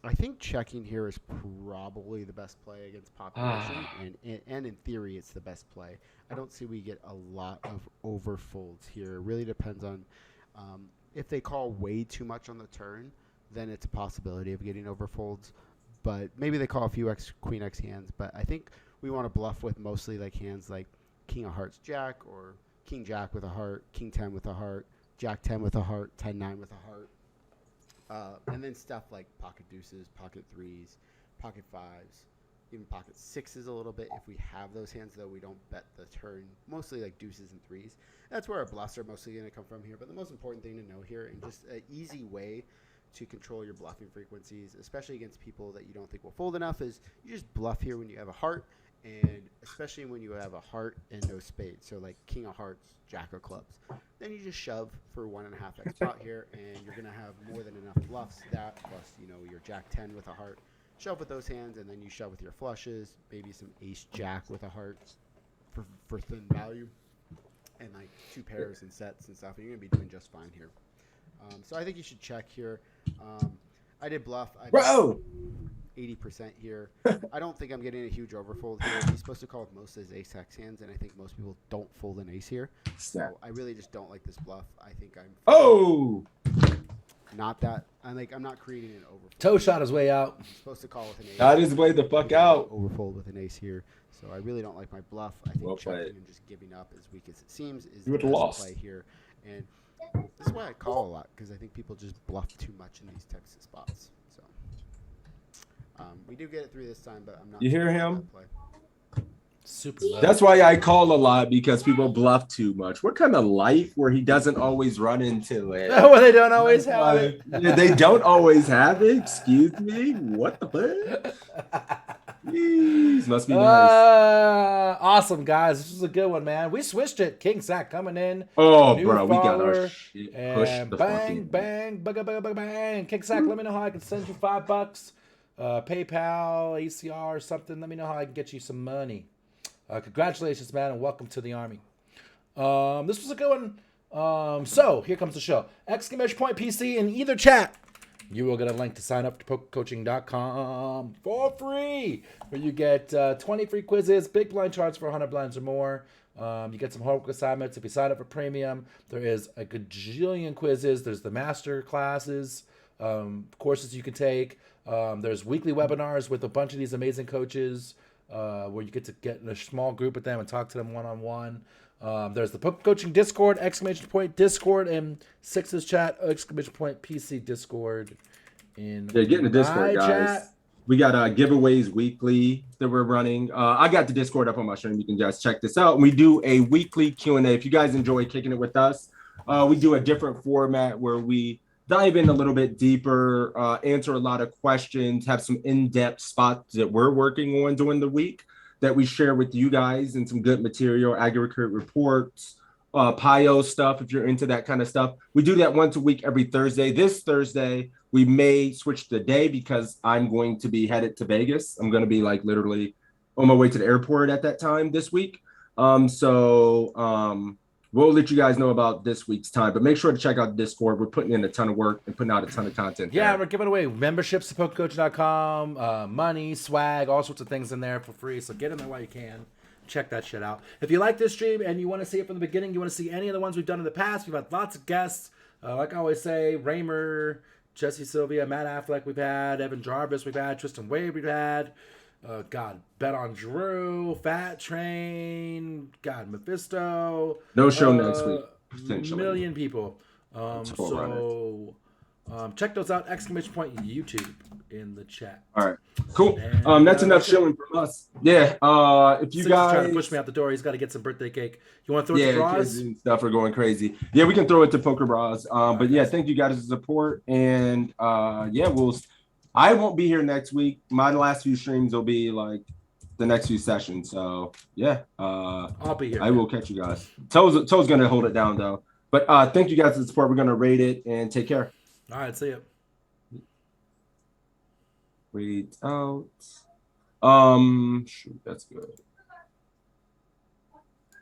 I think checking here is probably the best play against population, and in theory, it's the best play. I don't see we get a lot of overfolds here. It really depends on if they call way too much on the turn, then it's a possibility of getting overfolds. But maybe they call a few queen X hands. But I think we want to bluff with mostly like hands like king of hearts jack, or king jack with a heart, king 10 with a heart, jack 10 with a heart, 10-9 with a heart. And then stuff like pocket deuces, pocket threes, pocket fives, even pocket sixes a little bit. If we have those hands, though, we don't bet the turn. Mostly like deuces and threes. That's where our bluffs are mostly going to come from here. But the most important thing to know here, and just an easy way to control your bluffing frequencies, especially against people that you don't think will fold enough, is you just bluff here when you have a heart, and especially when you have a heart and no spades. So like king of hearts, jack of clubs. Then you just shove for 1.5x pot here, and you're going to have more than enough bluffs. That plus, your jack 10 with a heart. Shove with those hands, and then you shove with your flushes, maybe some ace jack with a heart for thin value, and like two pairs and sets and stuff. And you're going to be doing just fine here. So I think you should check here. I did bluff. I Bro! 80% here. I don't think I'm getting a huge overfold here. He's supposed to call with most of his ace-x hands, and I think most people don't fold an ace here. So I really just don't like this bluff. I think I'm not that. I'm not creating an overfold. Toe shot his way out. He's supposed to call with an ace. Got his way the fuck out. Overfold with an ace here. So I really don't like my bluff. I think checking and just giving up, as weak as it seems, is the best play here. And this is why I call a lot, because I think people just bluff too much in these types of spots. So we do get it through this time, but I'm not. You hear him? Super low. That's why I call a lot, because people bluff too much. What kind of life where he doesn't always run into it? Well, they don't always have it. They don't always have it. Excuse me. What the fuck? Jeez, must be nice. Awesome, guys. This is a good one, man. We switched it. King Sack coming in. Oh, New bro, we got our follower, shit and pushed the bang, bang, bang. King Sack, let me know how I can send you $5. PayPal, ACR, something. Let me know how I can get you some money. Congratulations, man, and welcome to the Army. This was a good one. So here comes the show. Exclamation point PC in either chat. You will get a link to sign up to pokercoaching.com for free, where you get 20 free quizzes, big blind charts for 100 blinds or more. You get some homework assignments if you sign up for premium. There is a gajillion quizzes. There's the master classes, courses you can take. There's weekly webinars with a bunch of these amazing coaches, where you get to get in a small group with them and talk to them one-on-one. There's the Poker Coaching Discord, exclamation point Discord, and Sixes chat, exclamation point PC Discord. Get in the Discord, guys. Chat. We got giveaways weekly that we're running. I got the Discord up on my stream. You can just check this out. We do a weekly Q&A. If you guys enjoy kicking it with us, we do a different format where we dive in a little bit deeper, answer a lot of questions, have some in-depth spots that we're working on during the week that we share with you guys, and some good material, aggregate reports, PIO stuff, if you're into that kind of stuff. We do that once a week every Thursday. This Thursday, we may switch the day because I'm going to be headed to Vegas. I'm going to be like literally on my way to the airport at that time this week. We'll let you guys know about this week's time, but make sure to check out the Discord. We're putting in a ton of work and putting out a ton of content. Yeah, we're giving away memberships to pokercoach.com, money, swag, all sorts of things in there for free. So get in there while you can. Check that shit out. If you like this stream and you want to see it from the beginning, you want to see any of the ones we've done in the past, we've had lots of guests. Like I always say, Raymer, Jesse Sylvia, Matt Affleck we've had, Evan Jarvis we've had, Tristan Wade we've had. Bet on Drew, Fat Train, Mephisto. No show next week. Million people. Check those out. Exclamation point YouTube in the chat. All right, cool. That's enough showing from us. Yeah. If you guys trying to push me out the door, he's got to get some birthday cake. You want to throw it to bras? Kids and stuff are going crazy. Yeah, we can throw it to poker bras. But yeah, thank you guys for the support, and I won't be here next week. My last few streams will be like the next few sessions. So yeah, I'll be here. I will catch you guys. Toe's gonna hold it down though. But thank you guys for the support. We're gonna rate it and take care. All right, see you. Wait out. Shoot, that's good.